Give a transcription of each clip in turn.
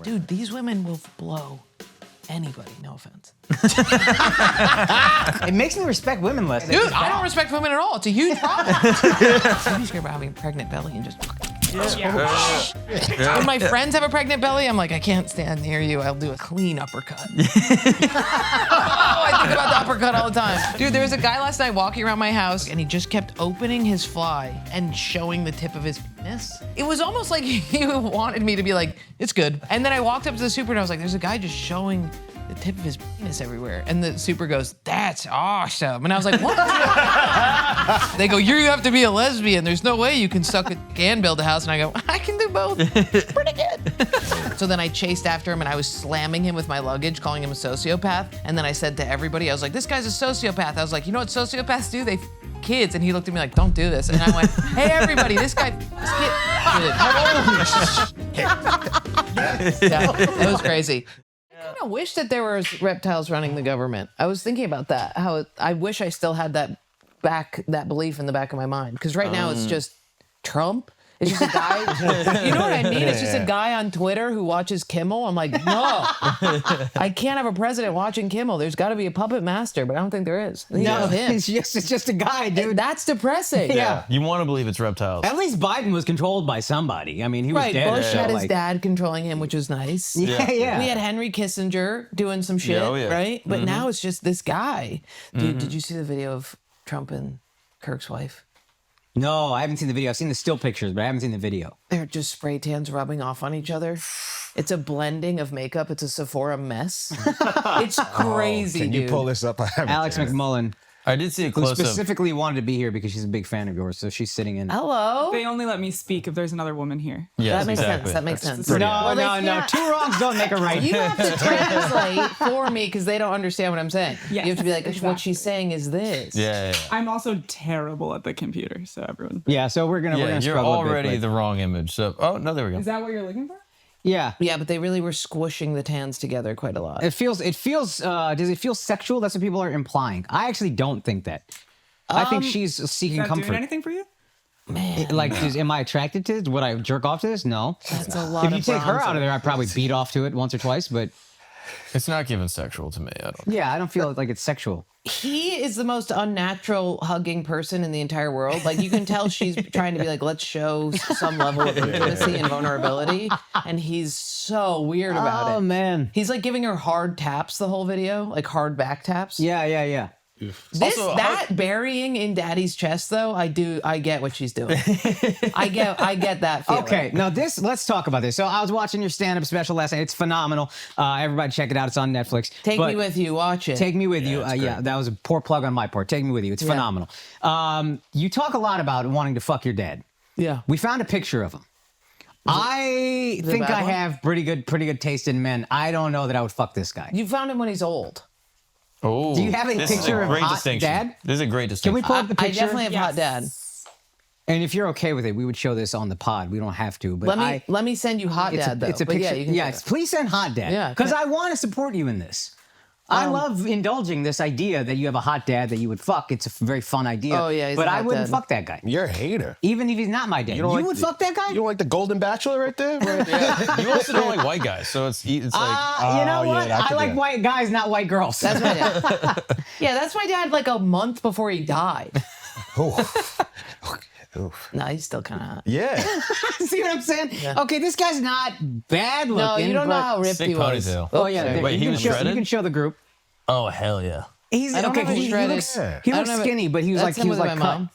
Dude, these women will blow anybody, no offense. It makes me respect women less. Dude, I don't respect women at all. It's a huge problem. I'd be scared about having a pregnant belly and just... When my friends have a pregnant belly, I'm like, I can't stand near you. I'll do a clean uppercut. Oh, I think about the uppercut all the time. Dude, there was a guy last night walking around my house and he just kept opening his fly and showing the tip of his penis. It was almost like he wanted me to be like, it's good. And then I walked up to the super and I was like, there's a guy just showing the tip of his penis everywhere. And the super goes, that's awesome. And I was like, what? They go, you have to be a lesbian. There's no way you can suck a dick and build a house. And I go, I can do both. Pretty good. So then I chased after him and I was slamming him with my luggage, calling him a sociopath. And then I said to everybody, I was like, this guy's a sociopath. I was like, you know what sociopaths do? They kids. And he looked at me like, don't do this. And I went, hey, everybody, this guy That was crazy. I kind of wish that there were reptiles running the government. I was thinking about that. I wish I still had that belief in the back of my mind. Because right now it's just Trump. It's just a guy. You know what I mean? It's just a guy on Twitter who watches Kimmel. I'm like, no, I can't have a president watching Kimmel. There's got to be a puppet master, but I don't think there is. No, it's just a guy, dude. That's depressing. Yeah. You want to believe it's reptiles. At least Biden was controlled by somebody. I mean, he was dead. Bush had his dad controlling him, which was nice. Yeah. We had Henry Kissinger doing some shit, right? But now it's just this guy. Dude, did you see the video of Trump and Kirk's wife? No, I haven't seen the video. I've seen the still pictures, but I haven't seen the video. They're just spray tans rubbing off on each other. It's a blending of makeup. It's a Sephora mess. It's crazy, Can you pull this up? I haven't Alex seen it. McMullen, I did see a who close-up. specifically wanted to be here because she's a big fan of yours, so she's sitting in. Hello. They only let me speak if there's another woman here. Yes, That makes exactly. sense. That makes sense. pretty No, no. Two wrongs don't make a right. You have to translate for me because they don't understand what I'm saying. Yes, You have to be like, exactly. what she's saying is this. Yeah. I'm also terrible at the computer, so everyone. Yeah, so we're gonna You're struggle a bit, already but- the wrong image. So, oh no, there we go. Is that what you're looking for? Yeah. Yeah, but they really were squishing the tans together quite a lot. It feels. Does it feel sexual? That's what people are implying. I actually don't think that. I think she's seeking Is that comfort. doing anything for you? Man, Like, am I attracted to it? Would I jerk off to this? No. that's a lot If you of take her bronzer. out of there, I'd probably beat off to it once or twice. But It's not given sexual to me. I don't. yeah, I don't feel like it's sexual. He is the most unnatural hugging person in the entire world. Like, you can tell she's trying to be like, let's show some level of intimacy and vulnerability. And he's so weird about it. Oh man. He's like giving her hard taps the whole video, like hard back taps. Yeah. That burying in daddy's chest though, I get what she's doing. I get that feeling. Okay, now let's talk about this. So I was watching your stand-up special last night. It's phenomenal. Everybody check it out. It's on Netflix. Take me with you, watch it. Take me with you. Yeah, that was a poor plug on my part. Take me with you. It's phenomenal. You talk a lot about wanting to fuck your dad. Yeah. We found a picture of him. I think bad I one? have pretty good taste in men. I don't know that I would fuck this guy. You found him when he's old. Oh, Do you have a this is picture of great hot distinction. dad? This is a great distinction. Can we pull up the I picture? definitely have hot dad. And if you're okay with it, we would show this on the pod. We don't have to, but Let me send you hot dad though. It's a But picture. yeah, you can do it. Please send hot dad. Yeah, because okay. I want to support you in this. I love indulging this idea that you have a hot dad that you would fuck. It's a very fun idea. Oh, yeah, he's but a I hot wouldn't dad. fuck that guy, You're a hater. even if he's not my dad. You, don't like would the- fuck that guy? You don't like the Golden Bachelor right there? You also don't like white guys, so it's like. You know Oh, what? yeah, I I could like do that. white guys, not white girls. That's my dad. Yeah, that's my dad like a month before he died. Oof. No, he's still kind of hot. Yeah. See what I'm saying? Okay, this guy's not bad looking. No, you don't know but- how ripped Sick he was. ponytail. Oh yeah, there- Wait, he you, was can show, you shredded? can show the group. Oh hell yeah. He's I don't okay. have it He shredded. looks, Yeah. he I looks don't have it- skinny, but he was That's like him with my cut. mom.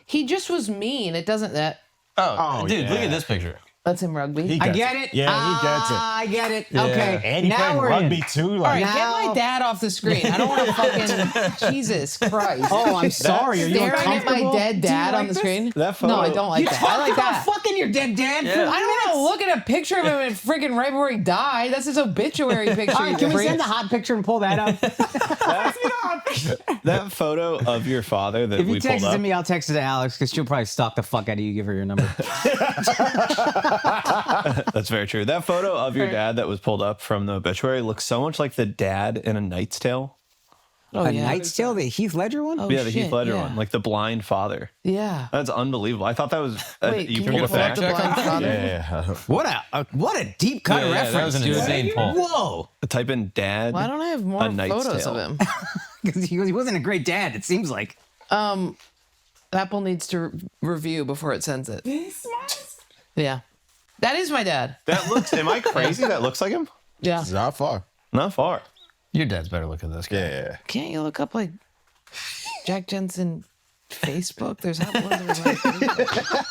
He just was mean. It doesn't that. Oh, dude, look yeah. at this picture. That's him rugby. I Gets get it. it. Yeah, he gets it. I get it. Okay. And he now played we're rugby in. too. All Like, right, get my Now- dad off the screen. I don't want to fucking Jesus Christ. Oh, I'm sorry. Are you Staring at my uncomfortable? dead Do you dad like on the this? screen. That No, I photo- don't like You that. talk I like about that. fucking your dead dad. Yeah. For I don't want to look at a picture of him and freaking right before he died. That's his obituary picture. All right, can we you send the freak. hot picture and pull that up? that photo of your father that If you we text pulled it to up. me, I'll text it to Alex because she'll probably stalk the fuck out of you. Give her your number. That's very true. That photo of your dad that was pulled up from the obituary looks so much like the dad in A Knight's Tale. Oh, A yeah. Knight's Tale, the Heath Ledger one? Oh, Yeah, the shit, Heath Ledger yeah. one, like the blind father. Yeah. That's unbelievable. I thought that was Wait, you can pulled you a pull up fact the check. blind father? What a deep cut Yeah, reference. that was an dude. insane pull. Whoa. Type in dad. Why don't I have more A Knight's photos Tale. of him? Because he wasn't a great dad, it seems like. Apple needs to review before it sends it. Yeah. That is my dad. That looks. Am I crazy? That looks like him. Yeah. It's not far. Not far. Your dad's better look at this guy. Yeah. Can't you look up like Jack Jensen Facebook? There's not one of those.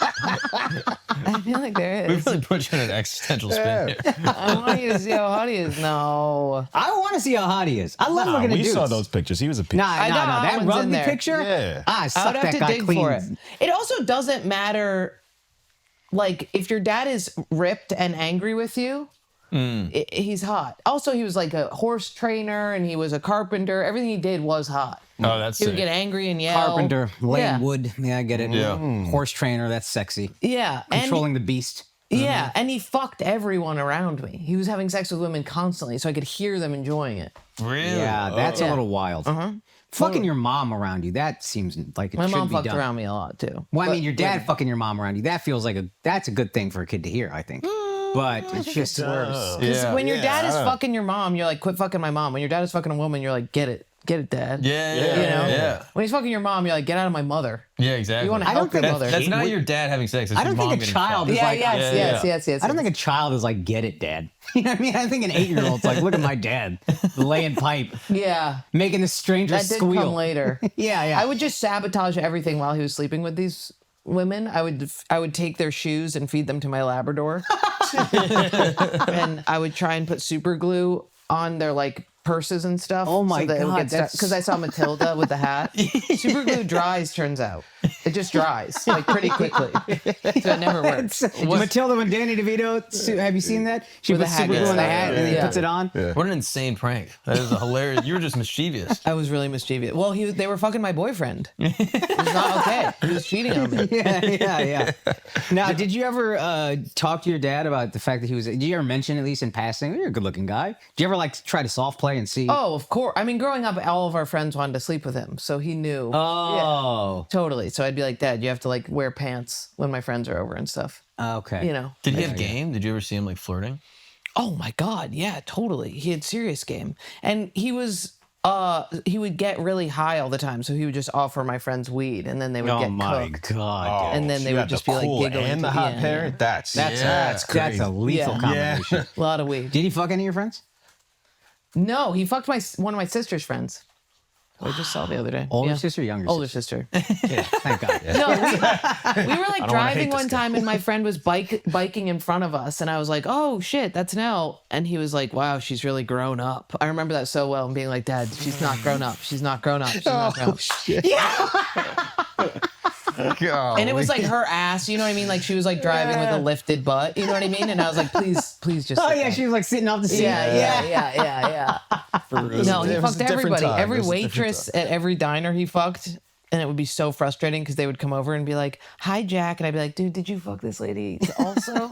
I feel like there We is. really put you in an existential spin here. I want you to see how hot he is. No. I want to see how hot he is. I love looking at We dudes. saw those pictures. He was a piece. Nah, I know nah, that that one's in rugby there. picture? Yeah. I I would sucked have that to guy dig clean. for it. It also doesn't matter. Like, if your dad is ripped and angry with you, he's hot. Also, he was like a horse trainer and he was a carpenter. Everything he did was hot. Oh, that's He would sick. get angry and yell. Carpenter, laying Yeah. wood. Yeah, I get it. Yeah. Horse trainer, that's sexy. Yeah. And Controlling the beast. yeah, and he fucked everyone around me. He was having sex with women constantly, so I could hear them enjoying it. Really? Yeah, that's a Yeah. little wild. Fucking your mom around you, that seems like it My should mom be fucked done. around me a lot too. Well, I mean, your dad fucking your mom around you, that feels like that's a good thing for a kid to hear, I think. But it's just worse. Yeah. When your dad is I don't know. fucking your mom, you're like, quit fucking my mom. When your dad is fucking a woman, you're like, get it, dad. Yeah, You know? yeah. When he's fucking your mom, you're like, get out of my mother. Yeah, exactly. You want to I don't help your think mother. That's not your dad having sex. It's I don't your think mom a getting child fucked. is Yeah, like, yes. I don't think a child is like, get it, dad. You know what I mean? I think an 8-year-old's like, look at my dad laying pipe, Yeah. making the stranger That did squeal. come later. Yeah. I would just sabotage everything while he was sleeping with these women. I would take their shoes and feed them to my Labrador. And I would try and put super glue on their like purses and stuff. Oh my God, Because I saw Matilda with the hat. Super glue dries, turns out. It just dries like pretty quickly. So it never works. Matilda and Danny DeVito, have you seen that? She With puts the hat, super glue on the yeah. hat and then he Yeah. puts it on. What an insane prank. That is a hilarious. You were just mischievous. I was really mischievous. Well, they were fucking my boyfriend. It was not okay. He was cheating on me. Yeah. Now, did you ever talk to your dad about the fact that he was? Did you ever mention, at least in passing, you're a good-looking guy? Did you ever like try to soft play and see? Oh, of course. I mean, growing up, all of our friends wanted to sleep with him, so he knew. Oh. Totally. So I'd be like, Dad, you have to like wear pants when my friends are over and stuff. Okay. You know. Did he have game? Did you ever see him like flirting? Oh my God, yeah, totally. He had serious game, and he would get really high all the time. So he would just offer my friends weed, and then they would Oh get my cooked. God. And then they you would got just the be, like, cool giggling and to- the hot yeah, parent. That's That's crazy. a lethal Yeah. combination. A lot of weed. Did he fuck any of your friends? No, he fucked one of my sister's friends. Who I just saw the other day. Older Yeah. sister, younger Older sister? sister. Yeah, thank God. No, we were like wanna driving hate one this guy. time, and my friend was biking in front of us, and I was like, "Oh shit, that's Nell," and he was like, "Wow, she's really grown up." I remember that so well, and being like, "Dad, she's not grown up. She's not grown up. She's not grown up." And it was like her ass, you know what I mean? Like she was like driving with a lifted butt, you know what I mean? And I was like, please just. Oh sit yeah, down." she was like sitting off the seat. Yeah. No, he It was fucked a different everybody. time. Every It was a different waitress at every diner he fucked. And it would be so frustrating because they would come over and be like, "Hi, Jack," and I'd be like, "Dude, did you fuck this lady also?"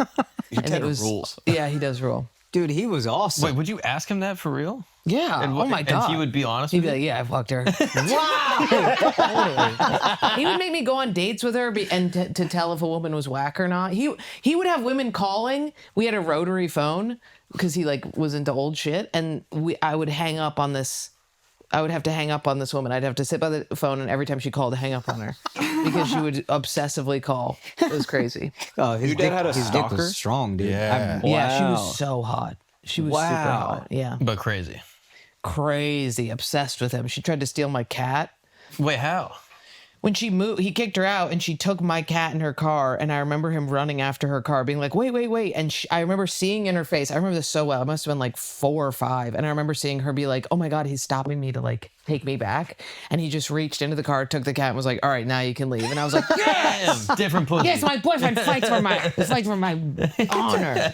And dad rules. Yeah, he does rule. Dude, he was awesome. Wait, would you ask him that for real? Yeah. Oh my god. And he would be honest He'd with be you? like, "Yeah, I fucked her." Wow. Totally. He would make me go on dates with her and to tell if a woman was whack or not. He would have women calling. We had a rotary phone because he like was into old shit, and I would hang up on this. I would have to hang up on this woman. I'd have to sit by the phone, and every time she called, hang up on her because she would obsessively call. It was crazy. Oh, his Your dad dick, had a his dick stalker? was strong, dude. Yeah. Yeah, she Wow. was so hot. She was super hot. Yeah, But crazy. crazy, obsessed with him. She tried to steal my cat. Wait, how? When she moved, he kicked her out, and she took my cat in her car. And I remember him running after her car, being like, "Wait!" And I remember seeing in her face. I remember this so well. It must have been like 4 or 5. And I remember seeing her be like, "Oh my god, he's stopping me to like take me back." And he just reached into the car, took the cat, and was like, "All right, now you can leave." And I was like, "Yes, Damn, different pussy. yes, my boyfriend fights for my honor."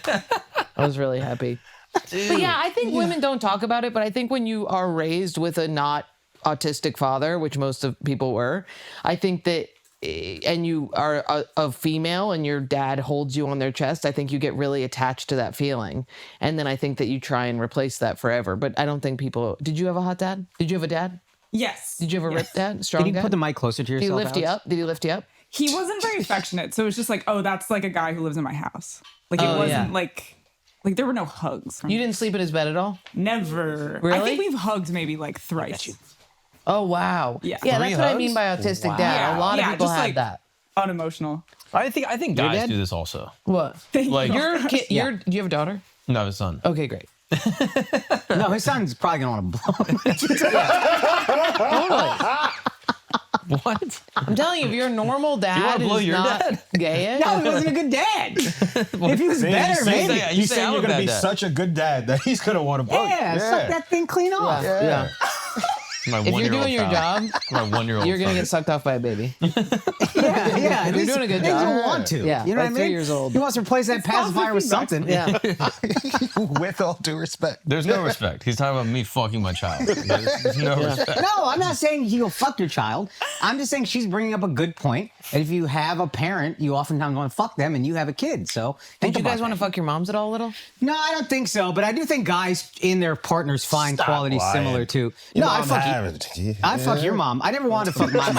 I was really happy. But yeah, I think women don't talk about it. But I think when you are raised with a not autistic father, which most of people were, I think that, and you are a female and your dad holds you on their chest, I think you get really attached to that feeling. And then I think that you try and replace that forever. But I don't think people, did you have a hot dad? Did you have a dad? Yes. Did you ever rip dad? Strong Did he dad? put the mic closer to Did he yourself? lift you Alex? up? Did he lift you up? He wasn't very affectionate, so it was just like, oh, that's like a guy who lives in my house. Like it Oh, wasn't yeah. like there were no hugs. You didn't sleep in his bed at all? Never. I Really? think we've hugged maybe like thrice. Oh, wow. Yeah. Yeah, Three that's what I hugs? mean by autistic dad. Yeah, A lot of yeah, people just have like- that. Unemotional. I think guys dad? do this also. What? Like, Your kid, do you have a daughter? no, his son. Okay, great. No, his son's probably gonna want to blow him. Totally. What? I'm telling you, if you're a normal dad wanna blow who's your not dad? gay, No, he wasn't a good dad. If he was better, say maybe. that. You say saying I'm you're a gonna bad be dad. such a good dad that he's gonna want to blow you. Yeah, suck that thing clean off. yeah. My If you're one-year-old doing your child. job, My 1-year-old you're gonna son. get sucked off by a baby. Yeah, You're doing a good He job. doesn't want to. Yeah, You know like what I 3 mean? years old. He wants to replace that pacifier with something. Yeah. With all due respect. There's no respect. He's talking about me fucking my child. There's no respect. No, I'm not saying he'll fuck your child. I'm just saying she's bringing up a good point. And if you have a parent, you oftentimes want to fuck them, and you have a kid. So think Did you about guys want to that. fuck your moms at all, little? No, I don't think so. But I do think guys in their partners find Stop qualities lying. similar to. Your No, I mom fuck you. haven't. I fuck your mom. I never wanted to fuck my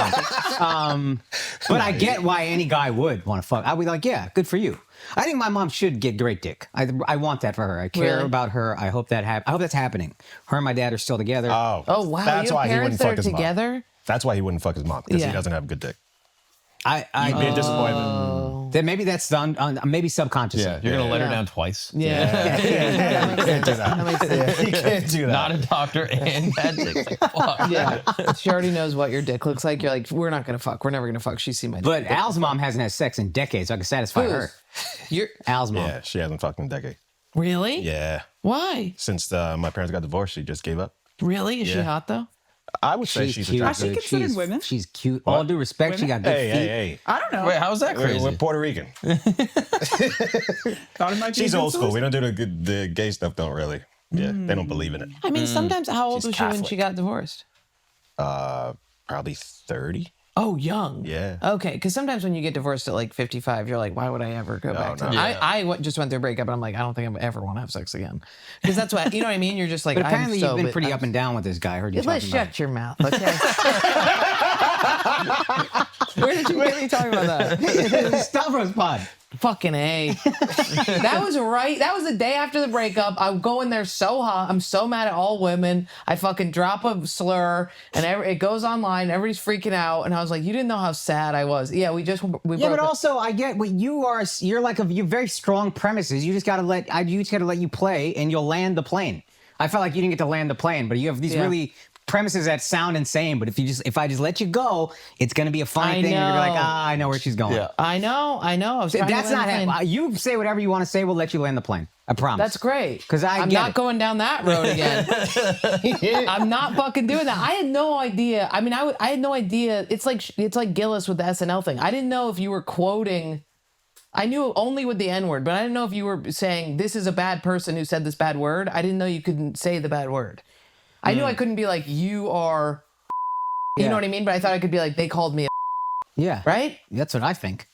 mom. But I get why any guy would want to fuck. I'd be like, yeah, good for you. I think my mom should get great dick. I want that for her. I care Really? about her. I hope that I hope that's happening. Her and my dad are still together. Oh, Oh, wow. That's you why have he parents wouldn't that fuck are his mom. together? That's why he wouldn't fuck his mom because Yeah. he doesn't have good dick. I Be a disappointment. then maybe that's done maybe subconsciously. Yeah, you're gonna let her Yeah. down twice. Yeah. You can't do that. That makes sense. You can't do that. Not a doctor and bad dick. Like, fuck. Yeah. She already knows what your dick looks like. You're like, we're not going to fuck. We're never going to fuck. She's seen my dick. But Al's mom hasn't had sex in decades, so I can satisfy Whose? her. You're Al's mom. Yeah, she hasn't fucked in a decade. really? Yeah. Why? Since my parents got divorced, she just gave up. Is she Yeah. hot though? I would say she's cute. attractive. Is she considered She's- women? She's cute. All due respect, she got good Hey, feet. hey, hey. I don't know. Wait, how's that crazy? We're Puerto Rican. Thought it might be She's a good old school. source. We don't do the gay stuff. Don't really. Yeah, they don't believe in it. I mean, sometimes how old She's was she when she Catholic. got divorced? Probably 30. Oh, young. Yeah. Okay, because sometimes when you get divorced at like 55, you're like, why would I ever go back to no. it? Yeah. I just went through a breakup, and I'm like, I don't think I ever want to have sex again. Because that's what, you know what I mean? You're just like, But apparently I'm so you've been bit- pretty I'm- up and down with this guy. I heard you Let's talking about shut your mouth, okay? Where did you get me talking about that? it. Stavros pod. Fucking A. That was right. That was the day after the breakup. I'm going there so hot. I'm so mad at all women. I fucking drop a slur and it goes online. Everybody's freaking out. And I was like, you didn't know how sad I was. Yeah, we Yeah, broke but up. also I get what you are. You're like you very strong premises. You just gotta let you play, and you'll land the plane. I felt like you didn't get to land the plane, but you have these Yeah. really premises that sound insane. But if I just let you go, it's gonna be a funny I thing. And you're know. like, I know where she's going. Yeah. I know. I was trying to That's land not the plane. happening. You say whatever you want to say. We'll let you land the plane. I promise. That's great. 'Cause I'm I'm not going down that road again. I'm not fucking doing that. I had no idea. I mean, I had no idea. It's like Gillis with the SNL thing. I didn't know if you were quoting. I knew only with the N word, but I didn't know if you were saying this is a bad person who said this bad word. I didn't know you couldn't say the bad word. I knew I couldn't be like, you are, you know what I mean? But I thought I could be like, they called me, Yeah. right? That's what I think.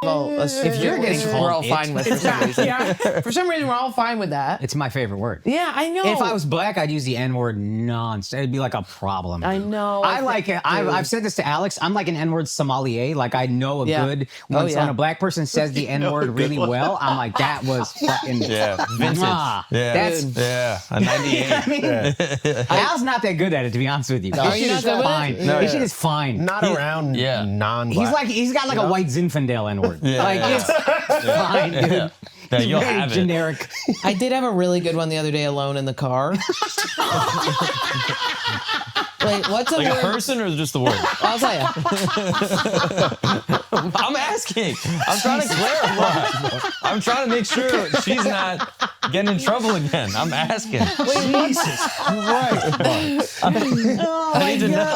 Well, If you're getting we're called all it. fine with for some reason. Yeah. For some reason, we're all fine with that. It's my favorite word. Yeah, I know. If I was black, I'd use the N-word nonstop. It'd be like a problem. I know. I like it. I've said this to Alex. I'm like an N-word sommelier. Like I know a Yeah. good Oh, when yeah. a black person says the N-word really well. I'm like, that was fucking Yeah, vintage. Mwah. Yeah, That's yeah, a 98. I mean, Al's not that good at it, to be honest with you. Are His you shit not is good with it? fine. No, His yeah. shit is fine. Not around yeah. non-black. He's got like a white Zinfandel N-word. Yeah. Like it's fine, dude. Yeah, He's you'll very have it. generic. I did have a really good one the other day alone in the car. Wait, what's a Like a word? person or just the word? I'll tell you. I'm asking. I'm trying to clarify. I'm trying to make sure she's not getting in trouble again. I'm asking. Jesus Christ. I need to know.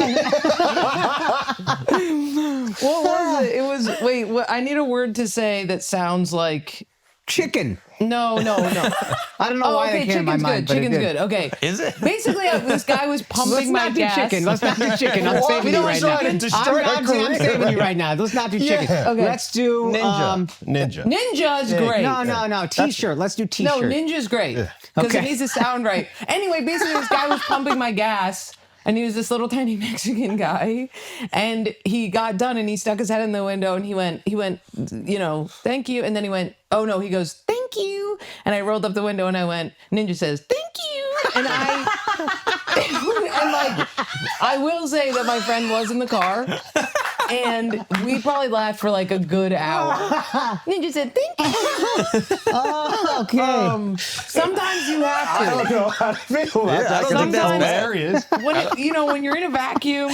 What was it? It was wait. What, I need a word to say that sounds like Chicken. no. I don't know Oh, why okay. that came in my Chicken's mind. good. but it Chicken's did. good. Okay. Is it? Basically, this guy was Let's pumping my not do gas. chicken. Let's not do chicken. I'm What? saving We you don't right try now. to destroy I'm our career. saving you right now. Let's not do chicken. Yeah. Okay. Let's do Ninja. Ninja. Ninja is great. No. T-shirt. Let's do No, T-shirt. Ninja's great because Okay. it needs to sound right. Anyway, basically, this guy was pumping my gas, and he was this little tiny Mexican guy, and he got done and he stuck his head in the window and he went, you know, thank you, and then he went, oh no, he goes, thank you, and I rolled up the window and I went, Ninja says, thank you, and and like, I will say that my friend was in the car. And we probably laughed for like a good hour. Ninja said, thank you. Oh, okay. Sometimes you have to. I don't know how to feel about that. I don't think that's Sometimes- bad. Hilarious. When you're in a vacuum.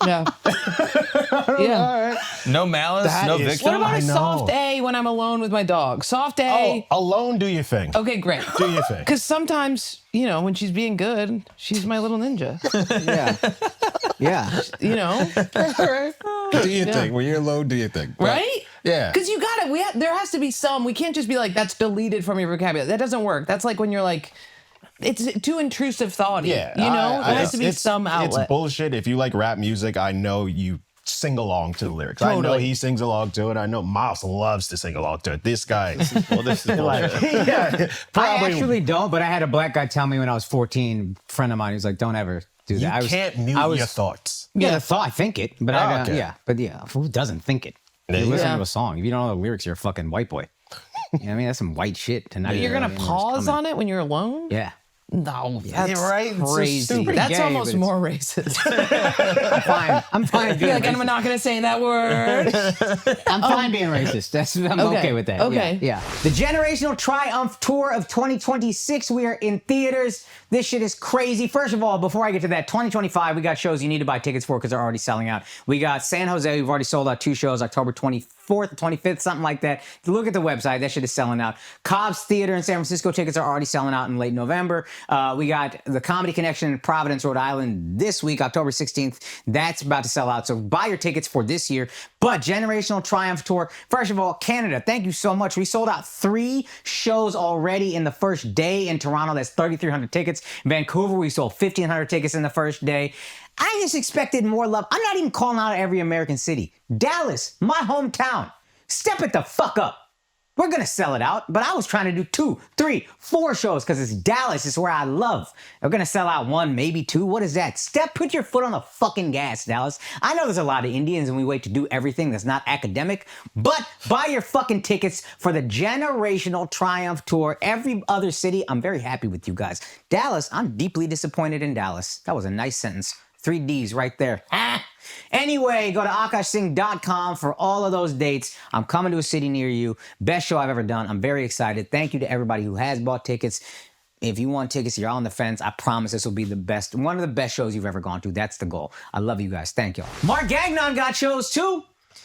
Yeah. Yeah. No malice, That no is- victim. What about I a know. soft A when I'm alone with my dog? Soft Oh, A. alone, do your thing. Okay, great. Do your thing. Because sometimes, when she's being good, she's my little ninja. Yeah. Yeah. You know? Do your thing. When you're alone, do your thing. But- Right? Yeah. Because you got it. There has to be some. We can't just be like, that's deleted from your vocabulary. That doesn't work. That's like when you're like, it's too intrusive thoughty. Yeah. There has to be some outlet. It's bullshit. If you like rap music, I know you sing along to the lyrics. I know Totally. he sings along to it. I know Miles loves to sing along to it. This guy. Well, this is bullshit. Yeah. I Probably. actually don't, but I had a black guy tell me when I was 14, a friend of mine, he was like, don't ever do that. You I was, can't mute I was, your thoughts. Yeah, the thought, I think it, but I okay. yeah. But yeah, who doesn't think it? You Yeah. listen Yeah. to a song. If you don't know the lyrics, you're a fucking white boy. You know what I mean? That's some white shit tonight. You're going to pause on it when you're alone? Yeah. No, that's right? It's so crazy. stupid. That's Gay, almost but it's- more racist. I'm fine. I'm fine being Like, I'm racist. not going to say that word. I'm fine being racist. I'm okay with that. Okay. Yeah. The Generational Triumph Tour of 2026. We are in theaters. This shit is crazy. First of all, before I get to that, 2025, we got shows you need to buy tickets for because they're already selling out. We got San Jose. We've already sold out 2 shows, October 24th, 25th, something like that. Look at the website. That shit is selling out. Cobb's Theater in San Francisco tickets are already selling out in late November. We got the Comedy Connection in Providence, Rhode Island this week, October 16th. That's about to sell out. So buy your tickets for this year. But Generational Triumph Tour, first of all, Canada, thank you so much. We sold out 3 shows already in the first day in Toronto. That's 3,300 tickets. Vancouver, we sold 1,500 tickets in the first day. I just expected more love. I'm not even calling out every American city. Dallas, my hometown. Step it the fuck up. We're gonna sell it out, but I was trying to do 2, 3, 4 shows because it's Dallas. It's where I love. We're gonna sell out 1, maybe 2. What is that? Put your foot on the fucking gas, Dallas. I know there's a lot of Indians and we wait to do everything that's not academic, but buy your fucking tickets for the Generational Triumph Tour. Every other city, I'm very happy with you guys. Dallas, I'm deeply disappointed in Dallas. That was a nice sentence. 3 Ds right there. Anyway, go to akashsing.com for all of those dates. I'm coming to a city near you. Best show I've ever done. I'm very excited. Thank you to everybody who has bought tickets. If you want tickets, you're on the fence. I promise this will be the best, one of the best shows you've ever gone to. That's the goal. I love you guys. Thank y'all. Mark Gagnon got shows too.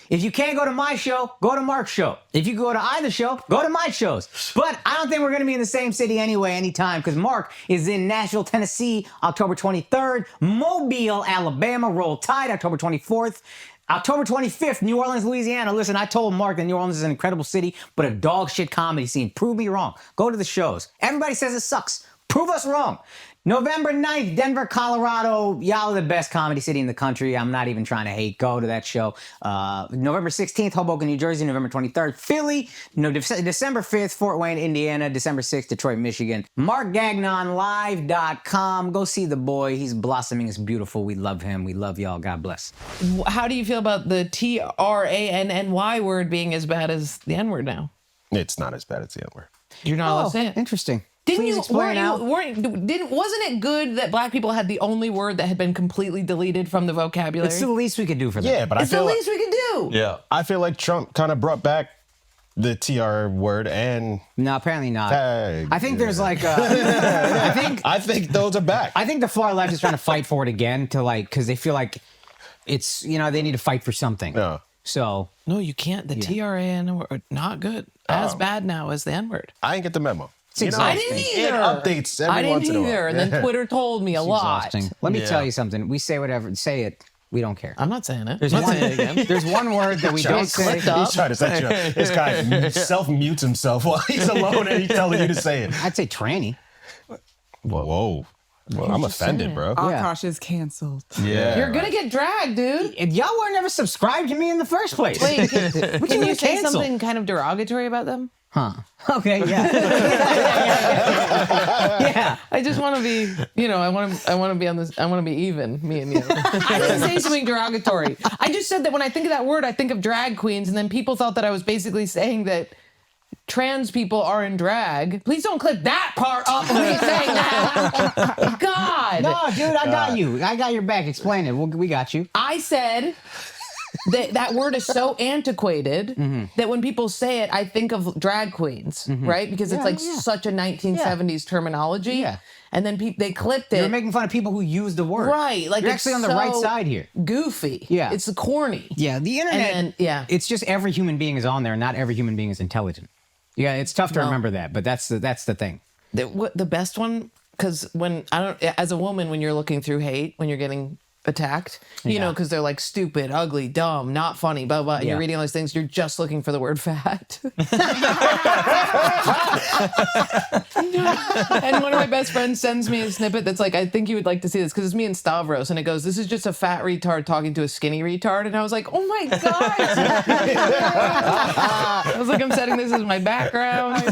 If you can't go to my show, go to Mark's show. If you go to either show, go to my shows. But I don't think we're going to be in the same city anyway anytime because Mark is in Nashville, Tennessee, October 23rd. Mobile, Alabama, Roll Tide, October 24th. October 25th, New Orleans, Louisiana. Listen, I told Mark that New Orleans is an incredible city, but a dog shit comedy scene. Prove me wrong. Go to the shows. Everybody says it sucks. Prove us wrong. November 9th, Denver, Colorado. Y'all are the best comedy city in the country. I'm not even trying to hate. Go to that show. November 16th, Hoboken, New Jersey. November 23rd, Philly. December 5th, Fort Wayne, Indiana. December 6th, Detroit, Michigan. MarkGagnonLive.com. Go see the boy. He's blossoming. It's beautiful. We love him. We love y'all. God bless. How do you feel about the TRANNY word being as bad as the N word now? It's not as bad as the other word. You're not allowed to say it. Interesting. Didn't Please you? explain out. Wasn't it good that black people had the only word that had been completely deleted from the vocabulary? It's the least we could do for them. Yeah, but I It's the feel least we could do. Yeah. I feel like Trump kind of brought back the TR word and No, apparently not. tag. I think there's like I think those are back. I think the far left is trying to fight for it again to because they feel like it's, they need to fight for something. Yeah. So, No, you can't. The TRAN word, not good. As bad now as the N word. I didn't get the memo. I didn't either. It updates every I didn't once in a while. either. And then Twitter told me a lot. exhausting. Let me Yeah. tell you something. We say whatever, say it. We don't care. I'm not saying it. There's I'm not one, saying it again. there's one word that we don't say. clicked up. He's trying to set you up. This guy self-mutes himself while he's alone and he's telling you to say it. I'd say tranny. Whoa. Well, I'm offended, bro. Akaash is canceled. Yeah. You're gonna get dragged, dude. If y'all were never subscribed to me in the first place. Wait, can you wanna say cancel? something kind of derogatory about them? Huh. Okay, yeah. Yeah. I just want to be, I want to be on this. I want to be even, me and you. I didn't say something derogatory. I just said that when I think of that word, I think of drag queens, and then people thought that I was basically saying that trans people are in drag. Please don't clip that part up of me saying that. God. No, dude, I got you. I got your back. Explain it. We got you. I said that word is so antiquated that when people say it, I think of drag queens, right? Because it's such a 1970s terminology. Yeah. And then they clipped it. You're making fun of people who use the word. Right. Like you're it's actually on the right so side here. Goofy. Yeah. It's corny. Yeah, the internet. And then, It's just every human being is on there. Not every human being is intelligent. Yeah, it's tough to remember that, but that's the thing. The best one, because as a woman, when you're looking through hate, when you're getting attacked, because they're like stupid, ugly, dumb, not funny, blah, blah, and you're reading all these things, you're just looking for the word fat. And one of my best friends sends me a snippet that's like, I think you would like to see this, because it's me and Stavros, and it goes, this is just a fat retard talking to a skinny retard, and I was like, oh my God. I was like, I'm setting this as my background.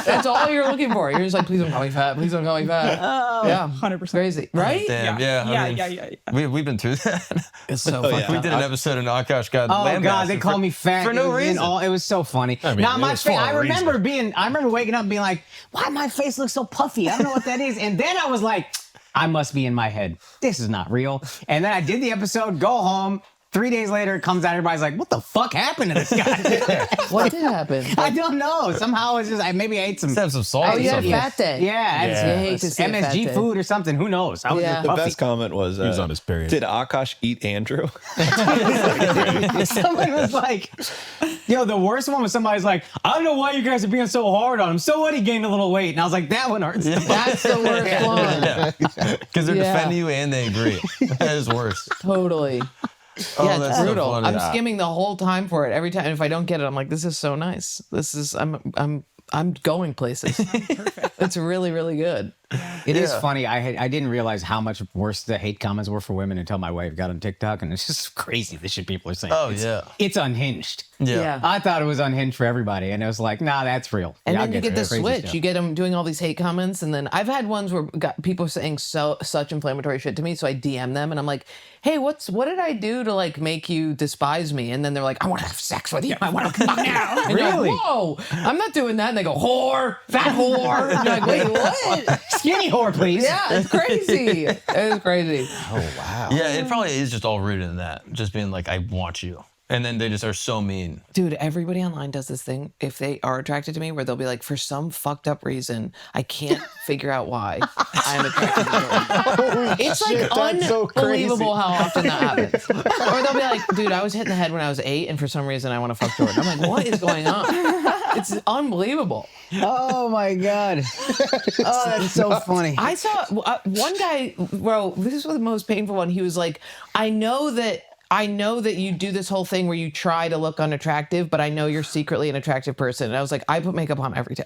That's all you're looking for. You're just like, please don't call me fat. Please don't call me fat. Yeah. 100%. Crazy. Right? Damn, yeah. We've been through that. It's so funny. We did an episode and Akaash got Oh God, they called me fat for no reason. It was so funny. I mean, now it my was face. for a I remember reason. I remember waking up and being like, why my face looks so puffy? I don't know what that is. And then I was like, I must be in my head. This is not real. And then I did the episode, go home. 3 days later, it comes out. Everybody's like, "What the fuck happened to this guy?" What did happen? I don't know. Somehow it's just maybe I ate some. Let's have some salt. Oh, or you had a something. fat day. Yeah, You hate to see a fat MSG day. food or something. Who knows? I was Yeah. just The puffy. best comment was, He was on his period. Did Akaash eat Andrew? Someone was like, the worst one was somebody's like, I don't know why you guys are being so hard on him. So what? He gained a little weight. And I was like, that one hurts. That's the worst one. Because they're Yeah. defending you and they agree. That is worse. Totally. Oh, Yeah, that's it's so brutal. funny. I'm skimming the whole time for it. Every time, if I don't get it, I'm like, this is so nice. This is I'm going places. It's really, really good. It is funny. I didn't realize how much worse the hate comments were for women until my wife got on TikTok, and it's just crazy the shit people are saying. Oh, yeah. It's unhinged. Yeah. I thought it was unhinged for everybody, and it was like, nah, that's real. And Yeah, then you get the crazy switch. stuff. You get them doing all these hate comments, and then I've had ones where got people saying such inflammatory shit to me, so I DM them, and I'm like, hey, what did I do to like make you despise me? And then they're like, I want to have sex with you. I want to come now. And you're Really? like, whoa, I'm not doing that. And they go, whore, fat whore. And you're like, wait, what? Skinny whore, please. Yeah, it's crazy. It's crazy. Yeah, it probably is just all rooted in that. Just being like, I want you. And then they just are so mean. Dude, everybody online does this thing if they are attracted to me where they'll be like, for some fucked up reason, I can't figure out why I'm attracted to Jordan. It's like that's so crazy. unbelievable how often that happens. Or they'll be like, dude, I was hit in the head when I was 8 and for some reason I want to fuck Jordan. I'm like, what is going on? It's unbelievable. Oh my God. Oh, that's so funny. I saw one guy, bro, this was the most painful one. He was like, I know that you do this whole thing where you try to look unattractive, but I know you're secretly an attractive person. And I was like, I put makeup on every day.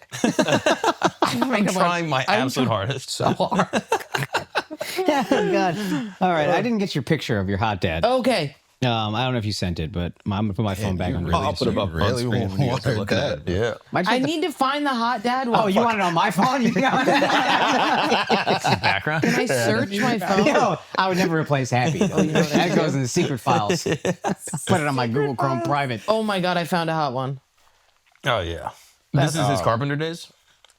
I'm trying my absolute hardest. So hard. Oh God. All right, I didn't get your picture of your hot dad. Okay. I don't know if you sent it, but I'm gonna put my phone back on. I'll put him up on screen when you guys are looking at it. Yeah. I need to find the hot dad one. Oh, you want it on my phone? Background. Can I search my phone? Yo, I would never replace Happy. That goes in the secret files. Put it on my Google Chrome private. Oh my God, I found a hot one. Oh, yeah. This is his carpenter days?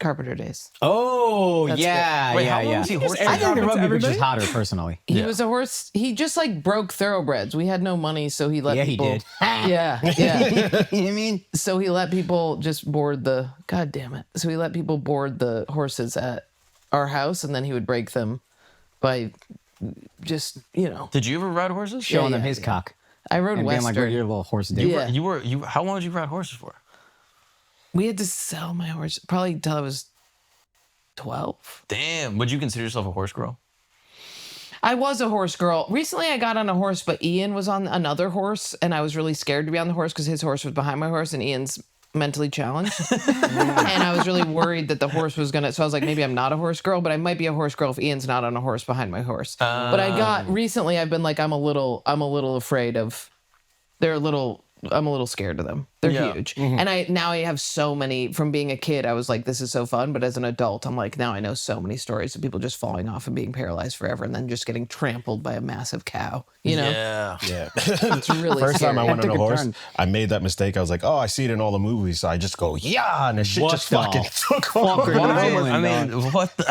Carpenter days. Oh, That's yeah, Wait, yeah, how long yeah. was he horse I think the Airdrop it to rugby was just everybody? hotter, personally. He was a horse. He just like broke thoroughbreds. We had no money, so he let Yeah, he people. did. Yeah, yeah. You know what I mean? So he let people just board the. God damn it! So he let people board the horses at our house, and then he would break them by just Did you ever ride horses? Showing yeah, them his cock. I rode And being like, Western. we're your little horse dick. Yeah. How long did you ride horses for? We had to sell my horse probably until I was 12. Damn. Would you consider yourself a horse girl? I was a horse girl. Recently, I got on a horse, but Ian was on another horse, and I was really scared to be on the horse because his horse was behind my horse, and Ian's mentally challenged. And I was really worried that the horse was gonna. So I was like, maybe I'm not a horse girl, but I might be a horse girl if Ian's not on a horse behind my horse. But I got recently. I've been like, I'm a little afraid of. I'm a little scared of them. They're Yeah. huge. And now I have so many, from being a kid, I was like, this is so fun. But as an adult, I'm like, now I know so many stories of people just falling off and being paralyzed forever and then just getting trampled by a massive cow. You know? Yeah. Yeah. It's really First time I scary. went on took a a horse, turn. I made that mistake. I was like, oh, I see it in all the movies. So I just go, yeah. And the shit What just the fucking took off. fuck are Why? you doing, I mean, dog? what the?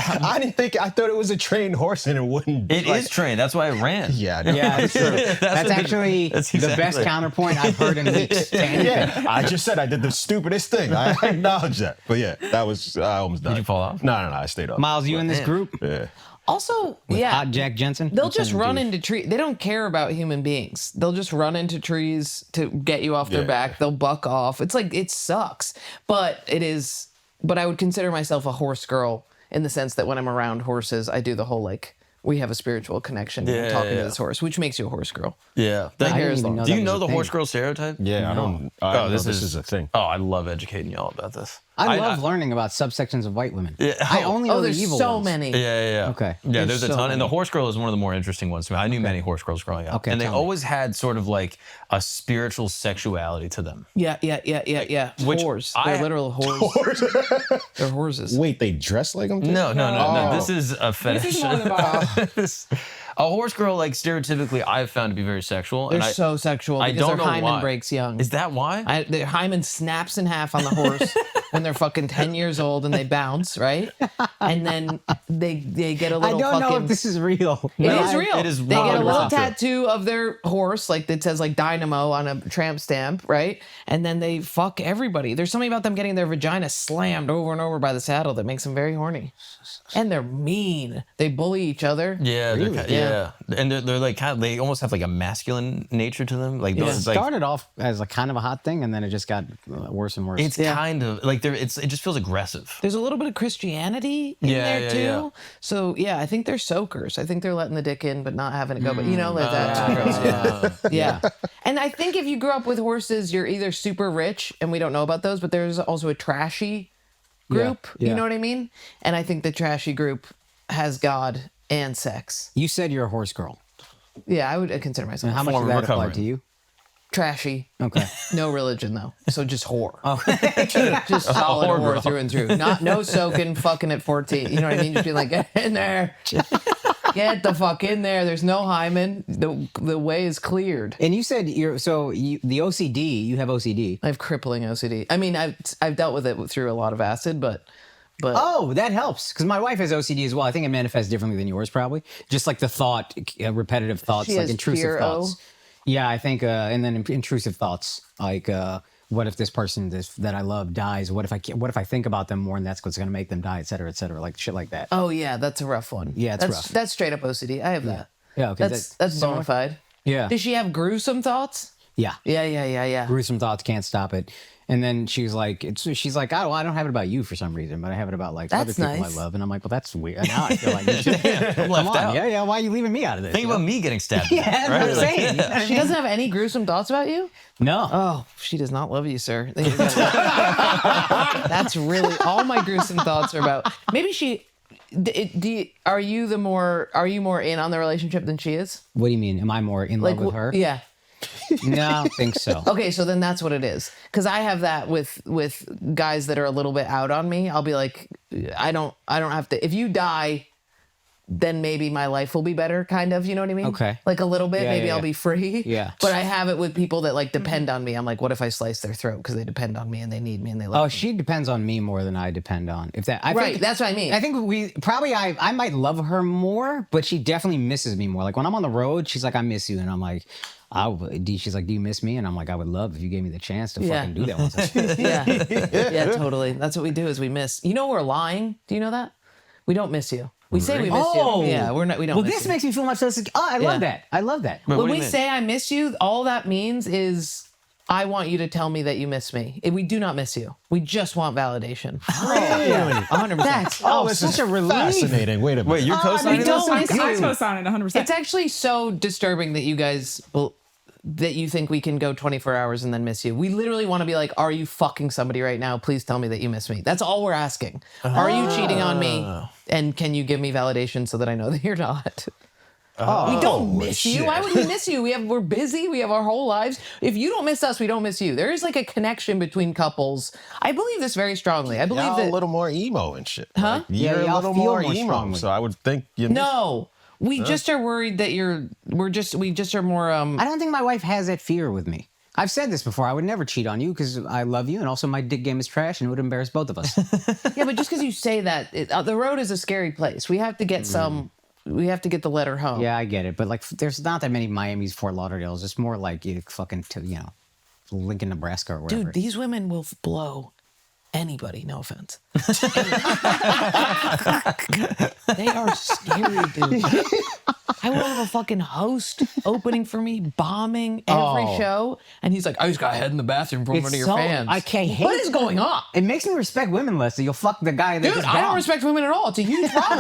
I thought it was a trained horse and it wouldn't. It is trained. That's why it ran. Yeah. I know. Yeah, that's true. That's what- actually that's the best exactly- counterpoint I've heard in weeks. to anything. Yeah, I just said I did the stupidest thing. I acknowledge that. But yeah, that was, I almost died. Did you fall off? No, I stayed up. Miles, you in this group? Yeah. Also, With yeah. Hot Jack Jensen? They'll I'm just sending run you. into trees. They don't care about human beings. They'll just run into trees to get you off their Yeah. back. They'll buck off. It's like, it sucks. But I would consider myself a horse girl in the sense that when I'm around horses, I do the whole like, we have a spiritual connection. Yeah, I'm talking yeah. to this horse, which makes you a horse girl. Yeah. My I hair didn't is even long. know Do that you was know a the thing. horse girl stereotype? Yeah, I don't know this this is a thing. Oh, I love educating y'all about this. I love learning about subsections of white women. Yeah. I only know Oh, the there's evil so ones. many. Yeah. Okay. Yeah, There's there's a so ton. And the many. horse girl is one of the more interesting ones to me. I knew many horse girls growing up. Okay, and they tell me. always had sort of like a spiritual sexuality to them. Yeah. Which Whores. I- They're literal whores. They're horses. Wait, they dress like them? too? No. Oh. This is a fetish. This is more about A horse girl, like stereotypically, I've found to be very sexual. They're and so sexual I because don't their know hymen why. breaks young. Is that why? Their hymen snaps in half on the horse when they're fucking 10 years old and they bounce, right? And then they get a I little don't know fucking... if this is real. It is real. It is They get a 100% little true. tattoo of their horse, like that says like Dynamo on a tramp stamp, right? And then they fuck everybody. There's something about them getting their vagina slammed over and over by the saddle that makes them very horny. And they're mean. They bully each other. Yeah, Really? yeah. And they're like kind of, they almost have like a masculine nature to them. Like It those, like started off as a kind of a hot thing, and then it just got worse and worse. it's kind of like it just feels aggressive. There's a little bit of Christianity in Yeah, there yeah, too. yeah. So yeah, I think they're soakers. I think they're letting the dick in but not having it go. But you know, like that. Yeah. And I think if you grew up with horses, you're either super rich, and we don't know about those, but there's also a trashy group. Yeah. You know what I mean? And I think the trashy group has God and sex. You said you're a horse girl. Yeah, I would consider myself How much Form of of that applied recovering. to you? trashy. Okay. No religion though. So just whore. Okay. Just solid whore whore girl. through and through. No soaking, fucking at 14. You know what I mean? Just being like, get in there. Get the fuck in there. There's no hymen. The way is cleared. And you said the OCD. You have OCD. I have crippling OCD. I mean, I've dealt with it through a lot of acid, but Oh, that helps because my wife has OCD as well. I think it manifests differently than yours, probably. Just like the thought, repetitive thoughts, She like has intrusive pure O? thoughts. Yeah, I think, and then intrusive thoughts like, what if this person that I love dies? What if I think about them more, and that's what's going to make them die, et cetera, like shit like that. oh yeah, that's a rough one. Yeah, it's that's rough. That's straight up OCD. I have that. Yeah, okay, That's similar? bona fide. Yeah, Does she have gruesome thoughts? yeah. Yeah. Gruesome thoughts, can't stop it. And then she's like, oh, I don't have it about you for some reason, but I have it about like other That's people nice. I love. And I'm like, well, that's weird. And now I feel like, come left on, out. yeah. Why are you leaving me out of this? Think about me getting stabbed. Yeah, that's what I'm saying. She doesn't have any gruesome thoughts about you? No. Oh, she does not love you, sir. That's really all my gruesome thoughts are about. Maybe she. Are you more in on the relationship than she is? What do you mean? Am I more in love with her? Yeah. No, I don't think so. Okay, so then that's what it is. Because I have that with guys that are a little bit out on me. I'll be like, I don't have to. If you die, then maybe my life will be better. Kind of, you know what I mean? Okay. Like a little bit. Yeah, Maybe yeah, I'll yeah. be free. Yeah. But I have it with people that like depend on me. I'm like, what if I slice their throat because they depend on me and they need me and they love Oh, me? she depends on me more than I depend on. If that, I Right, think, that's what I mean. I think I might love her more, but she definitely misses me more. Like when I'm on the road, she's like, I miss you. And I'm like, she's like, do you miss me? And I'm like, I would love if you gave me the chance to Yeah. fucking do that once. Yeah, totally. That's what we do is we miss. You know we're lying. Do you know that? We don't miss you. We say we miss you. Yeah, we're not. We don't. Well, miss this you. makes me feel much less. Oh, I love that. I love that. Wait, When what do we you mean? say I miss you, all that means is I want you to tell me that you miss me. We do not miss you. We just want validation. Really? 100%. Oh, This such is a relief. fascinating. Wait a minute. Wait, you're we co-signing don't this? miss I you. co-sign it 100%. It's actually so disturbing that you guys that you think we can go 24 hours and then miss you. We literally want to be like, are you fucking somebody right now? Please tell me that you miss me. That's all we're asking. Are you cheating on me? And can you give me validation so that I know that you're not? We don't miss you. shit. Why would we miss you? We're busy. We have our whole lives. If you don't miss us, we don't miss you. There is like a connection between couples. I believe this very strongly. I believe Y'all that. a little more emo and shit. Huh? Like, you're Yeah, a y'all little feel more more emo. strongly. So I would think you. No, we just are worried that we just are more. I don't think my wife has that fear with me. I've said this before. I would never cheat on you because I love you, and also my dick game is trash, and it would embarrass both of us. Yeah, but just because you say that, the road is a scary place. We have to get some. We have to get the letter home. Yeah, I get it, but like, there's not that many Miami's, Fort Lauderdales. It's more like you fucking, Lincoln, Nebraska, or whatever. Dude, these women will blow anybody. No offense. They are scary, dude. I will have a fucking host opening for me, bombing every show, and he's like, "I just got head in the bathroom from It's one of your so- fans." I can't hate What is going on? It makes me respect women less. So you'll fuck the guy that Dude, just I don't bombed. respect women at all. It's a huge problem.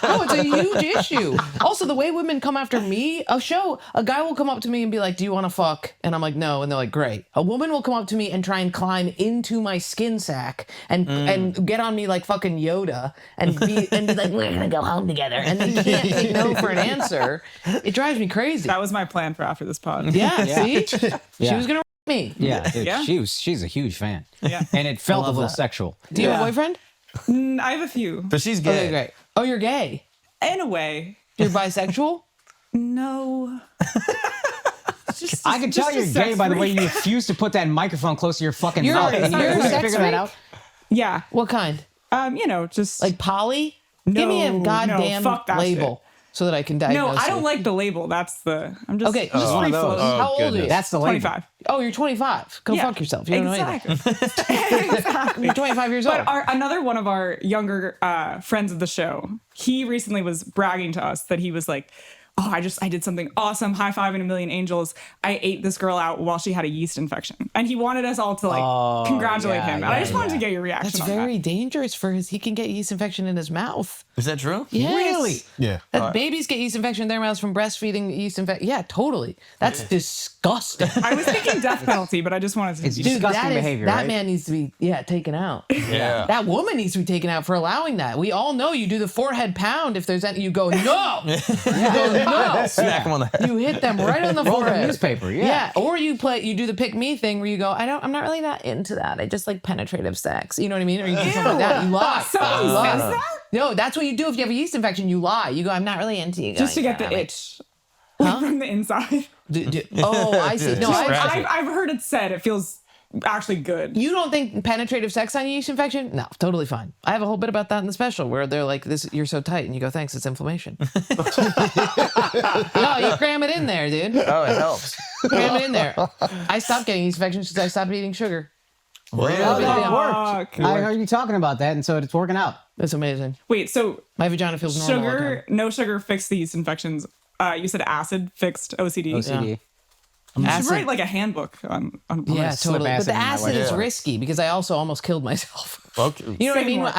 No, it's a huge issue. Also, the way women come after me, a guy will come up to me and be like, "Do you want to fuck?" And I'm like, "No." And they're like, "Great." A woman will come up to me and try and climb into my skin sack and get on me like fucking Yoda and be like, "We're gonna go home together." And they can't take no for an answer. It drives me crazy. That was my plan for after this pod. Yeah, see? Yeah. She was gonna me. Yeah, dude, Yeah? she's a huge fan. Yeah. And it felt a love little that. sexual. Do you have a Yeah. boyfriend? I have a few. But she's gay. Okay, great. Oh, you're gay. In a way. You're bisexual? No. I can tell you're gay by the way you refuse to put that microphone close to your fucking You're- mouth. Can you you're a sex figure that freak? out? Yeah. What kind? Just Like poly? Give me a No, goddamn no, fuck that label so that I can diagnose No, I don't you. like the label. That's the. I'm just. Okay, just free flow. Oh, How old are you? goodness. That's the label. 25. Oh, you're 25. Go fuck yourself. You don't know anything. Exactly. You're 25 years old. But another one of our younger friends of the show, he recently was bragging to us that he was like, "Oh, I did something awesome. High five and a million angels. I ate this girl out while she had a yeast infection." And he wanted us all to like congratulate yeah, him. And I just yeah, wanted to yeah. get your reaction That's on very that. dangerous for he can get yeast infection in his mouth. Is that true? Yes. Really? Yeah. That babies get yeast infection in their mouths from breastfeeding yeast infection. Yeah, totally. That's disgusting. I was thinking death penalty, but I just wanted to. It's Dude, disgusting behavior, that right? man needs to be taken out. Yeah. That woman needs to be taken out for allowing that. We all know you do the forehead pound if there's any. You go no. You go no. Smack him on the head. You hit them right on the Roll the forehead. newspaper, yeah. Yeah, or you do the pick me thing where you go, I'm not really that into that. I just like penetrative sex. You know what I mean? Or you do something like that. You lie. Somebody You lie. says that? No, that's what you do if you have a yeast infection. You lie. You go, I'm not really into you. Just to going get the that. itch. Like from the inside. Oh, I see. No, I've heard it said it feels actually good. you don't think penetrative sex on a yeast infection? No, totally fine. I have a whole bit about that in the special where they're like, "This, you're so tight," and you go, "Thanks, it's inflammation." No, you cram it in there, dude. Oh, it helps. Cram it in there. I stopped getting yeast infections because I stopped eating sugar. Really? That Fuck. worked. I heard you talking about that, and so it's working out. That's amazing. Wait, so My vagina feels normal. all the time. no sugar fixed the yeast infections. You said acid fixed OCD. OCD. You should Acid- write like a handbook on Yeah, slip totally. But acid the in my acid white is wine. risky because I also almost killed myself. Okay. You know what I Say mean? more.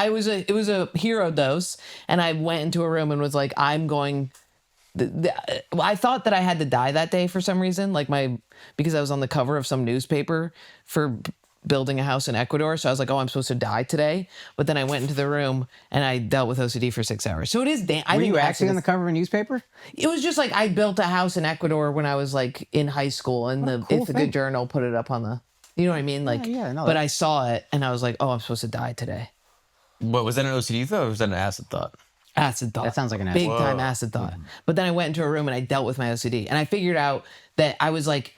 It was a hero dose, and I went into a room and was like, I'm going. I thought that I had to die that day for some reason, because I was on the cover of some newspaper for building a house in Ecuador. So I was like, oh, I'm supposed to die today. But then I went into the room and I dealt with OCD for 6 hours. So it is. Were you actually on the cover of a newspaper? It was just like I built a house in Ecuador when I was like in high school, and the cool It's a thing. Good Journal put it up on the. You know what I mean? Like, yeah, I know but that. I saw it and I was like, oh, I'm supposed to die today. What was that an OCD thought or was that an acid thought? Acid thought. That sounds like an acid. big time acid thought. But then I went into a room and I dealt with my OCD, and I figured out that I was like,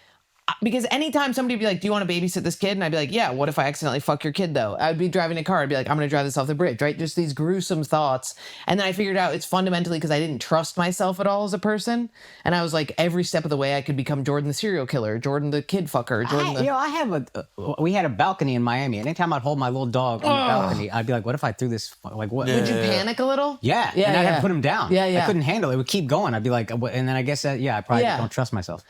because anytime somebody would be like, do you want to babysit this kid? And I'd be like, yeah, what if I accidentally fuck your kid though? I'd be driving a car. I'd be like, I'm going to drive this off the bridge, right? Just these gruesome thoughts. And then I figured out it's fundamentally because I didn't trust myself at all as a person. And I was like, every step of the way I could become Jordan the serial killer, Jordan the kid fucker, Jordan the... I have we had a balcony in Miami. And anytime I'd hold my little dog on the balcony, I'd be like, what if I threw this, like what? Would you panic a little? Yeah, Yeah, and I'd have yeah. to put him down. Yeah, yeah. I couldn't handle it. It would keep going. I'd be like, and then I guess I probably Yeah. don't trust myself.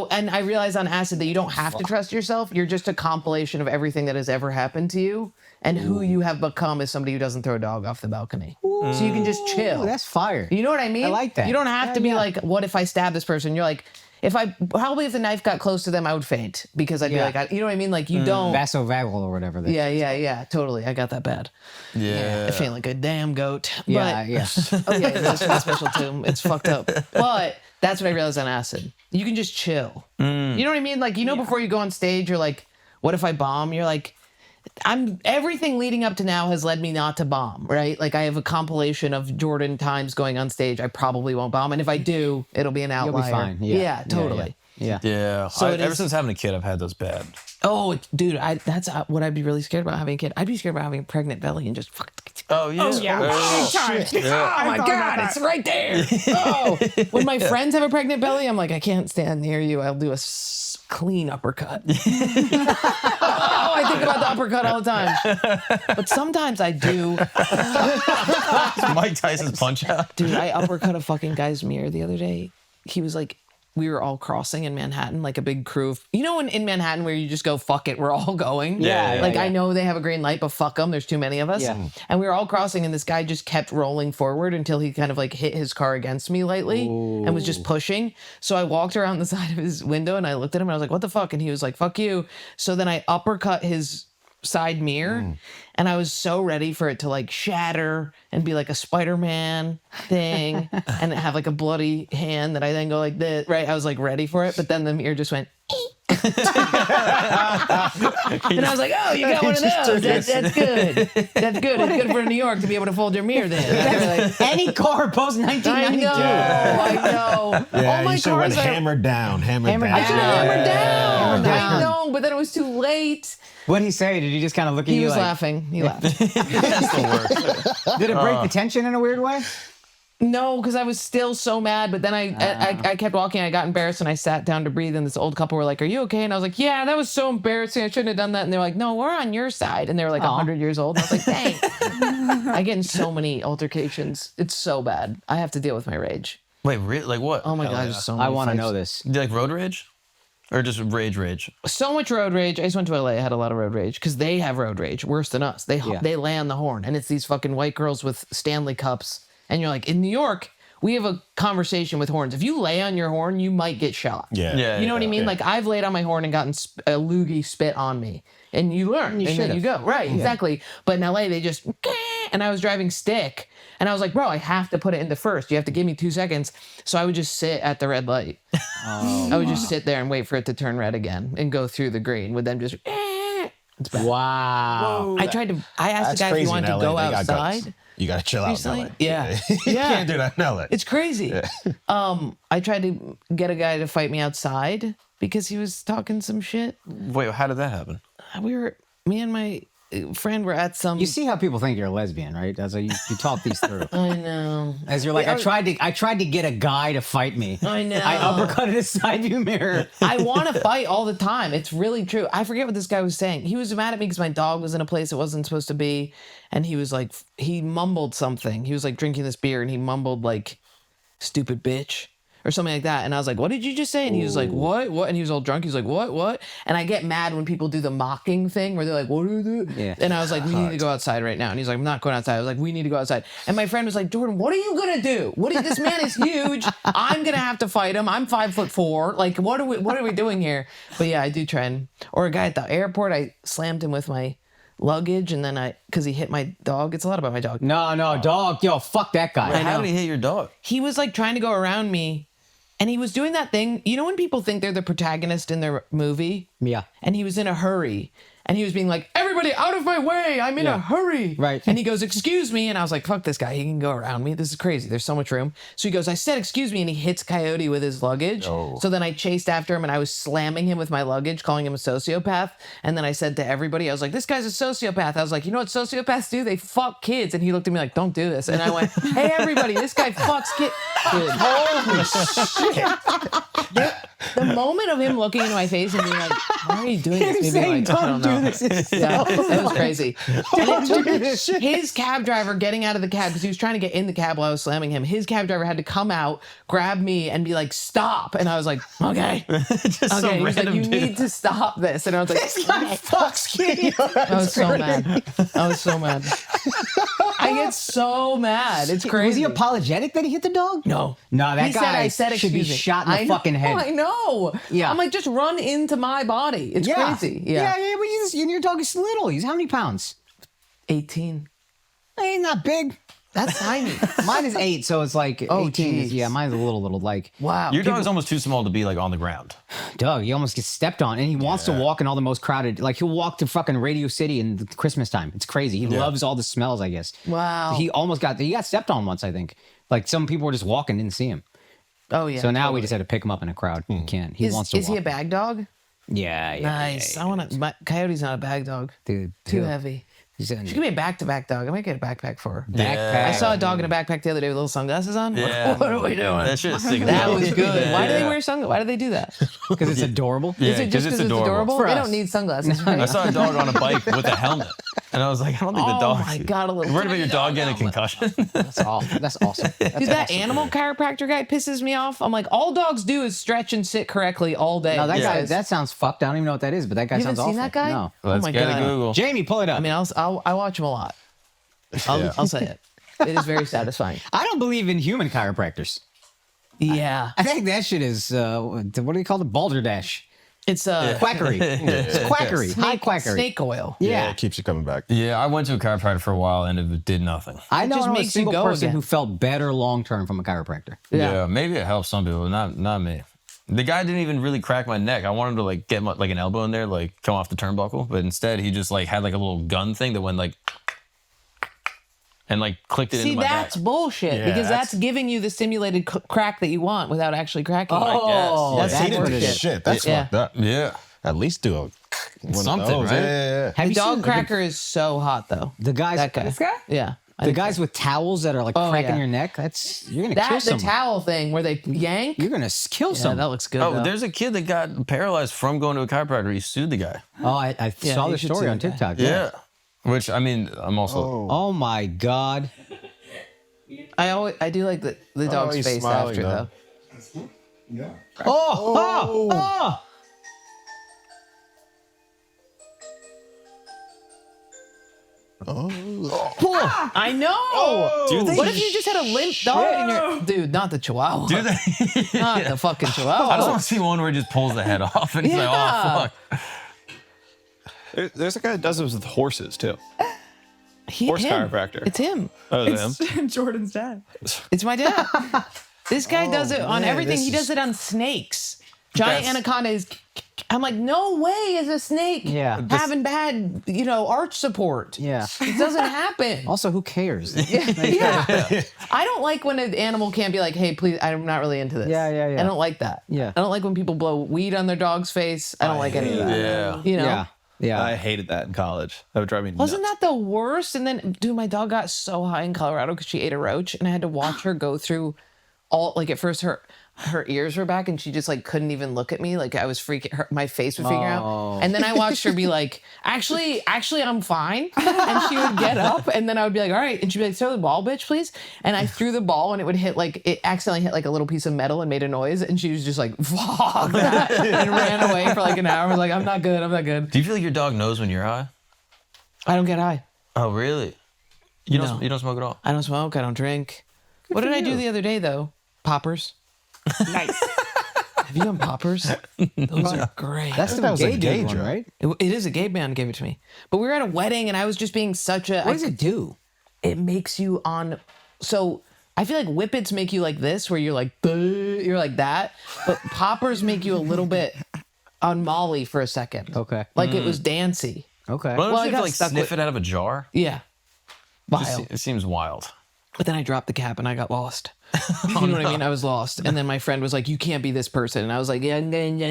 And I realized on acid that you don't have to trust yourself. You're just a compilation of everything that has ever happened to you, and who you have become is somebody who doesn't throw a dog off the balcony. So you can just chill. Ooh, that's fire. You know what I mean? I like that. You don't have Yeah, to be yeah. like, what if I stab this person? You're like, if the knife got close to them, I would faint because I'd be like, you know what I mean? Like you don't. Vasovagal or whatever. Yeah, totally. I got that bad. Yeah. I feel like a damn goat. Yeah, But, yeah. Oh yeah, that's really special too. It's fucked up. But that's what I realized on acid. You can just chill. You know what I mean? Like, before you go on stage, you're like, what if I bomb? You're like, everything leading up to now has led me not to bomb, right? Like I have a compilation of Jordan times going on stage. I probably won't bomb. And if I do, it'll be an outlier. You'll be fine. Yeah, Totally. Yeah. Yeah. So Ever since having a kid, I've had those bad. Oh, dude, that's what I'd be really scared about having a kid. I'd be scared about having a pregnant belly and just fuck. Oh, yeah. Oh, yeah. Big time. Oh my God, it's right there. Oh, when my friends have a pregnant belly, I'm like, I can't stand near you. I'll do a clean uppercut. Oh, I think about the uppercut all the time. But sometimes I do. Mike Tyson's punch out. Dude, I uppercut a fucking guy's mirror the other day. He was like, we were all crossing in Manhattan, like a big crew of, in Manhattan where you just go, fuck it, we're all going. Yeah, Like I know they have a green light, but fuck them, there's too many of us. Yeah. And we were all crossing and this guy just kept rolling forward until he kind of like hit his car against me lightly and was just pushing. So I walked around the side of his window and I looked at him and I was like, what the fuck? And he was like, fuck you. So then I uppercut his side mirror and I was so ready for it to like shatter and be like a Spider-Man thing and have like a bloody hand that I then go like this, right? I was like ready for it, but then the mirror just went and I was like, oh, you got one of those. That's good. That's good. It's good for New York to be able to fold your mirror then. Like, Any car post 1992. I know. Yeah, All my you should have went cars are hammered down. Hammered Hammered down. I should have hammered down. Hammered down. I know, but then it was too late. What did he say? Did he just kind of look at He you was like, laughing. He laughed. That's the worst. Did it break the tension in a weird way? No, because I was still so mad. But then I kept walking. I got embarrassed and I sat down to breathe. And this old couple were like, "Are you okay?" And I was like, "Yeah, that was so embarrassing. I shouldn't have done that." And they're like, "No, we're on your side." And they were like 100 years old. And I was like, "Thanks." I get in so many altercations. It's so bad. I have to deal with my rage. Wait, like what? Oh my Hell God, yeah. there's so many I want to fights. know this. Do you like road rage? Or just rage? So much road rage. I just went to LA. I had a lot of road rage because they have road rage worse than us. They lay on the horn, and it's these fucking white girls with Stanley cups. And you're like, in New York, we have a conversation with horns. If you lay on your horn, you might get shot. Yeah. You know what I mean? Like I've laid on my horn and gotten a loogie spit on me, and you learn, and then you go right, exactly. But in LA, they just and I was driving stick, and I was like, bro, I have to put it into first. You have to give me 2 seconds. So I would just sit at the red light. I would just sit there and wait for it to turn red again and go through the green with them just. It's bad. Wow. I asked That's the guy if he crazy wanted in to go LA. They got guns. outside. You gotta chill out in Recently? LA. Yeah. You Yeah. can't do that in LA. It's crazy. I tried to get a guy to fight me outside because he was talking some shit. Wait, how did that happen? Me and my friend were at some. You see how people think you're a lesbian, right? That's how you talk these through. I know. As you're like, I tried to get a guy to fight me. I know. I uppercutted his side view mirror. I want to fight all the time. It's really true. I forget what this guy was saying. He was mad at me because my dog was in a place it wasn't supposed to be. And he was like, he mumbled something. He was like drinking this beer and he mumbled like, stupid bitch. Or something like that. And I was like, what did you just say? And he was like, what? And he was all drunk. He was like, what? And I get mad when people do the mocking thing where they're like, what are you? Yeah. And I was like, we need to go outside right now. And he's like, I'm not going outside. I was like, we need to go outside. And my friend was like, Jordan, what are you going to do? This man is huge. I'm going to have to fight him. I'm 5'4". Like, what are we doing here? But yeah, I do try and, or a guy at the airport, I slammed him with my luggage and then because he hit my dog. It's a lot about my dog. No, dog. Yo, fuck that guy. I know. How did he hit your dog? He was like trying to go around me. And he was doing that thing, when people think they're the protagonist in their movie? Yeah. And he was in a hurry. And he was being like, everybody out of my way, I'm in a hurry. Right. And he goes, excuse me. And I was like, fuck this guy, he can go around me. This is crazy, there's so much room. So he goes, I said, excuse me. And he hits Coyote with his luggage. Oh. So then I chased after him and I was slamming him with my luggage, calling him a sociopath. And then I said to everybody, I was like, this guy's a sociopath. I was like, you know what sociopaths do? They fuck kids. And he looked at me like, don't do this. And I went, hey, everybody, this guy fucks kids. Dude. Holy shit. The moment of him looking into my face and being like, why are you doing this? Maybe like, I don't know. Yeah, that was crazy. And it took his cab driver getting out of the cab because he was trying to get in the cab while I was slamming him. His cab driver had to come out, grab me, and be like, stop. And I was like, okay. Okay. He was like, you need to stop this. And I was like, this guy fucks kids. I was so mad. I was so mad. I get so mad. It's crazy. Was he apologetic that he hit the dog? No. No, that He guy said, should be excuse me. shot in the I know, fucking head. I know. Yeah. I'm like, just run into my body. It's crazy. Yeah, but and your dog is little. He's how many pounds? 18. Ain't not big. That's tiny. Mine is 8, so it's like 18. geez. Yeah, mine's a little like. Wow. Your dog's almost too small to be like on the ground. Doug, he almost gets stepped on, and he wants to walk in all the most crowded. Like he'll walk to fucking Radio City in Christmas time. It's crazy. He loves all the smells, I guess. Wow. He got stepped on once, I think. Like some people were just walking, didn't see him. Oh, yeah. So now we totally. just had to pick him up in a crowd. He can't. He wants to. Is he a bag dog? Yeah. Nice. I want to. Coyote's not a bag dog. Dude, Too heavy. He's in She could be a back-to-back dog. I might get a backpack for her. backpack. I saw a dog in a backpack the other day with little sunglasses on. Yeah. What are we doing? That shit is sick. That was good. Why do they Yeah. wear sunglasses? Why do they do that? because it's adorable. Yeah, Is it just because it's adorable? For They us. don't need sunglasses. I Right? saw a dog on a bike with a helmet, and I was like, I don't think the Oh dog. my God, a little Worried about your tiny dog dog getting a helmet. concussion. That's awesome. That's awesome. That's Dude, that awesome. animal chiropractor guy pisses me off. I'm like, all dogs do is stretch and sit correctly all day. No, that Yeah. guy. That sounds fucked. I don't even know what that is, but that guy You sounds haven't awful. seen that guy? No. Let's my get God. a Google. Jamie, pull it up. I mean, I watch him a lot. I'll say it. It is very satisfying. I don't believe in human chiropractors. Yeah, I think that shit is what do you call it? Balderdash. it's Quackery. It's quackery. High quackery. snake oil. Yeah. It keeps you coming back. Yeah, I went to a chiropractor for a while, and it did nothing. I know just a makes you single go person again. who felt better long term from a chiropractor. Yeah. Maybe it helps some people, not me. The guy didn't even really crack my neck. I wanted to like get like an elbow in there, like come off the turnbuckle, but instead he just like had like a little gun thing that went like and like clicked it See, into my that's back. bullshit Yeah, because that's- that's giving you the simulated crack that you want without actually cracking. Oh, That's that's the what it bullshit. is. Shit, that's Yeah. fucked up. Yeah. At least do one Something, of those. right? Yeah. Have The you dog seen cracker is so hot though. the guys? That guy. This guy? Yeah. I The think guys with towels that are like Oh, cracking yeah. your neck. You're gonna kill that the someone. towel thing where they yank. You're gonna kill Yeah, someone. that looks good. Oh, though. there's a kid that got paralyzed from going to a chiropractor. He sued the guy. Oh, I Yeah, saw you the should story see on that guy. TikTok. Yeah. Which I mean, I'm also. Oh my god. I do like the dog's he's face smiling, after though. though. Oh. I know. Do they- What if you just had a limp dog in your dude? Not the Chihuahua. Do they? Not the fucking I just Chihuahua. want to see one where he just pulls the head off and he's like, Yeah. oh fuck. There's a guy that does this with horses too. Horse Him. chiropractor. It's him. Oh, is it him? Jordan's dad. It's my dad. This guy does it on man, everything. this He does is- it on snakes. Giant That's- anaconda is. I'm like, no way is a snake Yeah. having bad, arch support. Yeah. It doesn't happen. Also, who cares? Yeah. I don't like when an animal can't be like, hey, please, I'm not really into this. Yeah, yeah, yeah. I don't like that. Yeah. I don't like when people blow weed on their dog's face. I don't like any of that. Yeah. You know? Yeah. Yeah. I hated that in college. That would drive me nuts. Wasn't that the worst? And then, dude, my dog got so high in Colorado because she ate a roach, and I had to watch her go through all. Like at first, her ears were back, and she just like couldn't even look at me. Like I was freaking. My face would figure out. And then I watched her be like, "Actually, I'm fine." And she would get up, and then I would be like, "All right," and she'd be like, "Throw the ball, bitch, please." And I threw the ball, and it would hit like it accidentally hit like a little piece of metal and made a noise, and she was just like, "Fuck that," and ran away for like an hour. I was like, "I'm not good. I'm not good." Do you feel like your dog knows when you're high? I don't get high. Oh really? You No. don't smoke at all? I don't smoke. I don't drink. What did I do the other day though? Poppers. Nice. Have you done poppers? Those are great. That's the that was a gay gay dude one, drug. right? It is a gay man gave it to me. But we were at a wedding and I was just being such a. What does it do? It makes you on. So I feel like whippets make you like this, where you're like, you're like that. But poppers make you a little bit on Molly for a second. Okay. Like it was dancey. Okay. Why don't Well, I you got have to, like stuck sniff with- it out of a jar? Yeah. Vile. It seems wild. But then I dropped the cap and I got lost. You know what I mean? I was lost. And then my friend was like, you can't be this person. And I was like, I couldn't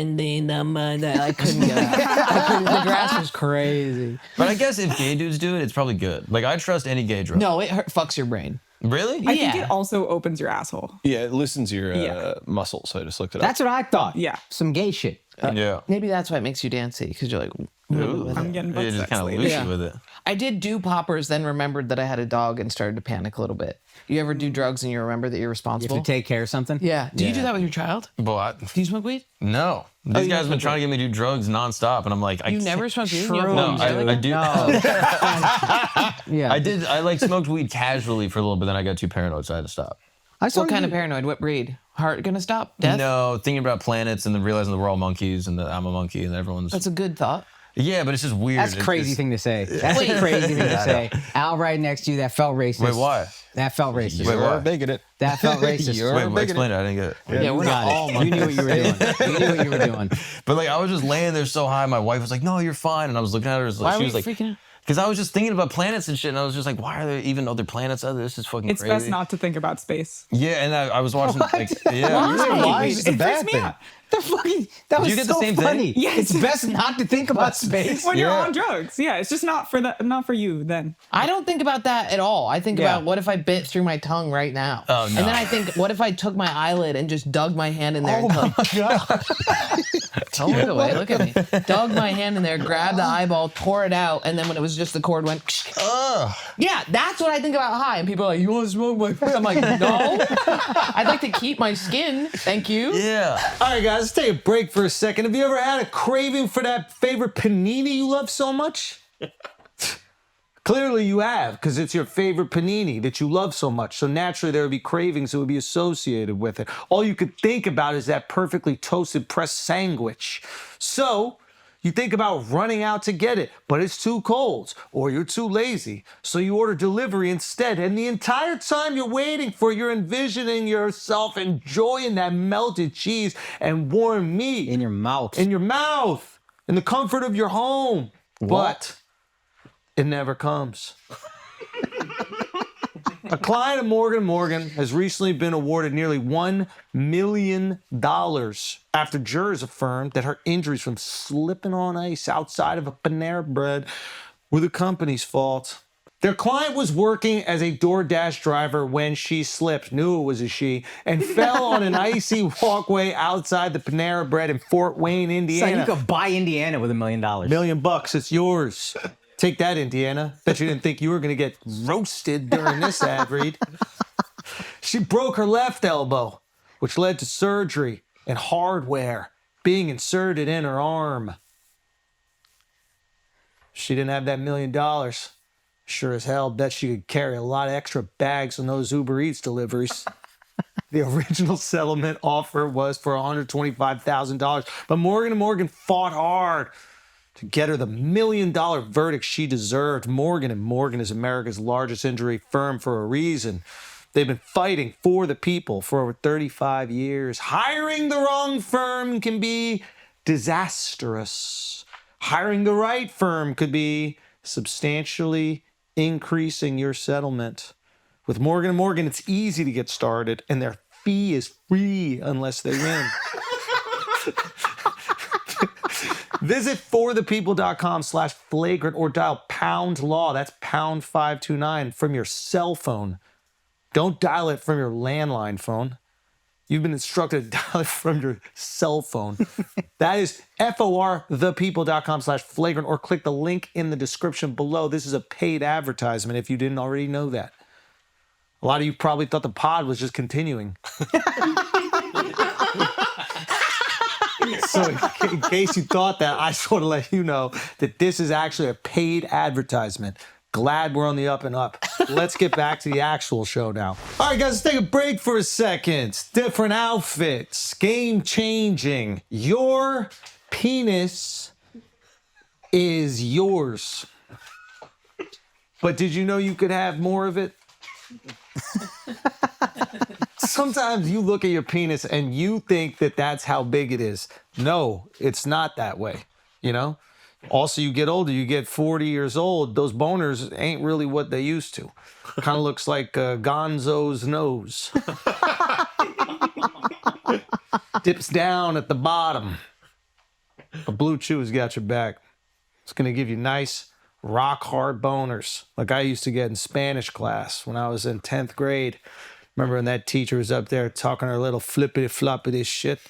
get out. The grass was crazy. But I guess if gay dudes do it, it's probably good. Like I trust any gay drug. No, it fucks your brain. Really? I think Yeah. it also opens your asshole. Yeah, it loosens your Yeah. muscles. So I just looked it up. That's what I thought. Yeah. Some gay shit. Yeah. Maybe that's why it makes you dancey, because you're like, I'm getting butt You're just sex kind of later. loosey Yeah. with it. I did do poppers, then remembered that I had a dog and started to panic a little bit. You ever do drugs and you remember that you're You responsible? have to take care of something. Yeah. Do you do that with your child? But Do you smoke weed? no, these you guys don't have been smoke trying to get me to do drugs nonstop, and I'm like, I You can't- never smoked weed? True. You have No, weed jelly? I do. No. Yeah. I did. I like smoked weed casually for a little bit, then I got too paranoid, so I had to stop. I saw What kind of paranoid? What breed? Heart gonna stop? Death? No, thinking about planets and then realizing that we're all monkeys and that I'm a monkey and everyone's. That's a good thought. Yeah, but it's just weird. That's a crazy It's- thing to say. That's a crazy thing to say. Al right next to you, that felt racist. Wait, why? That felt racist. Wait, You're why? a bigot. That felt racist. You're Wait, a bigot. explain it. I didn't get it. Yeah, we're not all You knew what you were doing. You knew what you were doing. But like, I was just laying there so high. My wife was like, "No, you're fine," and I was looking at her. Why She were was you like, freaking out? because I was just thinking about planets and shit, and I was just like, why are there even other planets out there? This is fucking It's crazy. best not to think about space. Yeah, and I was watching like, yeah. Why is it a It freaks bad me thing? out. The fucking, that was you get the so same thing? funny. Yes. It's best not to think about space. When you're Yeah. on drugs, yeah, it's just not for you then. I don't think about that at all. I think Yeah. about what if I bit through my tongue right now? Oh, no. And then I think, what if I took my eyelid and just dug my hand in there and Don't look away, look at me. Dug my hand in there, grabbed the eyeball, tore it out, and then when it was just the cord went. Yeah, that's what I think about high. And people are like, "You want to smoke my face?" I'm like, "No, I'd like to keep my skin, thank you." Yeah. All right, guys, let's take a break for a second. Have you ever had a craving for that favorite panini you love so much? Clearly you have, because it's your favorite panini that you love so much. So naturally there would be cravings that would be associated with it. All you could think about is that perfectly toasted pressed sandwich. So you think about running out to get it, but it's too cold or you're too lazy. So you order delivery instead. And the entire time you're waiting for, you're envisioning yourself enjoying that melted cheese and warm meat In your mouth. in your mouth, in the comfort of your home. But it never comes. A client of Morgan & Morgan has recently been awarded nearly $1 million after jurors affirmed that her injuries from slipping on ice outside of a Panera Bread were the company's fault. Their client was working as a DoorDash driver when she slipped, knew it was a she, and fell on an icy walkway outside the Panera Bread in Fort Wayne, So Indiana. you could buy Indiana with $1 million. $1 million, it's yours. Take that, Indiana. Bet you didn't think you were going to get roasted during this ad read. She broke her left elbow, which led to surgery and hardware being inserted in her arm. She didn't have that $1 million. Sure as hell bet she could carry a lot of extra bags on those Uber Eats deliveries. The original settlement offer was for $125,000, but Morgan & Morgan fought hard to get her the $1 million verdict she deserved. Morgan & Morgan is America's largest injury firm for a reason. They've been fighting for the people for over 35 years. Hiring the wrong firm can be disastrous. Hiring the right firm could be substantially increasing your settlement. With Morgan & Morgan, it's easy to get started, and their fee is free unless they win. Visit forthepeople.com/flagrant or dial #law. That's #529 from your cell phone. Don't dial it from your landline phone. You've been instructed to dial it from your cell phone. That is forthepeople.com/flagrant or click the link in the description below. This is a paid advertisement if you didn't already know that. A lot of you probably thought the pod was just continuing. So in case you thought that, I just want to let you know that this is actually a paid advertisement. Glad we're on the up and up. Let's get back to the actual show now. All right, guys, let's take a break for a second. Different outfits, game changing. Your penis is yours. But did you know you could have more of it? Sometimes you look at your penis and you think that that's how big it is. No, it's not that way, you know? Also, you get older, you get 40 years old, those boners ain't really what they used to. Kind of looks like Gonzo's nose. Dips down at the bottom. But Blue Chew's got your back. It's going to give you nice, rock-hard boners like I used to get in Spanish class when I was in 10th grade. Remember when that teacher was up there talking her little flippity-floppity shit?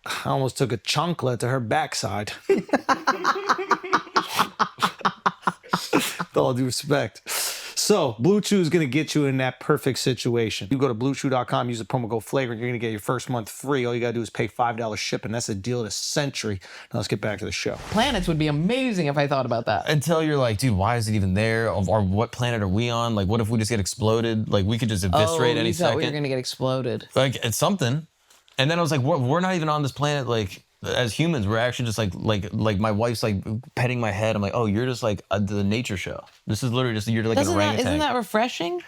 I almost took a chancla to her backside. With all due respect. So Blue Chew is going to get you in that perfect situation. You go to bluechew.com, use the promo code FLAGRANT. You're going to get your first month free. All you got to do is pay $5 shipping. That's a deal of the century. Now let's get back to the show. Planets would be amazing if I thought about that. Until you're like, dude, why is it even there? Or what planet are we on? Like, what if we just get exploded? Like, we could just eviscerate any you thought we were second. gonna get exploded. Like, it's something. And then I was like, we're not even on this planet. Like, as humans, we're actually just like my wife's like petting my head. I'm like, oh, you're just like the nature show. This is literally just, you're like an orangutan. Isn't that refreshing?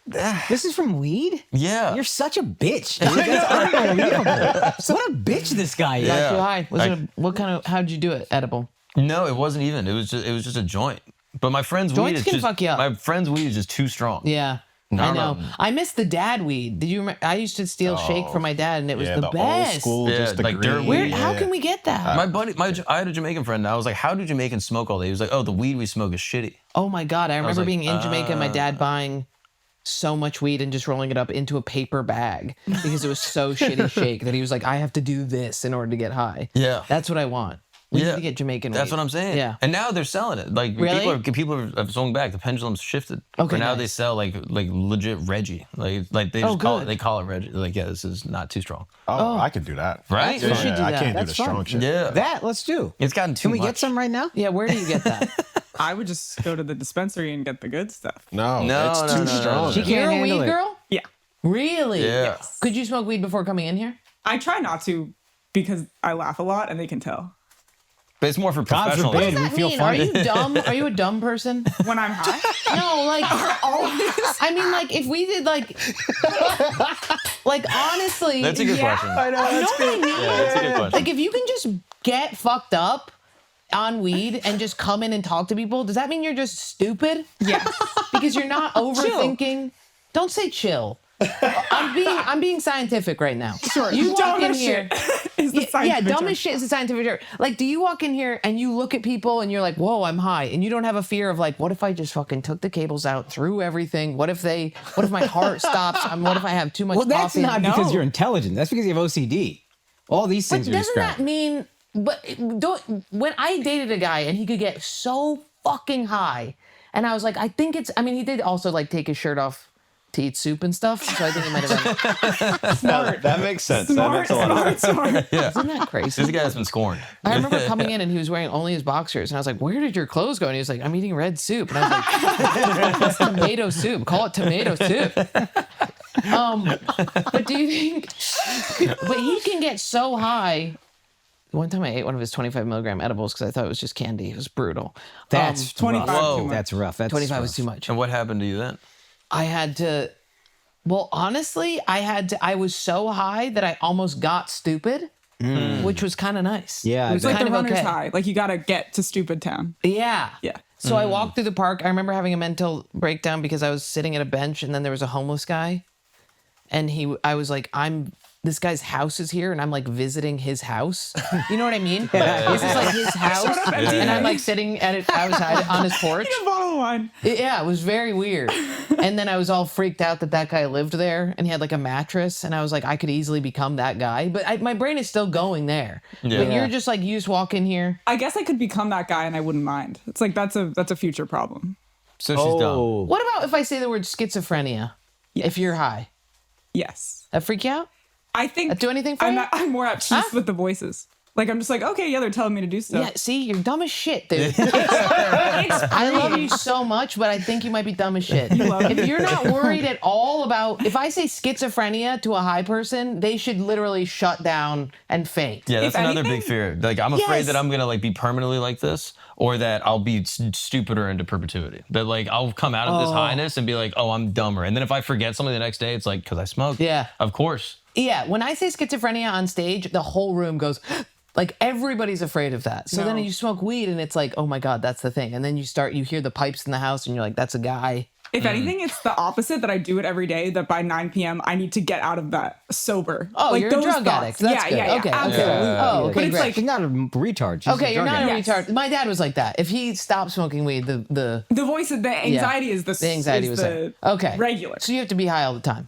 This is from weed? Yeah. You're such a bitch, dude. That's unbelievable. What a bitch this guy is. Got you high. Was it what kind of? How'd you do it? Edible? No, it wasn't even. It was just a joint. But my friend's weed Joints is can just fuck you up. my friend's weed is just too strong. Yeah. I know. I miss the dad weed. Did you remember? I used to steal shake from my dad, and it was Yeah, the best. old school, Yeah, just the like green. dirt Where? weed. How can we get that? I had a Jamaican friend, and I was like, how do Jamaicans smoke all day? He was like, oh, the weed we smoke is shitty. Oh my god! I remember like, being in Jamaica, and my dad buying so much weed and just rolling it up into a paper bag because it was so shitty shake that he was like, I have to do this in order to get high. Yeah. That's what I want. We need to get Jamaican weed. That's what I'm saying. Yeah. And now they're selling it. Like Really? people have swung back. The pendulum's shifted. Okay, But now nice. they sell like legit Reggie. Like they Oh, just call it, good. they call it Reggie. Like, yeah, this is not too strong. Oh, I could do that. Right? Yeah, We should do I that. can't do That's the strong fun. shit. Yeah. That, let's do. It's gotten too Can we much. get some right now? Yeah, where do you get that? I would just go to the dispensary and get the good stuff. No, No, it's no, too no, no, strong. no. She You're can't a handle weed it. girl? Yeah. Really? Yeah. Could you smoke weed before coming in here? I try not to because I laugh a lot and they can tell. But it's more for God professional. forbid. What We does that feel mean? funny. Are you dumb? Are you a dumb person? When I'm high, No, like I mean, like if we did like honestly, That's a good question. I know, you know that's what I mean? Yeah, that's a good question. Like if you can just get fucked up on weed and just come in and talk to people, does that mean you're just stupid? yes. Because you're not overthinking. Don't say chill. I'm being scientific right now. Sure. You walk Dumb in as here. shit is the Yeah, scientific dumb term. as shit is a scientific term. Like, do you walk in here and you look at people and you're like, whoa, I'm high. And you don't have a fear of like, what if I just fucking took the cables out, threw everything? What if my heart stops? What if I have too much Well, that's coffee? not No. because you're intelligent. That's because you have OCD. All these But things are doesn't described. that mean, when I dated a guy and he could get so fucking high and I was like, he did also like take his shirt off to eat soup and stuff. So I think he might have been, Smart. That makes sense. That Smart, makes a lot of sense. smart. isn't that crazy? This guy has been scorned. I remember coming in and he was wearing only his boxers, and I was like, "Where did your clothes go?" And he was like, "I'm eating red soup." And I was like, "It's tomato soup. Call it tomato soup." But do you think? But he can get so high. One time I ate one of his 25 milligram edibles because I thought it was just candy. It was brutal. That's 25 rough. Whoa. too much. That's rough. That's 25 rough. was too much. And what happened to you then? I had to. Well, honestly, I was so high that I almost got stupid, which was kind of nice. Yeah, it was I It's like kind the of runner's okay. high. Like you gotta get to stupid town. Yeah. Yeah. So I walked through the park. I remember having a mental breakdown because I was sitting at a bench and then there was a homeless guy. And I was like, this guy's house is here and I'm like visiting his house. You know what I mean? This is like his house. And I'm like sitting at it outside on his porch. A bottle of wine. Yeah, it was very weird. And then I was all freaked out that guy lived there and he had like a mattress. And I was like, I could easily become that guy. But my brain is still going there. Yeah. But you're just like, you just walk in here. I guess I could become that guy and I wouldn't mind. It's like that's a future problem. So she's dumb. What about if I say the word schizophrenia? If you're high, Yes. that freak you out? I think That do anything for I'm you? I'm more at peace with the voices. Like I'm just like, okay, yeah, they're telling me to do stuff. Yeah, see, you're dumb as shit, dude. I love you so much, but I think you might be dumb as shit. If you're not worried at all about, if I say schizophrenia to a high person, they should literally shut down and faint. Yeah, that's If another anything- big fear. Like, I'm afraid Yes. that I'm gonna like be permanently like this, or that I'll be stupider into perpetuity. That like I'll come out of this highness and be like, oh, I'm dumber. And then if I forget something the next day, it's like because I smoked. Yeah. Of course. Yeah, when I say schizophrenia on stage, the whole room goes, like everybody's afraid of that. So then No. you smoke weed and it's like, oh my God, that's the thing. And then you hear the pipes in the house and you're like, that's a guy. If anything, it's the opposite that I do it every day. That by 9 p.m. I need to get out of that sober. Oh, like you're a those drug thoughts. addict. That's yeah, good. yeah, yeah, Okay, absolutely. Oh, But okay, it's great. like She's not a retard. She's Okay, a you're drug not a addict. retard. My dad was like that. If he stopped smoking weed, the the voice of the anxiety is the anxiety was there. Okay, regular. So you have to be high all the time.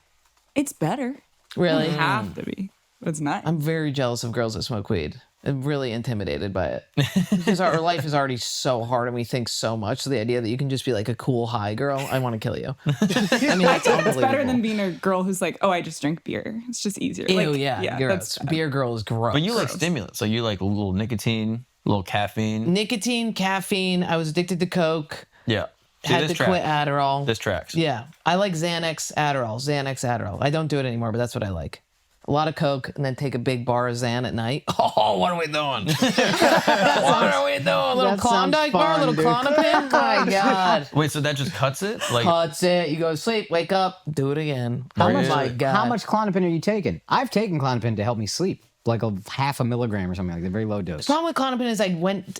It's better. Really? You have to be. But it's nice. I'm very jealous of girls that smoke weed. I'm really intimidated by it because our life is already so hard and we think so much. So the idea that you can just be like a cool high girl, I want to kill you. I mean, that's It's better than unbelievable. being a girl who's like, oh, I just drink beer. It's just easier. Ew, Like, yeah, that's gross. Beer girl is gross. But you like stimulants, so you like a little nicotine, a little caffeine. Nicotine, caffeine. I was addicted to Coke. Yeah. See, Had this to tracks. quit Adderall. This tracks. Yeah, I like Xanax, Adderall. I don't do it anymore, but that's what I like. A lot of Coke, and then take a big bar of Xan at night. Oh, what are we doing? What are we doing? A little That sounds Klondike bar, a fun, little dude. Klonopin? My God. Wait, so that just cuts it? Like, Cuts it. You go to sleep, wake up, do it again. How Oh much? my God. How much Klonopin are you taking? I've taken Klonopin to help me sleep, like a half a milligram or something like that, very low dose. The problem with Klonopin is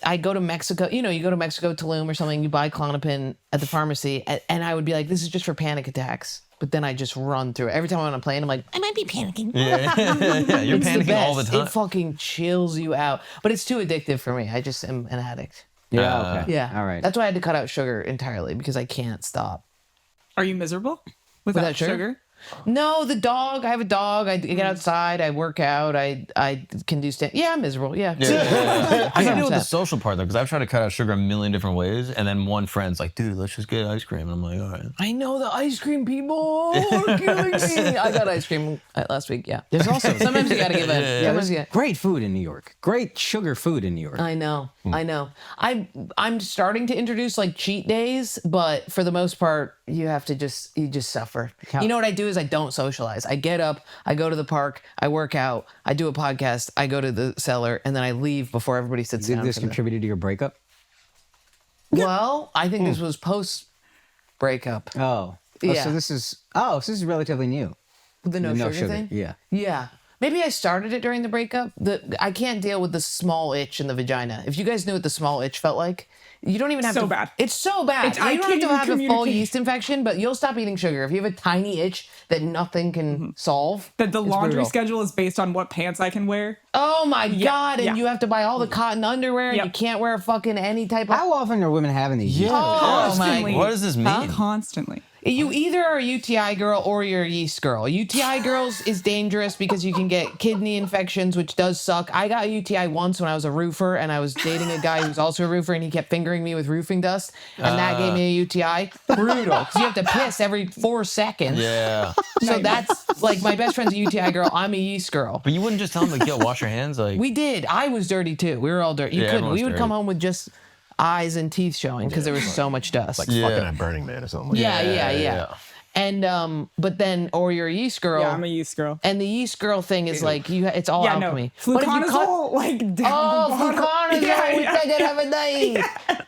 I go to Mexico, you go to Mexico, Tulum or something, you buy Klonopin at the pharmacy, and I would be like, this is just for panic attacks. But then I just run through it. Every time I'm on a plane, I'm like, I might be panicking. yeah, you're It's the panicking all the best. time. It fucking chills you out. But it's too addictive for me. I just am an addict. Yeah. Okay. Yeah. All right. That's why I had to cut out sugar entirely because I can't stop. Are you miserable without Without sugar? No, the dog. I have a dog. I get outside. I work out. I can do stand. Yeah, I'm miserable. Yeah. I can deal with the 100%. social part though, because I've tried to cut out sugar a million different ways, and then one friend's like, "Dude, let's just get ice cream," and I'm like, "All right." I know the ice cream people are killing me. I got ice cream last week. Yeah. There's also Sometimes you gotta give in. yeah, Sometimes there's great food in New York. Great sugar food in New York. I know. I'm starting to introduce like cheat days, but for the most part, you just suffer. You know what I do is I don't socialize. I get up, I go to the park, I work out, I do a podcast, I go to the cellar, and then I leave before everybody sits Did down. this for the- contributed to your breakup? Well, I think this was post breakup. Oh. Yeah. So this is relatively new. The no, sugar thing? Yeah. Yeah. Maybe I started it during the breakup. I can't deal with the small itch in the vagina. If you guys knew what the small itch felt like, you don't even have So to. bad. It's so bad. I You don't have can't to even have a full communicate. yeast infection, but you'll stop eating sugar. If you have a tiny itch that nothing can solve. That the it's laundry brutal. schedule is based on what pants I can wear. Oh my God. And yeah. you have to buy all the cotton underwear and Yep. you can't wear fucking any type of. How often are women having these? yeast infections? Oh my. Constantly. What does this mean? Constantly. You either are a UTI girl or you're a yeast girl. UTI girls is dangerous because you can get kidney infections, which does suck. I got a UTI once when I was a roofer and I was dating a guy who's also a roofer and he kept fingering me with roofing dust and that gave me a UTI. Brutal. Because you have to piss every 4 seconds. Yeah, So that's like my best friend's a UTI girl. I'm a yeast girl. but you wouldn't just tell them like, "Yo, wash your hands." Like, We did. I was dirty too. We were all dirty. You Yeah, couldn't. everyone's We would dirty. come home with just eyes and teeth showing because there was so much dust. Like Yeah. fucking at Burning Man or something. Like yeah, that. yeah. And but then or you're a yeast girl. Yeah, I'm a yeast girl. And the yeast girl thing is like it's all Yeah, alchemy. no. But if you cut- Fluconazole, like down the bottom. fluconazole, Yeah, we yeah, take it every day.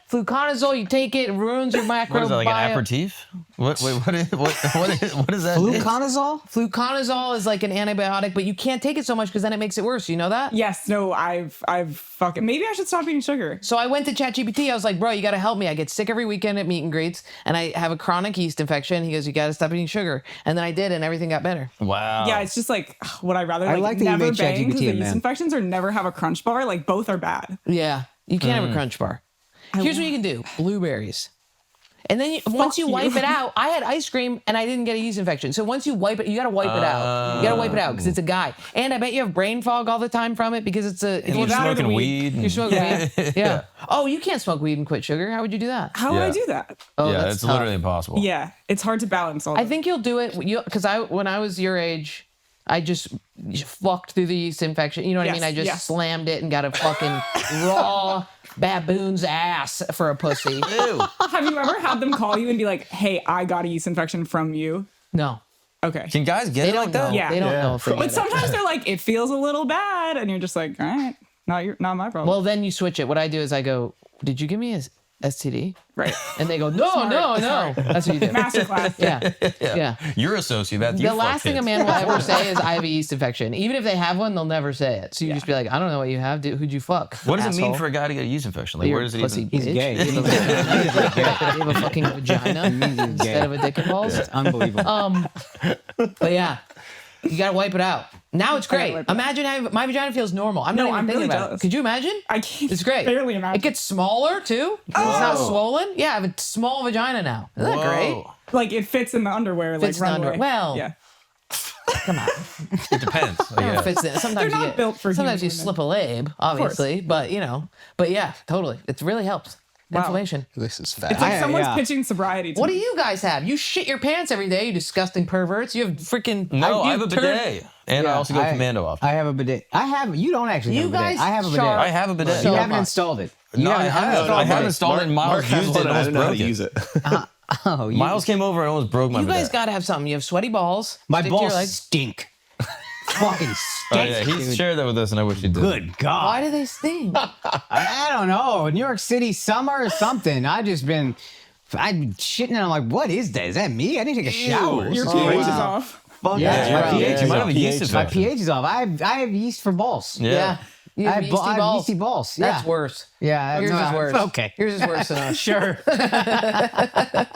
Fluconazole, you take it, it ruins your microbiome. what is that? Like an aperitif? What? Wait, what is that? Fluconazole? Fluconazole is like an antibiotic, but you can't take it so much because then it makes it worse. You know that? Yes, no, I've fucking maybe I should stop eating sugar. So I went to ChatGPT. I was like, bro, you got to help me. I get sick every weekend at meet and greets, and I have a chronic yeast infection. He goes, you got to stop eating sugar. And then I did, and everything got better. Wow. Yeah, it's just like would I rather I like like that you never made bang ChatGPT because a the yeast man. infections or never have a crunch bar? Like both are bad. Yeah. You can't have a crunch bar. Here's what you can do. Blueberries. And then once you wipe it out, I had ice cream and I didn't get a yeast infection. So once you wipe it, you got to wipe it out. You got to wipe it out because it's a guy. And I bet you have brain fog all the time from it because it's a... You're that or the smoking weed. weed. You're smoking Yeah. weed? Yeah. Oh, you can't smoke weed and quit sugar. How would you do that? How would I Yeah. do that? Oh, yeah, that's it's tough. literally impossible. Yeah, it's hard to balance all. I think you'll do it because when I was your age, I just fucked through the yeast infection. You know what I Yes, mean? I just yes. slammed it and got a fucking raw baboon's ass for a pussy. Ew. Have you ever had them call you and be like, "Hey, I got a yeast infection from you"? No. Okay. Can guys get They it don't like that? know. Yeah. They don't Yeah. know if they But get it. sometimes they're like, "It feels a little bad," and you're just like, "All right, not my problem." Well, then you switch it. What I do is I go, did you give me a STD? right. And they go, no, no. That's what you do. Masterclass. Yeah. You're a sociopath. The last thing a man will ever say is, I have a yeast infection. Even if they have one, they'll never say it. So you just be like, I don't know what you have. Who'd you fuck? What does it mean asshole? for a guy to get a yeast infection? Like, You're where does it pussy, even? He's bitch. gay. You have a fucking vagina instead of a dick and balls. It's unbelievable. But yeah, you gotta wipe it out. Now it's great. wipe it out. Imagine having my vagina feels normal. I'm not even I'm thinking really about jealous. it. Could you imagine? I can't It's great. barely imagine. It gets smaller too. It's not swollen. Yeah, I have a small vagina now. Isn't that great? Like it fits in the underwear. Fits in like the runway. underwear. Well, yeah. Come on. It depends. It fits in. Sometimes They're not built for sometimes you human slip a lab, obviously, but but yeah, totally. It really helps. Wow. Inflammation. This is fat. It's like someone's yeah. pitching sobriety to What do me. you guys have? You shit your pants every day, you disgusting perverts. You have freaking No, I you have a turn- bidet. And I also go commando often. I have a bidet. You don't actually You have a bidet. guys I have a bidet. sharp. I have a bidet. You So haven't much. installed it. No, I have. I have installed it and Miles has used it one, and I almost don't know how broke to it. use it. Oh, Miles came over and almost broke my You bidet. guys gotta have something. You have sweaty balls. my stick to your balls legs. stink. Fucking Oh, stink. yeah, he dude. shared that with us and I wish he did. Good God. Why do they stink? I don't know. New York City summer or something. I'm shitting and I'm like, what is that? Is that me? I need to take a shower. Your Oh, pH is wow. off. Fuck Yeah, that. my My pH pH is is might off. have a yeast My infection. pH is off. I have yeast for balls. Yeah. You have yeasty I have balls. yeasty balls. That's Yeah. worse. Yeah. Yours no, is worse. Okay. Yours is worse than us. Sure. I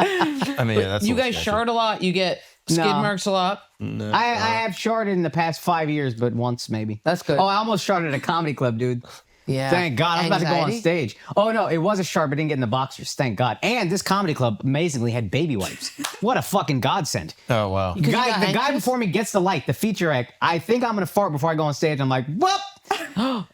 mean, yeah, that's You a little guys sketchy. shard a lot. You get skid No. marks a lot. I have sharded in the past 5 years, but once maybe. That's good. Oh, I almost sharded at a comedy club, dude. Yeah. Thank God. I'm about to go on Anxiety? stage. Oh, no. It was a shard, but didn't get in the boxers. Thank God. And this comedy club amazingly had baby wipes. What a fucking godsend. Oh, wow. you got The guy anxious? before me gets the light, the feature act. I think I'm going to fart before I go on stage. I'm like, whoop.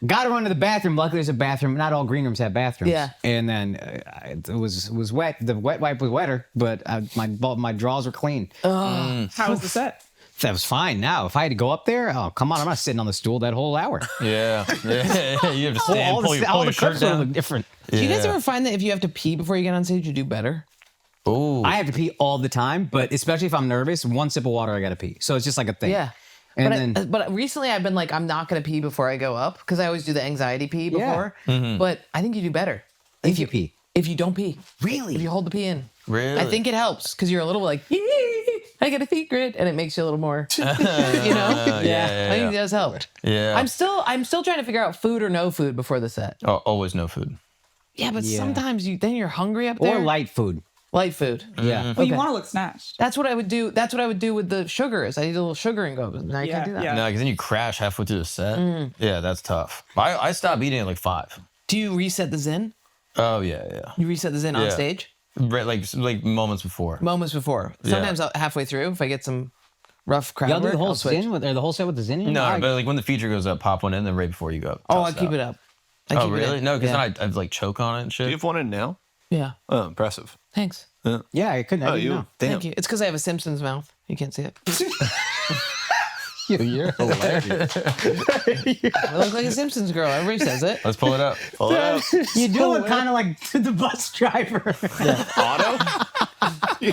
Got to run to the bathroom. Luckily, there's a bathroom. Not all green rooms have bathrooms. Yeah. And then it was wet. The wet wipe was wetter, but my drawers were clean. How was the set? That was fine. Now, if I had to go up there, oh, come on. I'm not sitting on the stool that whole hour. Yeah. Yeah. You have to stand, all pull the your shirt clips will down. look different. Do you guys ever find that if you have to pee before you get on stage, you do better? Ooh. I have to pee all the time, but especially if I'm nervous, one sip of water, I got to pee. So it's just like a thing. Yeah. And But recently I've been like, I'm not going to pee before I go up because I always do the anxiety pee before. Mm-hmm. But I think you do better. if you pee. If you don't pee. Really? If you hold the pee in. Really? I think it helps because you're a little like, I got a secret, and it makes you a little more, you know? yeah, I think it does help. Yeah. I'm still trying to figure out food or no food before the set. Oh, always no food. Yeah, but Yeah. sometimes then you're hungry up there. Or light food. Light food. Yeah. Well, you Okay. want to look snatched. That's what I would do. That's what I would do with the sugars. I need a little sugar and go. Now you can't do that. Yeah. No, because then you crash halfway through the set. Mm. Yeah, that's tough. I stopped eating at like 5. Do you reset the Zin? Oh, yeah. You reset the Zin on Yeah. stage? Right, like moments before. Moments before. Sometimes halfway through, if I get some rough crowd Y'all do work, the whole I'll switch. Zin with, or the whole set with the Zin in? No, I- but like when the feature goes up, pop one in, then right before you go up. Oh, I keep it up. I Oh, keep it really? in. No, because yeah. then I'd like choke on it and shit. Do you have one in now? Yeah. Oh, impressive. Thanks. Yeah, I couldn't. I Oh, didn't you? know. Damn. Thank you. It's because I have a Simpsons mouth. You can't see it. You're hilarious. I look like a Simpsons girl. Everybody says it. Let's pull it up. Pull it up. You do look kind of like the bus driver. Otto?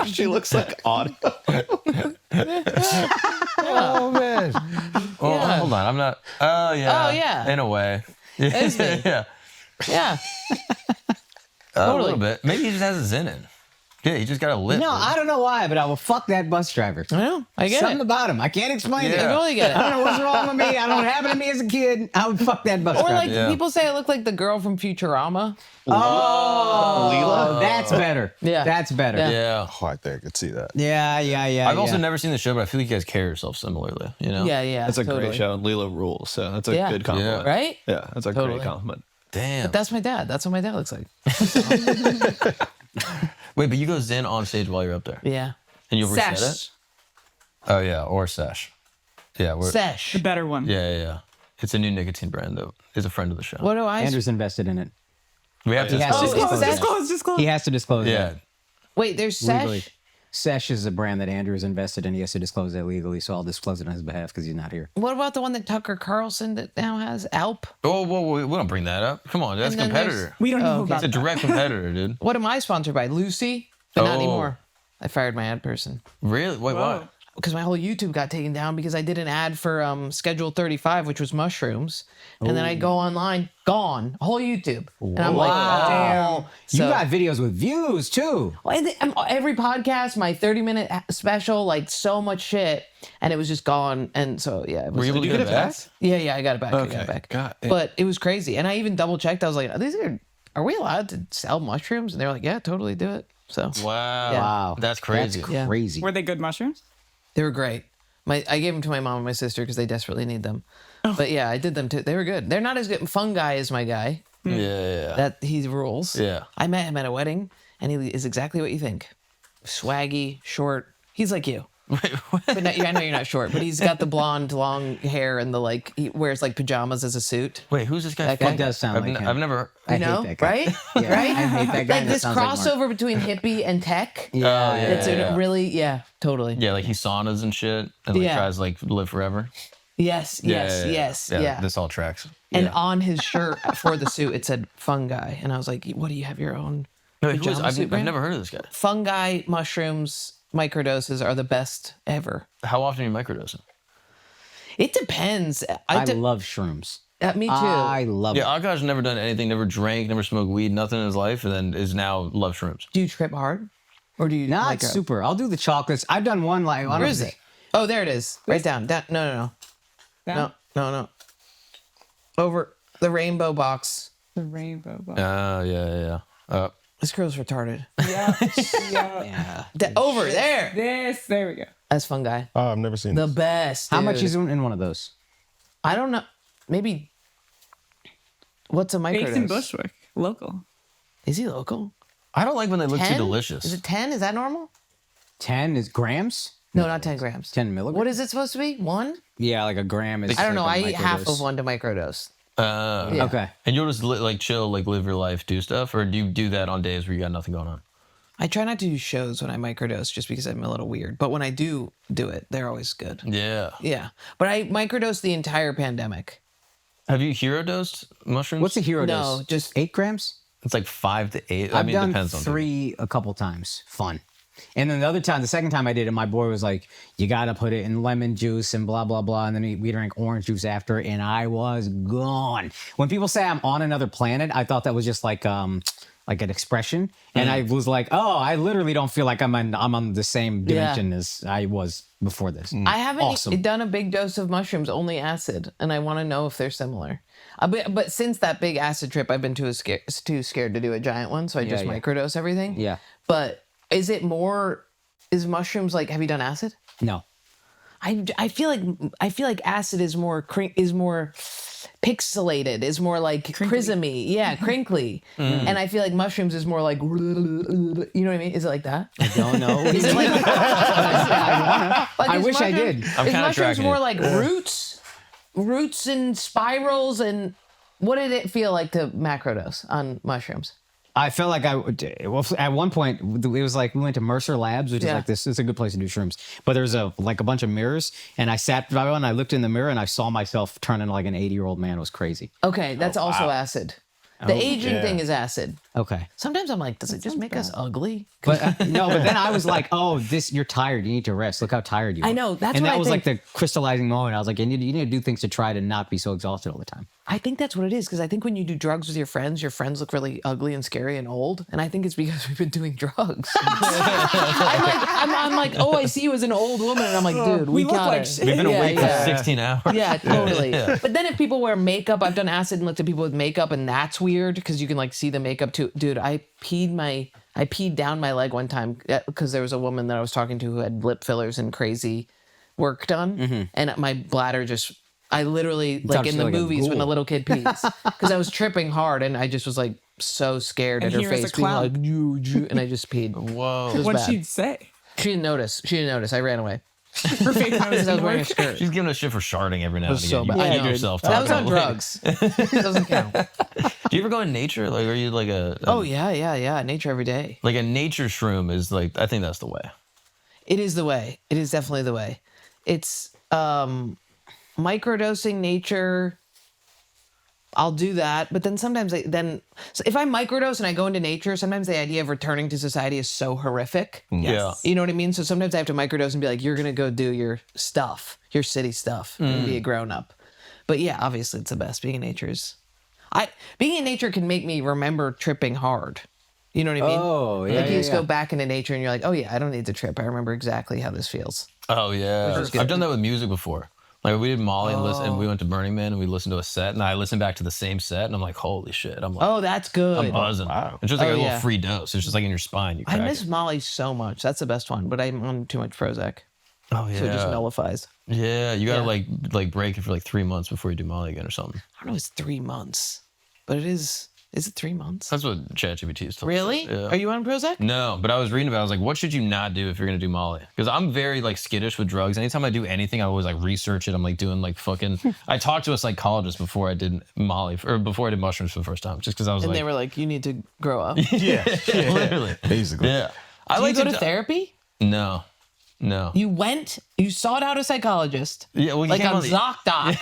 She looks like Otto. Oh, man. Oh, Yeah. hold on. I'm not. Oh, yeah. Oh, yeah. In a way. Is me. Yeah. Yeah. A little bit. Maybe he just has a Zin in. Yeah, he just got a lip. No, I don't know why, but I will fuck that bus driver. I know. I get Something it. about him. I can't explain I it. Yeah. totally get I it. don't know what's wrong with me. I don't happen to me as a kid. I would fuck that bus Or driver. like Yeah. people say I look like the girl from Futurama. Oh, that's better. Yeah. That's better. Yeah. Yeah. Oh, I think I could see that. Yeah. I've also never seen the show, but I feel like you guys carry yourself similarly, you know? Yeah. That's a totally. great show. Leela rules. So that's a Yeah. good compliment. Right? Yeah, that's a Totally. great compliment. Damn. That's my dad. That's what my dad looks like. Wait, but you go Zin on stage while you're up there. Yeah. And you'll reset it? Sesh. Oh, yeah. Or Sesh. Yeah. We're, Sesh. The better one. yeah. It's a new nicotine brand that is a friend of the show. What do I? Andrew's invested in it. We have to He has to Oh, disclose Sesh. it. He has to disclose Yeah. that. Wait, there's Legally. Sesh. Sesh is a brand that Andrew is invested in. He has to disclose that legally, so I'll disclose it on his behalf because he's not here. What about the one that Tucker Carlson that now has? Alp? Oh, whoa, we don't bring that up. Come on, that's a And then competitor. We don't know Oh, okay. about It's a that. direct competitor, dude. What am I sponsored by? Lucy? But not Oh. anymore. I fired my ad person. Really? Wait, Whoa. why? Because my whole YouTube got taken down because I did an ad for Schedule 35, which was mushrooms. And then I go online, gone, whole YouTube. And I'm like, damn. You So- got videos with views too. Well, every podcast, my 30-minute special, like so much shit, and it was just gone. And so yeah, it was, Were you able to you get get it it back? back? yeah, I got it back. I got Okay. it back. God damn. But it was crazy, and I even double checked. I was like, are we allowed to sell mushrooms? And they were like, yeah, totally do it. So Wow. Yeah. Wow, That's crazy. That's Yeah. crazy. Were they good mushrooms? they were great. I gave them to my mom and my sister because they desperately need them. But yeah, I did them too. They were good. They're not as good. Fungi is my guy. Yeah. That he rules. Yeah. I met him at a wedding, and he is exactly what you think. Swaggy, short. He's like you. But no, I know you're not short, but he's got the blonde, long hair and he wears like pajamas as a suit. Wait, who's this guy? That guy That does sound like him. I've never. I You know, hate that guy. right? Yeah, Right? I hate that guy. Like That this sounds like Mark. crossover between hippie and tech. Yeah, It's really, totally. Yeah, like he saunas and shit, and Yeah. tries to live forever. Yes, yes. This all tracks. And on his shirt for the suit, it said fungi. And I was like, what do you have your own? No, who is, pajama suit I've brand? never heard of this guy. Fungi, mushrooms, microdoses are the best ever. How often are you microdosing? It depends. I love shrooms. Me too. I love Yeah, it. Akaash never done anything, never drank, never smoked weed, nothing in his life, and then is now love shrooms. Do you trip hard? Or do you Not micro? super. I'll do the chocolates. I've done one Where is it? Oh, there it is. Right down. No. Down? No. Over the rainbow box. The rainbow box. Yeah. This girl's retarded. Yeah. Yeah. Over there. There we go. That's fungi. Oh, I've never seen The this. best. How much dude. is in one of those? I don't know. Maybe. What's a microdose? Based in Bushwick, local. Is he local? I don't like when they look 10? too delicious. Is it 10? Is that normal? 10 is grams? No, not 10 grams. 10 milligrams? What is it supposed to be? 1? Yeah, like a gram is. I don't know. like I a eat half microdose. of one to microdose. Yeah. Okay. And you'll just chill, live your life, do stuff, or do you do that on days where you got nothing going on? I try not to do shows when I microdose just because I'm a little weird. But when I do it, they're always good. Yeah. Yeah. But I microdosed the entire pandemic. Have you hero dosed mushrooms? What's a hero No, dose? just 8 grams? It's like 5 to 8. I've it done depends on 3 a couple times. Fun. And then the second time I did it, my boy was like, you got to put it in lemon juice and blah, blah, blah. And then we drank orange juice after, and I was gone. When people say I'm on another planet, I thought that was just like an expression. And I was like, oh, I literally don't feel like I'm on the same dimension as I was before this. I haven't Awesome. done a big dose of mushrooms, only acid, and I want to know if they're similar. But since that big acid trip, I've been too scared to do a giant one, so I just yeah. microdose everything. Yeah. But is mushrooms like? Have you done acid? No. I feel like acid is more pixelated, is more like prismy, crinkly, and I feel like mushrooms is more like, you know what I mean? Is it like that? I don't know. Is it like? I is wish I mushroom- did. I'm Is kinda mushrooms tracking more it. like roots and spirals, and what did it feel like to macrodose on mushrooms? I felt like at one point it was like we went to Mercer Labs, which is Yeah. like this is a good place to do shrooms. But there's a bunch of mirrors, and I sat by one, I looked in the mirror, and I saw myself turning like an 80-year-old man. It was crazy. Okay, that's also acid. The aging thing is acid. Okay. Sometimes I'm like, does it just make us ugly? But no, but then I was like, oh, you're tired. You need to rest. Look how tired you are. I know, that's and what that I was like think. the crystallizing moment. I was like, you need to do things to try to not be so exhausted all the time. I think that's what it is, because I think when you do drugs with your friends look really ugly and scary and old, and I think it's because we've been doing drugs. I'm like, oh, I see you as an old woman, and I'm like, dude, we look got like it. shit. We've been awake for yeah. 16 hours. Yeah, totally. But then if people wear makeup, I've done acid and looked at people with makeup, and that's weird because you can like see the makeup too. Dude, I peed down my leg one time because there was a woman that I was talking to who had lip fillers and crazy work done, and my bladder just. I literally, like in the like a movies when a ghoul. little kid pees, because I was tripping hard and I just was like so scared And at her here is face a being clown. like, "You," and I just peed. Whoa. It was What'd bad. she say? She didn't notice. I ran away Her fake nose because I was didn't wearing a work. skirt. She's giving a shit for sharding every now and so again. bad. You I feed know. yourself. That was talk on about it. drugs. Doesn't count. Do you ever go in nature? Like, are you like Oh yeah. Nature every day. like a nature shroom is like, I think that's the way. It is the way. It is definitely the way. It's microdosing nature. I'll do that, but then sometimes so if I microdose and I go into nature, sometimes the idea of returning to society is so horrific. Yeah. You know what I mean? So sometimes I have to microdose and be like, you're gonna go do your stuff, your city stuff, and be a grown up. But yeah, obviously it's the best. Being in nature is. Being in nature can make me remember tripping hard. You know what I mean? Oh, yeah, Like you yeah, just yeah. go back into nature and you're like, oh yeah, I don't need to trip. I remember exactly how this feels. Oh yeah. is good. I've done that with music before. Like we did Molly and we went to Burning Man and we listened to a set and I listened back to the same set and I'm like, holy shit. I'm like, Oh, that's good. I'm buzzing. Wow. It's just like Oh, a little yeah. free dose. It's just like in your spine. You I crack miss it. Molly so much. That's the best one, but I'm on too much Prozac. Oh yeah. So it just nullifies. Yeah. You gotta Yeah. like break it for like 3 months before you do Molly again or something. I don't know if it's 3 months, but it is. Is it 3 months? That's what ChatGPT is telling Really? us. Yeah. Are you on Prozac? No, but I was reading about it. I was like, what should you not do if you're going to do Molly? Because I'm very like skittish with drugs. Anytime I do anything, I always like research it. I'm like doing like fucking. I talked to a psychologist before I did Molly or before I did mushrooms for the first time, just because I was And like, they were like, you need to grow up. Yeah. literally. Basically. Yeah. I Do like you go to therapy? No. You sought out a psychologist. Yeah, well, he like came on on the- ZocDoc.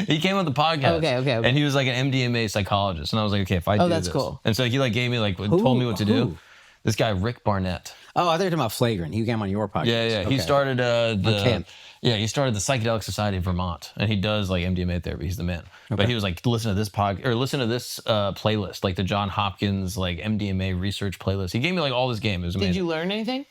He came on the podcast. Okay. And he was like an MDMA psychologist. And I was like, okay, if I do that's this. cool. And so he like gave me like, told me what to do. This guy, Rick Barnett. Oh, I thought you were talking about Flagrant. He came on your podcast. Yeah. Okay. He started camp. he started the Psychedelic Society of Vermont, and he does like MDMA therapy. He's the man. But he was like, listen to this playlist, like the John Hopkins like MDMA research playlist. He gave me like all this game. It was amazing. Did you learn anything?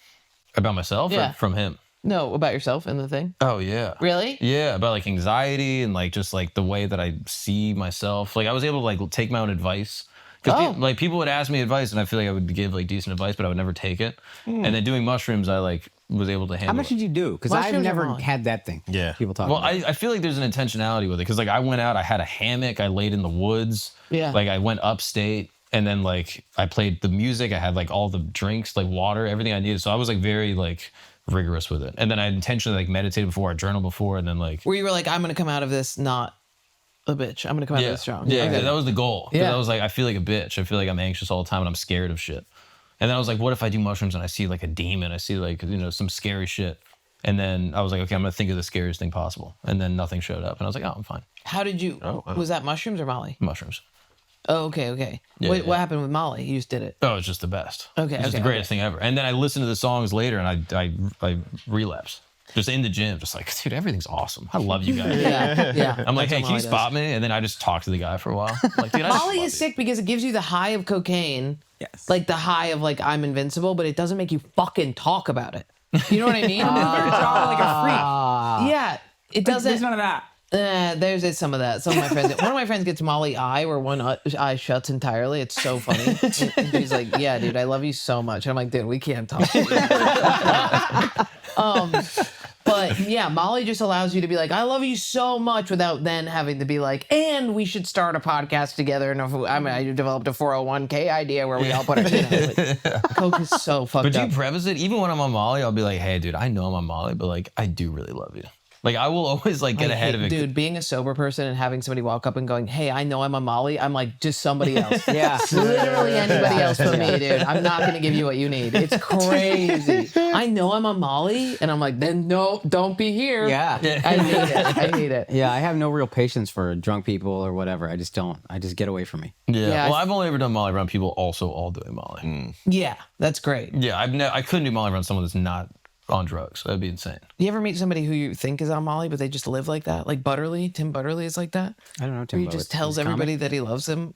About myself Yeah. or from him? No, about yourself and the thing. Oh yeah. Really? Yeah, about like anxiety and like just like the way that I see myself. Like I was able to like take my own advice. Because like people would ask me advice and I feel like I would give like decent advice, but I would never take it. And then doing mushrooms, I like was able to handle How much it. did you do? Because I've Mushrooms are never Molly. had that thing. Yeah. People talk Well, about it. I feel like there's an intentionality with it because like I went out, I had a hammock, I laid in the woods. Yeah. Like I went upstate and then like I played the music, I had like all the drinks, like water, everything I needed. So I was like very like rigorous with it. And then I intentionally like meditated before, I journaled before, and then like Where you were like, I'm gonna come out of this not a bitch. I'm gonna come out of this strong. Yeah, Okay. that was the goal. 'Cause Yeah. I was like, I feel like a bitch. I feel like I'm anxious all the time and I'm scared of shit. And then I was like, what if I do mushrooms and I see like a demon? I see like, some scary shit. And then I was like, okay, I'm gonna think of the scariest thing possible. And then nothing showed up. And I was like, oh, I'm fine. How did you? wow. Was that mushrooms or Molly? Mushrooms. Oh, okay. Yeah, Wait, yeah. what happened with Molly? You just did it. Oh, it's just the best. Okay, It's just okay, the greatest thing ever. And then I listened to the songs later and I relapsed. Just in the gym, just like, dude, everything's awesome. I love you guys. Yeah. I'm like, That's hey, what can you Molly spot me? And then I just talk to the guy for a while. I'm like, dude, I just Molly love is you. sick because it gives you the high of cocaine. Yes. Like the high of like I'm invincible, but it doesn't make you fucking talk about it. You know what I mean? Your jaw like a Yeah. It freak. There's doesn't. none of that. There's some of that. Some of my friends. One of my friends gets Molly eye, where one eye shuts entirely. It's so funny. And she's like, "Yeah, dude, I love you so much." I'm like, "Dude, we can't talk." But yeah, Molly just allows you to be like, "I love you so much," without then having to be like, "And we should start a podcast together." And I developed a 401k idea where we all put our. Coke is so fucked But do up. you preface it? Even when I'm on Molly, I'll be like, hey, dude, I know I'm on Molly, but like, I do really love you. Like, I will always like get ahead of it. Dude, being a sober person and having somebody walk up and going, "Hey, I know I'm a Molly," I'm like, just somebody else. Yeah. Literally anybody else but me, dude. I'm not gonna give you what you need. It's crazy. I know I'm a Molly, and I'm like, then no, don't be here. Yeah. I hate it. I hate it. Yeah, I have no real patience for drunk people or whatever. I just don't. I just get away from me. Yeah. Yeah, Well, I've only ever done Molly around people also all doing Molly. Yeah, that's great. Yeah, I couldn't do Molly around someone that's not on drugs. That'd be insane. You ever meet somebody who you think is on Molly, but they just live like that? Like Butterly, Tim Butterly is like that. I don't know. Where Tim he Bowie. just tells He's a comic. everybody that he loves them,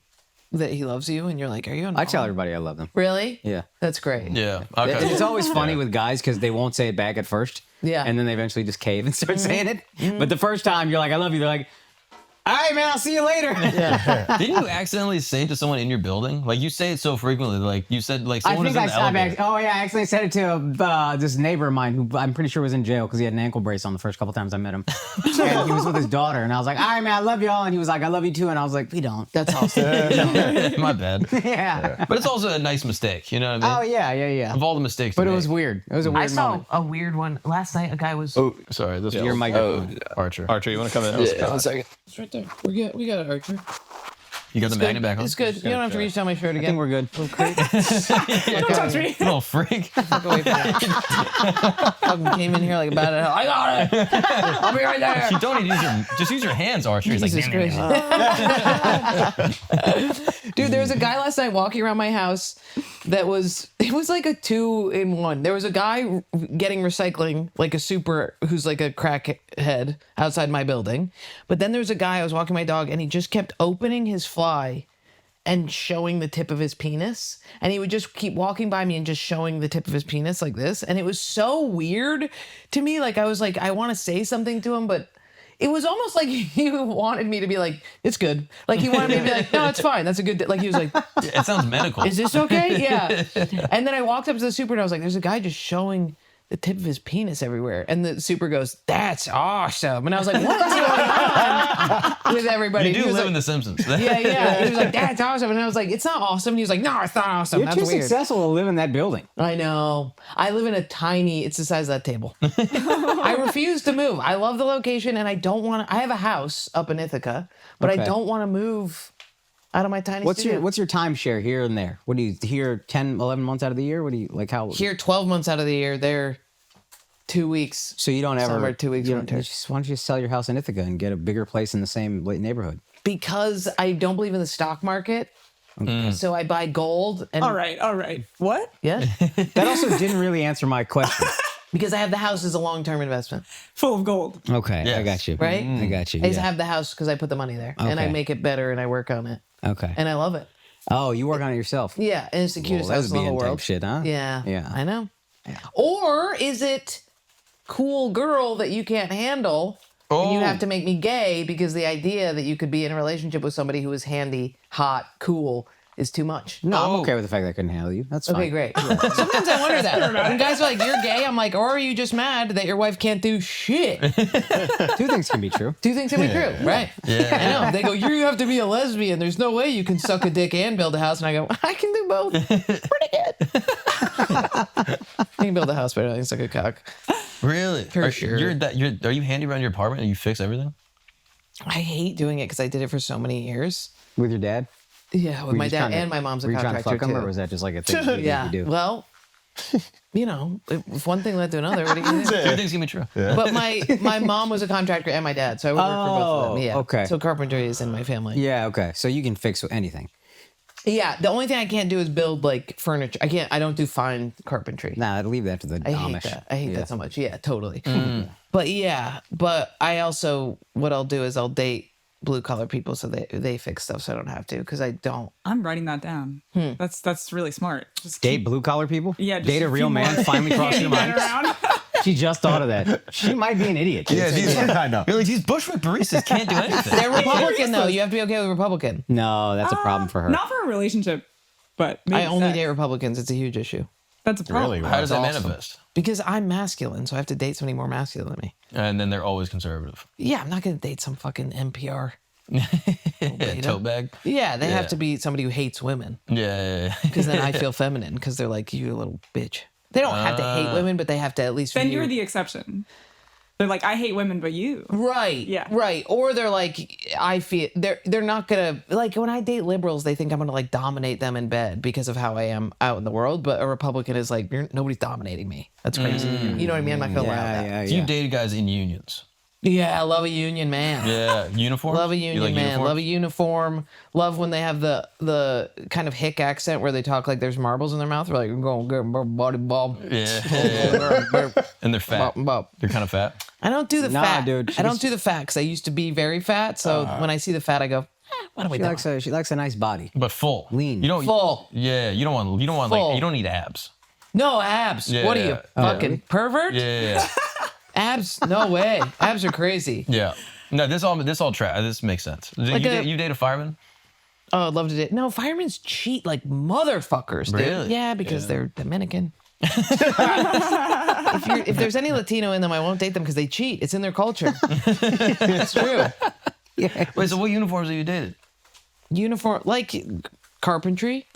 that he loves you, and you're like, "Are you on?" I tell Molly?" everybody I love them. Really? Yeah. That's great. Yeah. And Okay. it's always funny with guys because they won't say it back at first. Yeah. And then they eventually just cave and start saying it. But the first time you're like, "I love you," they're like, "All right, man, I'll see you later." Didn't you accidentally say it to someone in your building? Like you say it so frequently. Like you said, like I someone think was in the elevator. I accidentally said it to this neighbor of mine who I'm pretty sure was in jail because he had an ankle brace on the first couple times I met him. And he was with his daughter, and I was like, "All right, man, I love y'all," and he was like, "I love you too," and I was like, "We don't." That's awesome. My bad. Yeah. But it's also a nice mistake. You know what I Oh mean? yeah. Of all the mistakes. But to it was make. weird. It was a weird I saw moment. a weird one last night. A guy was. Oh, sorry. This Your is microphone. Archer. Archer, you want to come in? Yeah, 1 second. It's right there. We got it, Archer. You got the magnet back on? It's good. You don't have to reach down my shirt I think again. we're good. Don't touch me. Little freak. Fuck away from that. Fucking came in here like a bad hell. I got it. I'll be right there. You don't need to just use your hands, Archer. He's like, Jesus "Nah, nah, Christ. nah." Dude, there was a guy last night walking around my house that was like a 2-in-1. There was a guy getting recycling, like a super, who's like a crackhead outside my building. But then there's a guy, I was walking my dog, and he just kept opening his fly and showing the tip of his penis. And he would just keep walking by me and just showing the tip of his penis like this. And it was so weird to me. Like, I was like, I want to say something to him, but it was almost like he wanted me to be like, "It's good." Like he wanted me to be like, "No, it's fine. That's a good." Like he was like, It sounds medical. "Is this okay?" Yeah. And then I walked up to the super and I was like, "There's a guy just showing the tip of his penis everywhere. And the super goes, that's awesome. And I was like, what's going on with everybody? You And he do was live like, in The Simpsons. yeah. He was like, that's awesome. And I was like, it's not awesome. And he was like, no, it's not awesome. You're That's too weird. successful to live in that building. I know. I live in a tiny, it's the size of that table. I refuse to move. I love the location and I don't want to, I have a house up in Ithaca, but I Okay. don't want to move out of my tiny What's studio. your timeshare here and there? What do you here 10, 11 months out of the year? What do you like how Here 12 months out of the year, there 2 weeks. So you don't ever Summer, 2 weeks you don't, winter. why don't you just sell your house in Ithaca and get a bigger place in the same neighborhood? Because I don't believe in the stock market. So I buy gold and All right. What? yeah, That also didn't really answer my question. because I have the house as a long-term investment, Full of gold. Okay, I Yes. got you. right? I got you. I just yeah. have the house because I put the money there and I Okay. make it better and I work on it Okay. and I love it. Oh, you work on it yourself? Yeah, and it's the cutest house in the whole lesbian type world. shit, huh? Yeah, Yeah. I know. Or is it cool girl that you can't handle? And you Oh. have to make me gay because the idea that you could be in a relationship with somebody who is handy, hot, cool is too much. No, I'm Oh. okay with the fact that I couldn't handle you. That's fine. Okay, great. Sometimes I wonder that. When guys are like, you're gay, I'm like, or are you just mad that your wife can't do shit? Two things can be true. Two things can be true, right? Yeah. I know. They go, you have to be a lesbian. There's no way you can suck a dick and build a house. And I go, I can do both. Pretty good. I can build a house better than I can suck a cock. Really? For sure. Are you handy around your apartment and you fix everything? I hate doing it because I did it for so many years. With your dad? Yeah, with Were you my just dad trying to- and my mom's a were you trying to contractor fuck him, too. or was that just like a thing you Yeah. do? Well, you know, if one thing led to another, what are you gonna do? Two things can be true. But my mom was a contractor and my dad, so I would work for both of them. Yeah. okay. So carpentry is in my family. Yeah, okay. So you can fix anything. Yeah. The only thing I can't do is build like furniture. I don't do fine carpentry. Nah, I'd leave that to the I Amish. hate that. I hate Yeah. that so much. Yeah, totally. But yeah, I also, what I'll do is I'll date blue collar people so they fix stuff so I don't have to because I don't. I'm writing that down. That's really smart. Just Date blue collar people? Yeah, just Date a real few man more finally crossed your handyman mind? around. She just thought of that. She might be an idiot. I know. You're like, these Bushwick baristas can't do anything. They're Republican though. You have to be okay with Republican. No, that's a problem for her. Not for a relationship, but maybe I only that- date Republicans. It's a huge issue That's a problem. Really? How does that That's awesome. manifest? because I'm masculine, so I have to date somebody more masculine than me. And then they're always conservative. Yeah, I'm not gonna date some fucking NPR. Tote bag. Yeah, they Yeah. have to be somebody who hates women Yeah. because then I feel feminine because they're like, you little bitch. They don't have to hate women, but they have to at least. Then view- you're the exception. They're like, I hate women, but you. Right. Yeah. Right. Or they're like, I feel they're not gonna like when I date liberals, they think I'm gonna like dominate them in bed because of how I am out in the world. But a Republican is like, nobody's dominating me. That's crazy. You know what I mean? I'm not gonna allow that. Yeah, So you dated guys in unions. Yeah, I love a union man. Yeah. Uniform? Love a union man. Love a uniform. Love when they have the kind of hick accent where they talk like there's marbles in their mouth. They're like, I'm going to get my body bomb. Yeah. And they're fat. Bop. They're kind of fat. I don't do the Nah, fat. dude, I don't do the fat because I used to be very fat. So when I see the fat, I go, what are we doing? She likes a nice body. But full. Lean. You don't Full. Yeah, you don't want Full. like you don't need abs. No abs. Yeah, What are you, yeah. fucking pervert? Yeah. Abs? No way. Abs are crazy. Yeah. No, this makes sense. Like You date a fireman? Oh, I'd love to do. No, firemen cheat like motherfuckers, dude. Really? Yeah, because they're Dominican. if there's any Latino in them, I won't date them because they cheat. It's in their culture. It's true. Wait, so what uniforms have you dated? Uniform, like carpentry,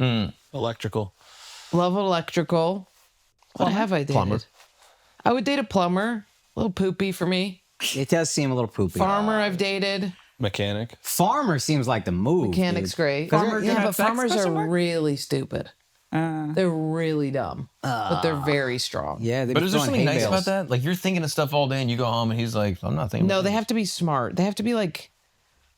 Electrical. love electrical. What have I dated? Plumber. I would date a plumber. A little poopy for me. It does seem a little poopy. Farmer, I've dated. Mechanic. Farmer seems like the move. Mechanic's dude. great. 'Cause Farmer they're- good Yeah, at but sex, farmers question are mark? really stupid. They're really dumb, but they're very strong. Yeah, they But be is there throwing something hay nice bales. about that? Like you're thinking of stuff all day and you go home and he's like, I'm not thinking. No, about they this. have to be smart. They have to be like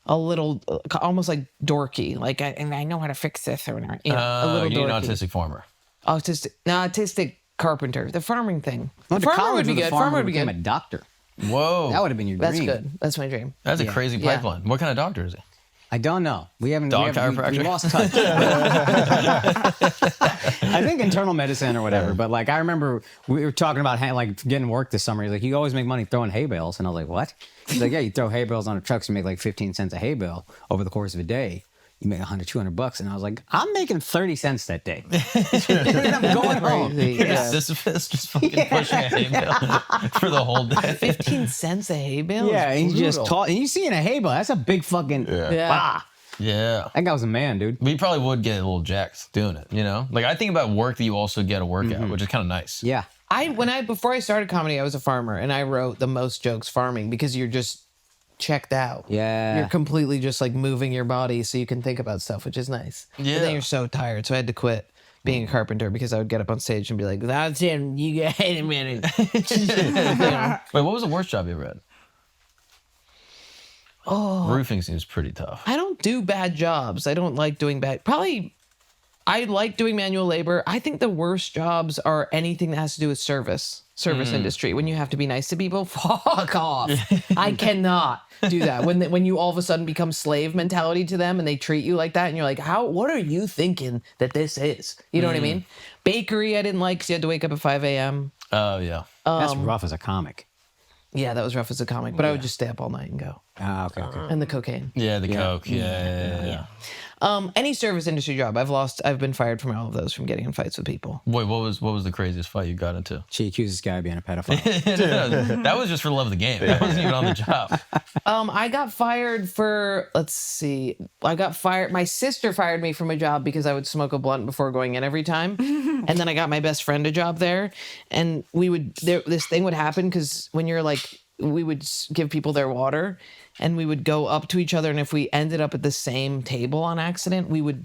a little, almost like dorky. Like, and I know how to fix this or whatever. You know, a little you need an dorky. autistic farmer. Autistic carpenter. The farming thing. Went The to farmer college would be with a good. farmer Farmer who would be became good. a doctor. Whoa. That would have been your That's dream. good. That's my dream. That's a crazy Yeah. pipeline. What kind of doctor is he? I don't know. We haven't. Dog we chiropractor? lost touch. I think internal medicine or whatever. But like, I remember we were talking about like getting work this summer. He's like, you always make money throwing hay bales, and I was like, what? He's like, yeah, you throw hay bales on a truck, so you make like 15 cents a hay bale over the course of a day. you made 100, 200 bucks. And I was like, I'm making 30 cents that day. And I'm going home. Yeah. Sisyphus just fucking pushing a hay bale for the whole day. 15 cents a hay bale? Yeah, is and you just brutal. talk. And you see in a hay bale, that's a big fucking. Yeah. Ah, Yeah. that guy was a man, dude. But you probably would get a little jacked doing it, you know? Like I think about work that you also get a workout, which is kind of nice. Yeah. Before I started comedy, I was a farmer and I wrote the most jokes farming because you're just checked out. Yeah. You're completely just like moving your body so you can think about stuff, which is nice. Yeah. But then you're so tired. So I had to quit being a carpenter because I would get up on stage and be like, that's it, you get a minute. You know? Wait, what was the worst job you ever had? Oh. Roofing seems pretty tough. I don't do bad jobs. I don't like doing bad. Probably, I like doing manual labor. I think the worst jobs are anything that has to do with service industry. When you have to be nice to people, fuck off. I cannot do that. When you all of a sudden become slave mentality to them and they treat you like that, and you're like, what are you thinking that this is? You know what I mean? Bakery, I didn't like because you had to wake up at 5 a.m. Oh, yeah. That's rough as a comic. Yeah, that was rough as a comic, but I would just stay up all night and go. Ah, okay. And the cocaine. Yeah, the coke. Yeah. Any service industry job, I've been fired from all of those from getting in fights with people. Wait, what was the craziest fight you got into? She accused this guy of being a pedophile. That was just for the love of the game. That wasn't even on the job. I got fired for, my sister fired me from a job because I would smoke a blunt before going in every time. And then I got my best friend a job there. And this thing would happen because when you're like, we would give people their water and we would go up to each other. And if we ended up at the same table on accident, we would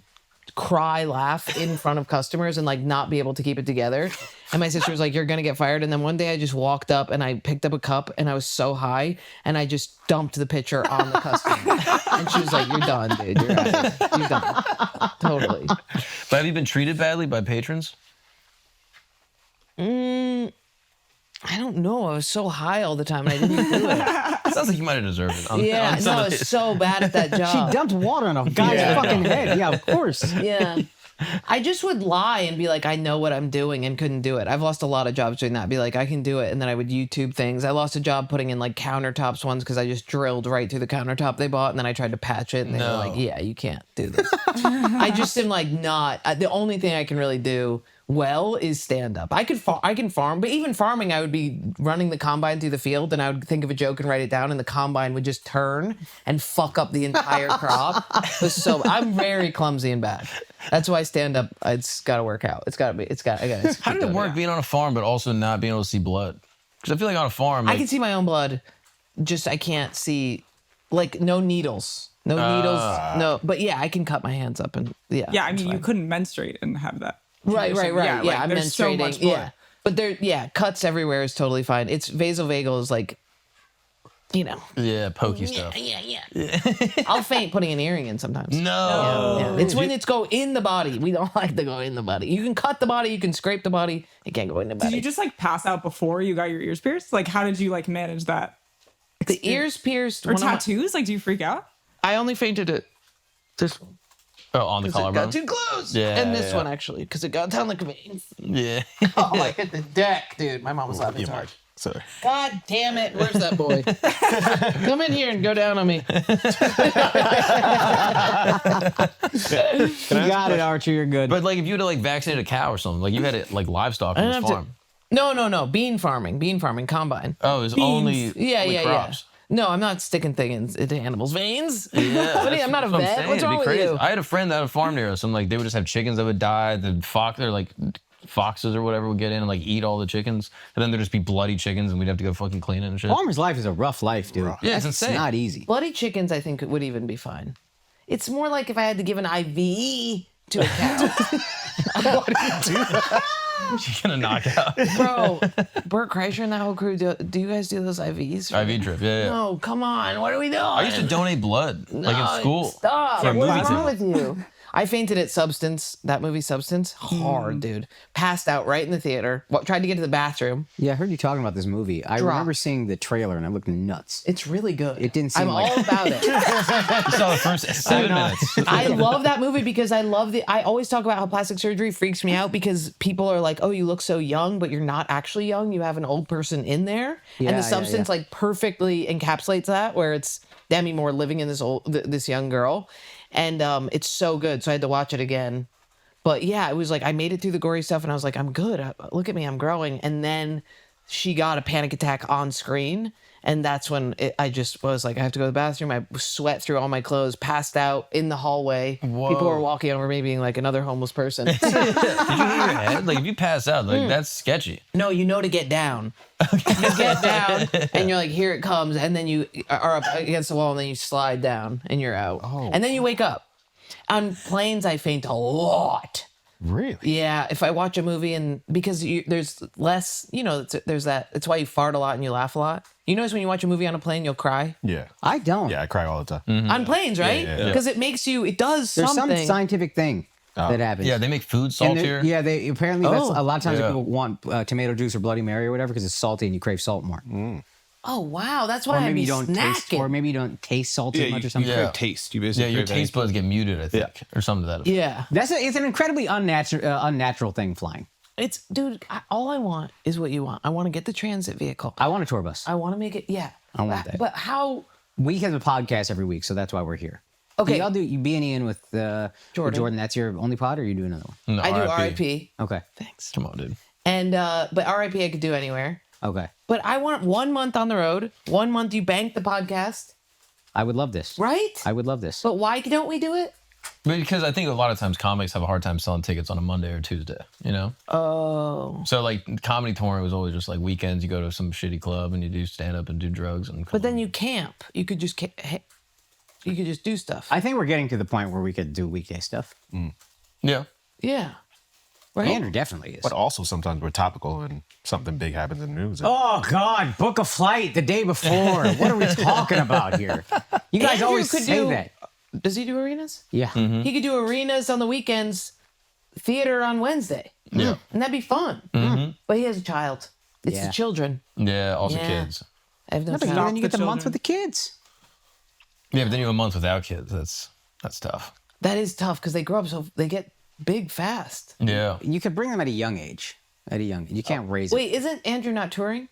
cry, laugh in front of customers and like not be able to keep it together. And my sister was like, you're going to get fired. And then one day I just walked up and I picked up a cup and I was so high and I just dumped the pitcher on the customer. And she was like, you're done, dude. You're out. You're done. Totally. But have you been treated badly by patrons? I don't know. I was so high all the time and I didn't do it. Sounds like you might have deserved it. I was so bad at that job. She dumped water on a guy's fucking head. Yeah, of course. Yeah. I just would lie and be like, I know what I'm doing and couldn't do it. I've lost a lot of jobs doing that. Be like, I can do it. And then I would YouTube things. I lost a job putting in like countertops once because I just drilled right through the countertop they bought. And then I tried to patch it. And they were like, yeah, you can't do this. I just am like the only thing I can really do well is stand up. I can farm, but even farming, I would be running the combine through the field and I would think of a joke and write it down and the combine would just turn and fuck up the entire crop. I'm very clumsy and bad. That's why stand up, it's got to work out. How did it work being on a farm but also not being able to see blood? Because I feel like on a farm, I can see my own blood. Just I can't see, like no needles. No. But yeah, I can cut my hands up and yeah. Yeah, I mean, you couldn't menstruate and have that. Right. Yeah, Yeah, I'm there's so menstruating. much blood. But cuts everywhere is totally fine. It's vasovagal is like, you know. Yeah, pokey stuff. Yeah. I'll faint putting an earring in sometimes. No. Yeah. It's when it's go in the body. We don't like to go in the body. You can cut the body, you can scrape the body. It can't go in the body. Did you just like pass out before you got your ears pierced? Like, how did you like manage that? The ears pierced. Or tattoos? Like, do you freak out? I only fainted at this one. Oh, on the It collarbone? got too close. Yeah, And this yeah. one actually, because it got down like veins. Yeah. Oh, I hit the deck, dude. My mom was laughing so hard. Sorry. God damn it. Where's that boy? Come in here and go down on me. You got it, Archie. You're good. But like if you had to like vaccinate a cow or something, like you had it like livestock on I this don't have farm. No. Bean farming, combine. Oh, it was only Yeah. crops. No, I'm not sticking things into animals' veins. Yeah, What are you- I'm not a that's what vet. saying. What's It'd be wrong with crazy. you? I had a friend that had a farm near us, and like they would just have chickens that would die. The foxes or whatever would get in and like eat all the chickens, and then there'd just be bloody chickens, and we'd have to go fucking clean it and shit. Farmer's life is a rough life, dude. Yeah, it's That's insane. not easy. Bloody chickens, I think, would even be fine. It's more like if I had to give an IV to a cow. You're gonna knock out. Bro, Bert Kreischer and that whole crew, do you guys do those IVs? IV drip, yeah. No, come on. What are we doing? I used to donate blood, like in school. Stop. For a What's movie wrong team. with you? I fainted at Substance, that movie Substance. Hard, dude. Passed out right in the theater. Tried to get to the bathroom. Yeah, I heard you talking about this movie. I Drop. remember seeing the trailer and I looked nuts. It's really good. It didn't seem I'm like- all about it. You saw the first 7 minutes. I love that movie because I always talk about how plastic surgery freaks me out because people are like, oh, you look so young, but you're not actually young. You have an old person in there. Yeah, And the yeah, Substance yeah. like perfectly encapsulates that where it's Demi Moore living in this young girl, and it's so good. So I had to watch it again. But yeah, it was like I made it through the gory stuff, and I was like, I'm good. Look at me, I'm growing. And then she got a panic attack on screen. And that's when I just was like, I have to go to the bathroom. I sweat through all my clothes, passed out in the hallway. Whoa. People were walking over me being like, another homeless person. Did you hit your head? Like, if you pass out, like, that's sketchy. No, you know to get down. You get down, and you're like, here it comes. And then you are up against the wall, and then you slide down, and you're out. Oh. And then you wake up. On planes, I faint a lot. Really? Yeah, if I watch a movie and because there's less, there's that. It's why you fart a lot and you laugh a lot. You notice when you watch a movie on a plane, you'll cry. Yeah. I don't. Yeah, I cry all the time. On planes, right? Because it makes you. It does There's something. some scientific thing that happens. Yeah, they make food And saltier. yeah, they apparently that's a lot of times Yeah. people want tomato juice or Bloody Mary or whatever because it's salty and you crave salt more. Oh wow, that's why Or I'd maybe be you don't snacking. taste, or maybe you don't taste salt as much or something. yeah. Taste. You Yeah, basically your crave taste buds get muted, I think, or something to that effect. Yeah, It's an incredibly unnatural thing flying. it's dude. All I want is what you want. I want to get the transit vehicle. I want a tour bus. I want to make it. Yeah, I want that. But how? We have a podcast every week, so that's why we're here. Okay. Y'all do you be and Ian with Jordan. That's your only pod, or you do another one? No, I do RIP. RIP. Okay. Thanks. Come on, dude. And but RIP I could do anywhere. Okay. But I want 1 month on the road. 1 month you bank the podcast, I would love this. right? I would love this. But why don't we do it? Because I think a lot of times comics have a hard time selling tickets on a Monday or Tuesday, Oh. So like comedy touring was always just like weekends. You go to some shitty club and you do stand up and do drugs and. But then you camp. You could just you could just do stuff. I think we're getting to the point where we could do weekday stuff. yeah. Yeah. Right. Andrew definitely is. But also sometimes we're topical and something big happens in the news. Oh God! Book a flight the day before. What are we talking about here? You guys Andrew always could say do- that. Does he do arenas? Yeah. He could do arenas on the weekends, theater on Wednesday. Yeah. And that'd be fun. But he has a child. It's Yeah. the children. Yeah. Also Yeah. kids. I have no But child. then you get the month children. with the kids. Yeah, but then you have a month without kids. That's tough. That is tough because they grow up so they get big fast. Yeah. You could bring them at a young age. You can't raise it. Wait, isn't Andrew not touring?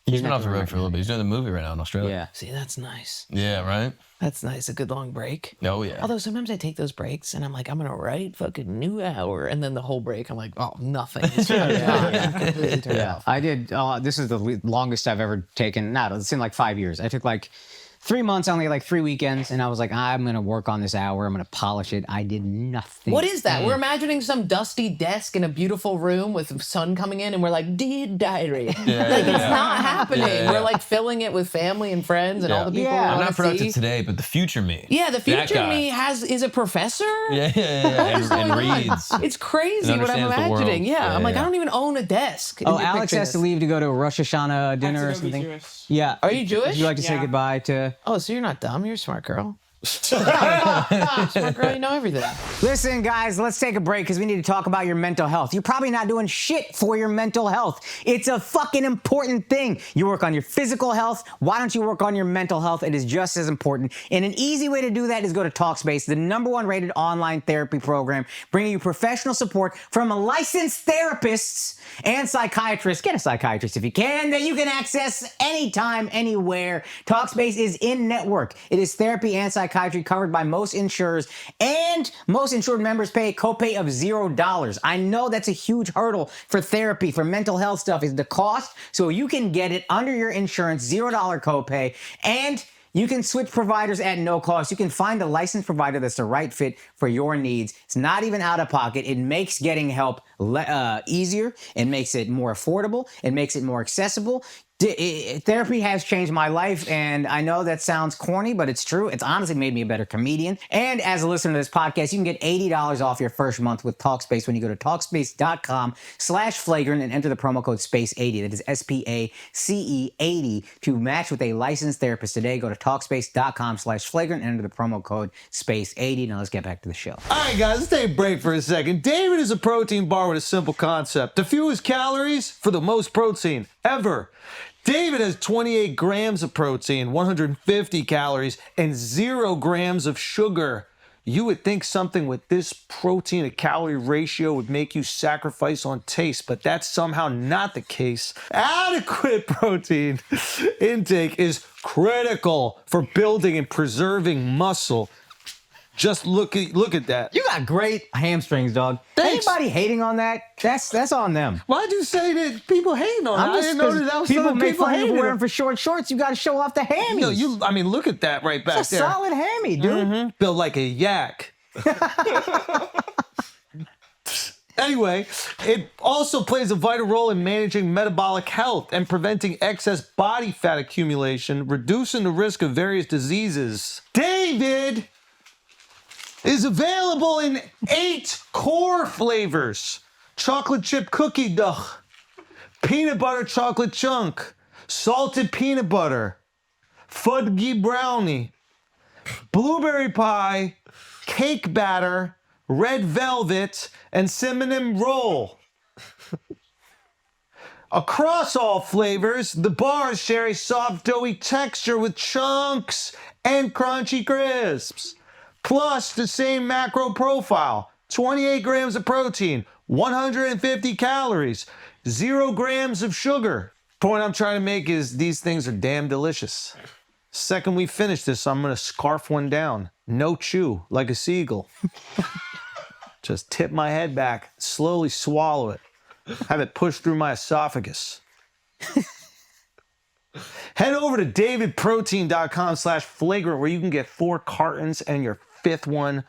He's been not off the doing road right for a little bit. He's doing the movie right now in Australia. Yeah. See, that's nice. Yeah. Right. That's nice. A good long break. Oh yeah. Although sometimes I take those breaks and I'm like, I'm gonna write fucking new hour, and then the whole break I'm like, oh, nothing. It's completely turned off. I did. This is the longest I've ever taken. It's in like 5 years. I took like 3 months, only like 3 weekends, and I was like, I'm gonna work on this hour. I'm gonna polish it. I did nothing. What is that? We're imagining some dusty desk in a beautiful room with sun coming in, and we're like, dear diary. It's not happening. Yeah. We're like filling it with family and friends and all the people Yeah. we I'm wanna not productive see. today, but the future me. Yeah, the That future guy. me is a professor. Yeah. What's And going on? reads. It's crazy And what I'm understands the world. imagining. Yeah, Yeah, I'm like, yeah. I don't even own a desk. Oh, You're Alex picturing has to this. leave to go to a Rosh Hashanah dinner or I have to go be something. Jewish. Yeah. Are you Jewish? Would you like to say Yeah. goodbye to? Oh, so you're not dumb. You're a smart girl. Smart girl, you know everything. Listen, guys, let's take a break because we need to talk about your mental health. You're probably not doing shit for your mental health. It's a fucking important thing. You work on your physical health. Why don't you work on your mental health? It is just as important. And an easy way to do that is go to Talkspace, the #1 rated online therapy program, bringing you professional support from licensed therapists and psychiatrists. Get a psychiatrist if you can, that you can access anytime, anywhere. Talkspace is in-network. It is therapy and psychiatry covered by most insurers, and most insured members pay a copay of $0. I know that's a huge hurdle for therapy, for mental health stuff, is the cost. So you can get it under your insurance, $0 copay, and you can switch providers at no cost. You can find a licensed provider that's the right fit for your needs. It's not even out of pocket. It makes getting help easier. It makes it more affordable. It makes it more accessible. Therapy has changed my life, and I know that sounds corny, but it's true. It's honestly made me a better comedian. And as a listener to this podcast, you can get $80 off your first month with Talkspace when you go to Talkspace.com/flagrant and enter the promo code SPACE80. That is SPACE 80 to match with a licensed therapist today. Go to Talkspace.com/flagrant and enter the promo code SPACE80. Now let's get back to the show. All right, guys, let's take a break for a second. David is a protein bar with a simple concept. The fewest calories for the most protein ever. David has 28 grams of protein, 150 calories, and 0 grams of sugar. You would think something with this protein to calorie ratio would make you sacrifice on taste, but that's somehow not the case. Adequate protein intake is critical for building and preserving muscle. Just look at that. You got great hamstrings, dog. Thanks. Anybody hating on that? That's on them. Why'd you say that people hating on it? I didn't know that was people something make people fun of you hated for on. wearing for short shorts. You got to show off the hammies. No, I mean, look at that right back It's a there. solid hammy, dude. Built like a yak. Anyway, it also plays a vital role in managing metabolic health and preventing excess body fat accumulation, reducing the risk of various diseases. David is available in 8 core flavors: chocolate chip cookie dough, peanut butter chocolate chunk, salted peanut butter, fudgy brownie, blueberry pie, cake batter, red velvet, and cinnamon roll. Across all flavors, the bars share a soft, doughy texture with chunks and crunchy crisps. Plus the same macro profile: 28 grams of protein, 150 calories, 0 grams of sugar. Point I'm trying to make is these things are damn delicious. Second we finish this, I'm gonna scarf one down. No chew, like a seagull. Just tip my head back, slowly swallow it, have it push through my esophagus. Head over to davidprotein.com/flagrant where you can get 4 cartons and your 5th one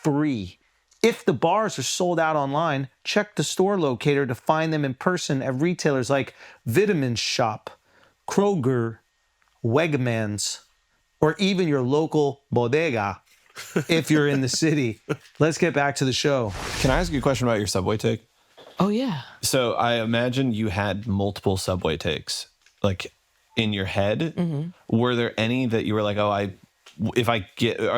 free. If the bars are sold out online, check the store locator to find them in person at retailers like Vitamin Shop, Kroger, Wegmans, or even your local bodega if you're in the city. Let's get back to the show. Can I ask you a question about your Subway take? Oh yeah. So I imagine you had multiple Subway takes, like in your head. Were there any that you were like, are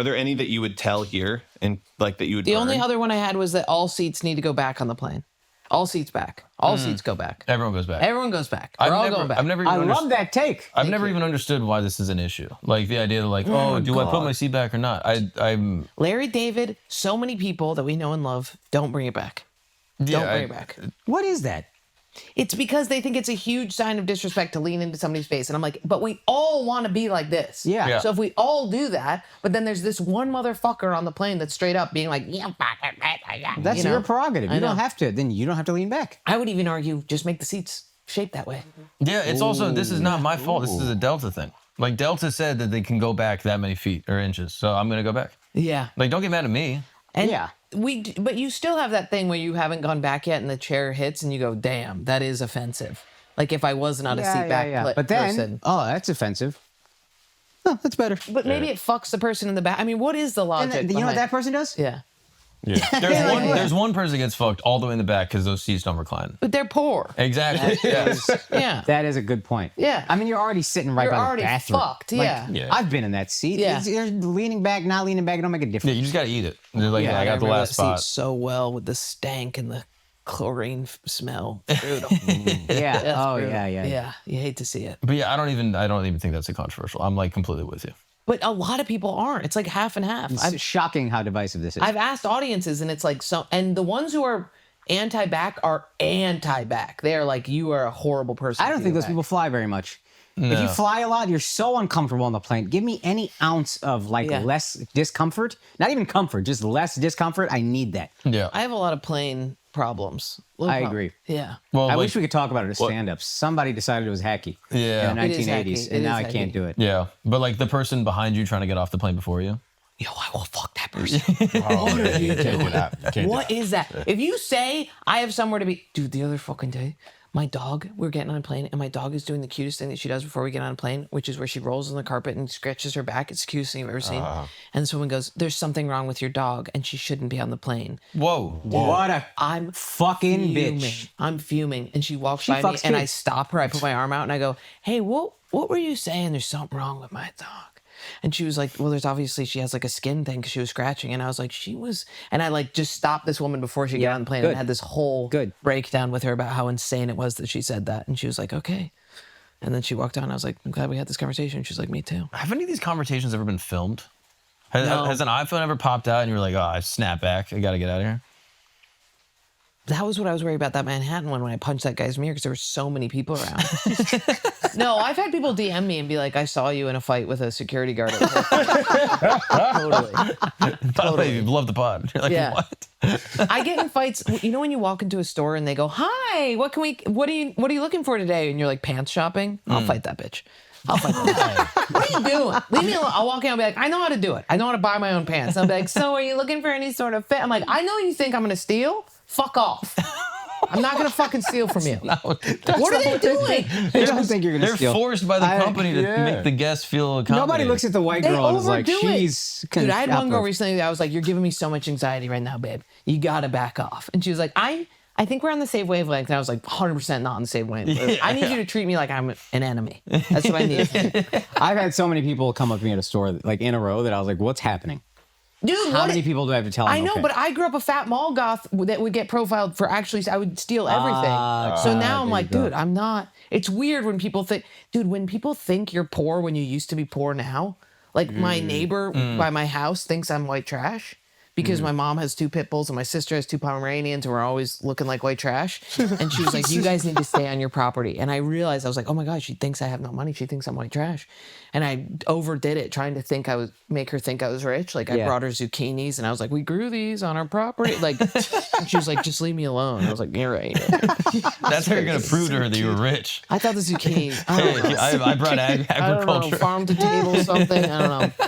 there any that you would tell here and like that you would The burn? only other one I had was that all seats need to go back on the plane. All seats back. All seats go back. Everyone goes back. Everyone goes back. We're all going back. I've never even I love that take. I've never even understood why this is an issue. Like the idea of like, oh, do I put my seat back or not? I'm Larry David, so many people that we know and love don't bring it back. Don't bring it back. What is that? It's because they think it's a huge sign of disrespect to lean into somebody's face. And I'm like, but we all want to be like this. Yeah. Yeah. So if we all do that, but then there's this one motherfucker on the plane that's straight up being like, yeah, That's you know? your prerogative. I You know. don't have to. Then you don't have to lean back. I would even argue just make the seats shaped that way. Yeah, it's also this is not my fault. This is a Delta thing. Like Delta said that they can go back that many feet or inches, so I'm gonna go back. Yeah. Like, don't get mad at me. And Yeah. but you still have that thing where you haven't gone back yet and the chair hits and you go, damn, that is offensive. Like if I was not a seat back But then, person. oh, that's offensive. No, that's better. But maybe it fucks the person in the back. I mean, what is the And logic? then, you know what behind- that person does? Yeah. There's one person that gets fucked all the way in the back because those seats don't recline. But they're poor. Exactly. Yes. Yeah. That is a good point. Yeah. I mean, you're already sitting right You're by already the bathroom. fucked, Like, yeah. Yeah. I've been in that seat. Yeah. You're leaning back, not leaning back. It don't make a Yeah, difference. you just gotta eat it. They're like, Yeah, I got the remember last that spot. seat so well with the stank and the chlorine smell. Brutal. Yeah. That's Oh, brutal. yeah. Yeah. You hate to see it. But yeah, I don't even think that's a controversial. I'm like completely with you. But a lot of people aren't. It's like half and half. It's shocking how divisive this is. I've asked audiences, and it's like so. And the ones who are anti-back are anti-back. They are like, you are a horrible person. I don't if think you go those back. people fly very much. If you fly a lot, you're so uncomfortable on the plane. Give me any ounce of like Yeah. less discomfort. Not even comfort, just less discomfort. I need that. Yeah. I have a lot of plane problems. Little I problem. agree. Yeah. Well, I like, wish we could talk about it as stand-up. Somebody decided it was hacky Yeah. in the It is 1980s, hacky. It and now is I can't hacky. do it. Yeah. But like the person behind you trying to get off the plane before you. Yo, I will fuck that person. Oh, yeah, you can't do that. You can't What do that. is that? If you say I have somewhere to be, dude, the other fucking day, my dog, we were getting on a plane, and my dog is doing the cutest thing that she does before we get on a plane, which is where she rolls on the carpet and scratches her back. It's the cutest thing you've ever seen. And someone goes, "There's something wrong with your dog, and she shouldn't be on the plane." Whoa. What a I'm fucking fuming. bitch. I'm fuming, and she walks She by me, fucks and I kids. stop her. I put my arm out, and I go, "Hey, what were you saying? There's something wrong with my dog." And she was like, well, there's obviously, she has like a skin thing because she was scratching. And I was like, and I like just stopped this woman before she got on the plane good. and had this whole breakdown with her about how insane it was that she said that. And she was like, okay. And then she walked on. I was like, I'm glad we had this conversation. She's like, me too. Have any of these conversations ever been filmed? Has an iPhone ever popped out and you were like, oh, I snap back. I got to get out of here? That was what I was worried about that Manhattan one when I punched that guy's mirror because there were so many people around. No, I've had people DM me and be like, I saw you in a fight with a security guard. Totally. By the way, you love the pod. You're like, Yeah. what? I get in fights. You know when you walk into a store and they go, "Hi, what are you looking for today?" And you're like, "Pants shopping." I'll fight that bitch. I'll fight that bitch. What are you doing? Leave me alone. I'll walk in and be like, "I know how to do it. I know how to buy my own pants." I'll be like, "So are you looking for any sort of fit?" I'm like, "I know you think I'm gonna steal. Fuck off. I'm not gonna fucking steal from you." What are they doing? They don't think you're gonna They're steal. forced by the company to make the guests feel accommodated. Nobody looks at the white They girl and is like, overdo it. she's. Dude, I had one girl recently that I was like, "You're giving me so much anxiety right now, babe. You gotta back off." And she was like, I think we're on the same wavelength. And I was like, 100% not on the same wavelength. I need you to treat me like I'm an enemy. That's what I need. I've had so many people come up to me at a store like in a row that I was like, what's happening? Dude, How many people do I have to tell? I know, but I grew up a fat mall goth that would get profiled for actually, I would steal everything. So now I'm like, dude, I'm not. It's weird when people think, dude, when people think you're poor when you used to be poor now, like my neighbor by my house thinks I'm white trash. Because my mom has 2 pit bulls and my sister has 2 Pomeranians and we're always looking like white trash. And she was like, "You guys need to stay on your property." And I realized, I was like, oh my God, she thinks I have no money. She thinks I'm white trash. And I overdid it, trying to make her think I was rich. Like I brought her zucchinis and I was like, "We grew these on our property." Like, and she was like, "Just leave me alone." I was like, "You're right." That's how you're going to prove to her that you were rich. I thought the zucchini, I brought I don't know, agriculture. farm to table something. I don't know.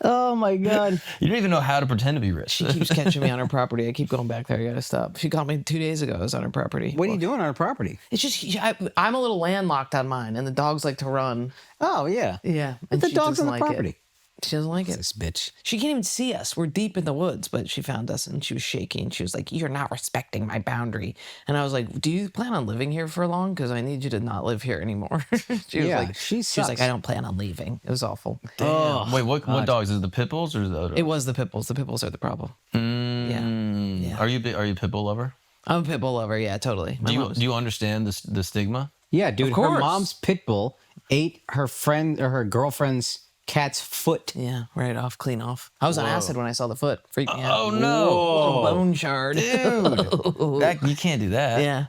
Oh my God. You don't even know how to pretend to be rich. She keeps catching me on her property. I keep going back there. I gotta stop. She caught me 2 days ago. I was on her property. What are you doing on her property? It's just I'm a little landlocked on mine, and the dogs like to run. Oh, yeah. Yeah, But and the she dog's on doesn't the like property. It. She doesn't like it. This bitch. She can't even see us. We're deep in the woods, but she found us and she was shaking. She was like, "You're not respecting my boundary." And I was like, "Do you plan on living here for long? Because I need you to not live here anymore." She was like, she was like, sucks. "I don't plan on leaving." It was awful. Damn. Wait, what dogs? Is it the pit bulls or the other? It was the pit bulls. The pit bulls are the problem. Yeah. Are you a pit bull lover? I'm a pit bull lover. Yeah, totally. Do you understand the stigma? Yeah, dude. Her course. mom's pit bull ate her friend or her girlfriend's cat's foot. Yeah, right off, clean off. I was on acid when I saw the foot. Freaked me out. Oh no, A bone shard. Dude, you can't do that. Yeah.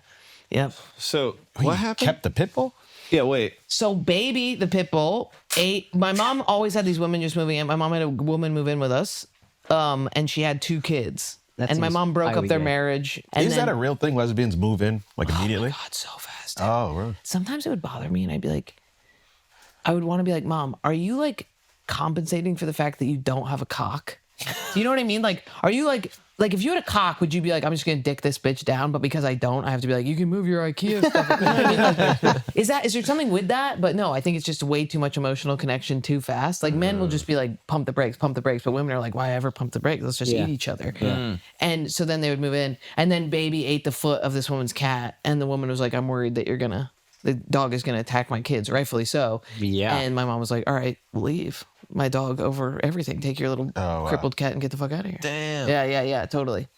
Yep. So what happened? Kept the pit bull? Yeah, wait. So baby, the pit bull, ate. My mom always had these women just moving in. My mom had a woman move in with us, and she had 2 kids. That And my seems mom broke up highly their gay. marriage. And Is that a real thing? Lesbians move in like immediately? God, so fast. Oh, really? Sometimes it would bother me, and I'd be like, I would want to be like, "Mom, are you like compensating for the fact that you don't have a cock?" Do you know what I mean? Like, are you like if you had a cock, would you be like, "I'm just gonna dick this bitch down," but because I don't, I have to be like, "You can move your IKEA stuff." You know what I mean? Like, is there something with that? But no, I think it's just way too much emotional connection too fast. Like men will just be like, pump the brakes, but women are like, "Why ever pump the brakes? Let's just eat each other." And so then they would move in, and then baby ate the foot of this woman's cat, and the woman was like, "I'm worried that the dog is gonna attack my kids," rightfully so. Yeah. And my mom was like, "All right, leave my dog over everything. Take your little crippled cat and get the fuck out of here." Damn. Yeah, totally.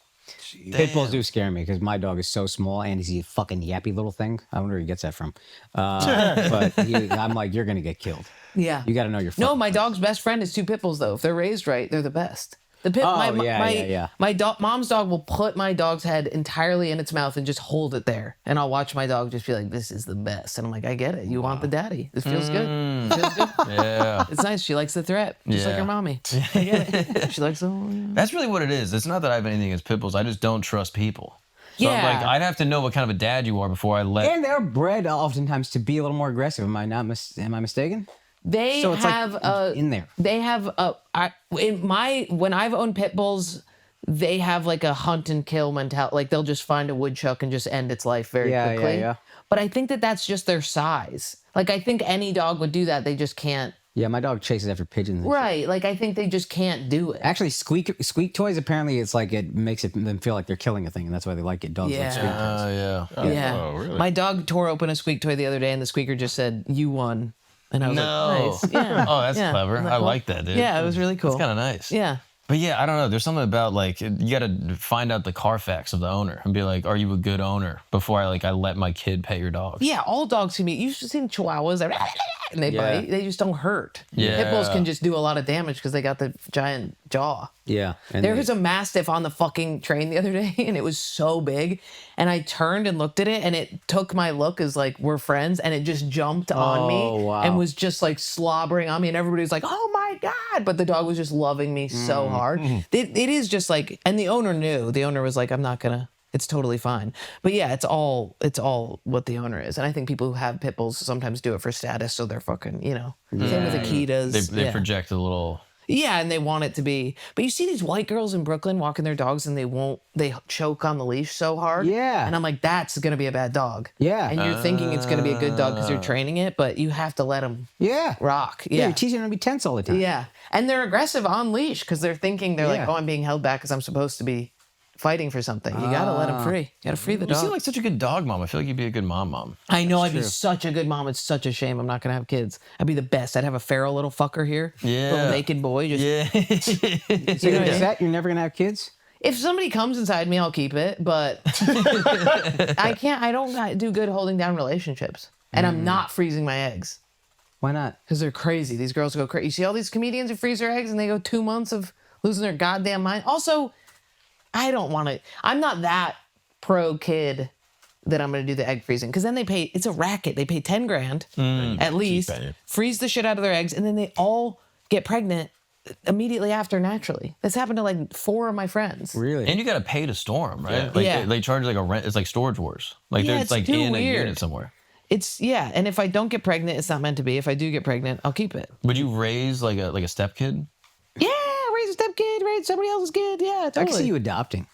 Pit bulls do scare me because my dog is so small and he's a fucking yappy little thing. I wonder where he gets that from. But I'm like, you're gonna get killed. Yeah. You got to know your. No, my dog's best friend is 2 pit bulls though. If they're raised right, they're the best. The pit, yeah. My mom's dog will put my dog's head entirely in its mouth and just hold it there, and I'll watch my dog just be like, "This is the best," and I'm like, "I get it. You want the daddy. This feels good. It feels good. Yeah. It's nice. She likes the threat, just like Yeah. her mommy. I get it. She likes the. That's really what it is. It's not that I have anything against pit bulls. I just don't trust people. So Yeah. like, I'd have to know what kind of a dad you are before I let. And they're bred oftentimes to be a little more aggressive. Am I mistaken? They So it's have like in there. They have when I've owned pit bulls, they have like a hunt and kill mentality. Like they'll just find a woodchuck and just end its life very quickly. Yeah. But I think that that's just their size. Like I think any dog would do that. They just can't. Yeah, my dog chases after pigeons. And shit. Right. Like I think they just can't do it. Actually, squeak toys. Apparently, it's like it makes them feel like they're killing a thing, and that's why they like it. Dogs like squeak toys. Yeah. Yeah. Oh, really? My dog tore open a squeak toy the other day, and the squeaker just said, "You won." And I was like, "Nice." Yeah. Oh, that's Yeah. clever. I'm I like that, dude. Yeah, it was really cool. It's kind of nice. Yeah. But yeah, I don't know. There's something about like you got to find out the Carfax of the owner and be like, "Are you a good owner?" Before I let my kid pet your dog. Yeah, all dogs can be. You've seen Chihuahuas. and they bite. They just don't hurt. Yeah. Pit bulls can just do a lot of damage because they got the giant jaw. Yeah. And There was a mastiff on the fucking train the other day, and it was so big. And I turned and looked at it, and it took my look as like we're friends, and it just jumped on me and was just like slobbering on me, and everybody was like, "Oh my god!" But the dog was just loving me so hard. It is just like, and the owner knew. The owner was like, "I'm not gonna." It's totally fine. But yeah, it's all what the owner is. And I think people who have pit bulls sometimes do it for status, so they're fucking, same with Akitas. They project a little. Yeah, and they want it to be. But you see these white girls in Brooklyn walking their dogs and they choke on the leash so hard. Yeah. And I'm like, that's going to be a bad dog. Yeah. And you're thinking it's going to be a good dog because you're training it, but you have to let them rock. Yeah. You're teaching them to be tense all the time. Yeah. And they're aggressive on leash because they're thinking like, oh, I'm being held back because I'm supposed to be fighting for something. You got to let them free. You got to free the You dog. seem like such a good dog mom. I feel like you'd be a good mom. I know I'd be such a good mom. It's such a shame I'm not going to have kids. I'd be the best. I'd have a feral little fucker here. Yeah. Little naked boy. Just, So you're set? You're never going to have kids? If somebody comes inside me, I'll keep it. But I don't do good holding down relationships. And I'm not freezing my eggs. Why not? Because they're crazy. These girls go crazy. You see all these comedians who freeze their eggs and they go 2 months of losing their goddamn mind. Also, I don't want to. I'm not that pro kid that I'm going to do the egg freezing because then it's a racket. They pay 10 grand at least, freeze the shit out of their eggs, and then they all get pregnant immediately after naturally. This happened to like 4 of my friends. Really? And you got to pay to store them, right? Yeah. Like Yeah. they charge like a rent. It's like Storage Wars. Like Yeah, there's it's like too in weird. a unit somewhere. And if I don't get pregnant, it's not meant to be. If I do get pregnant, I'll keep it. Would you raise like a step kid? Yeah, raise a step kid, raise somebody else's kid. Yeah, totally. I can see you adopting.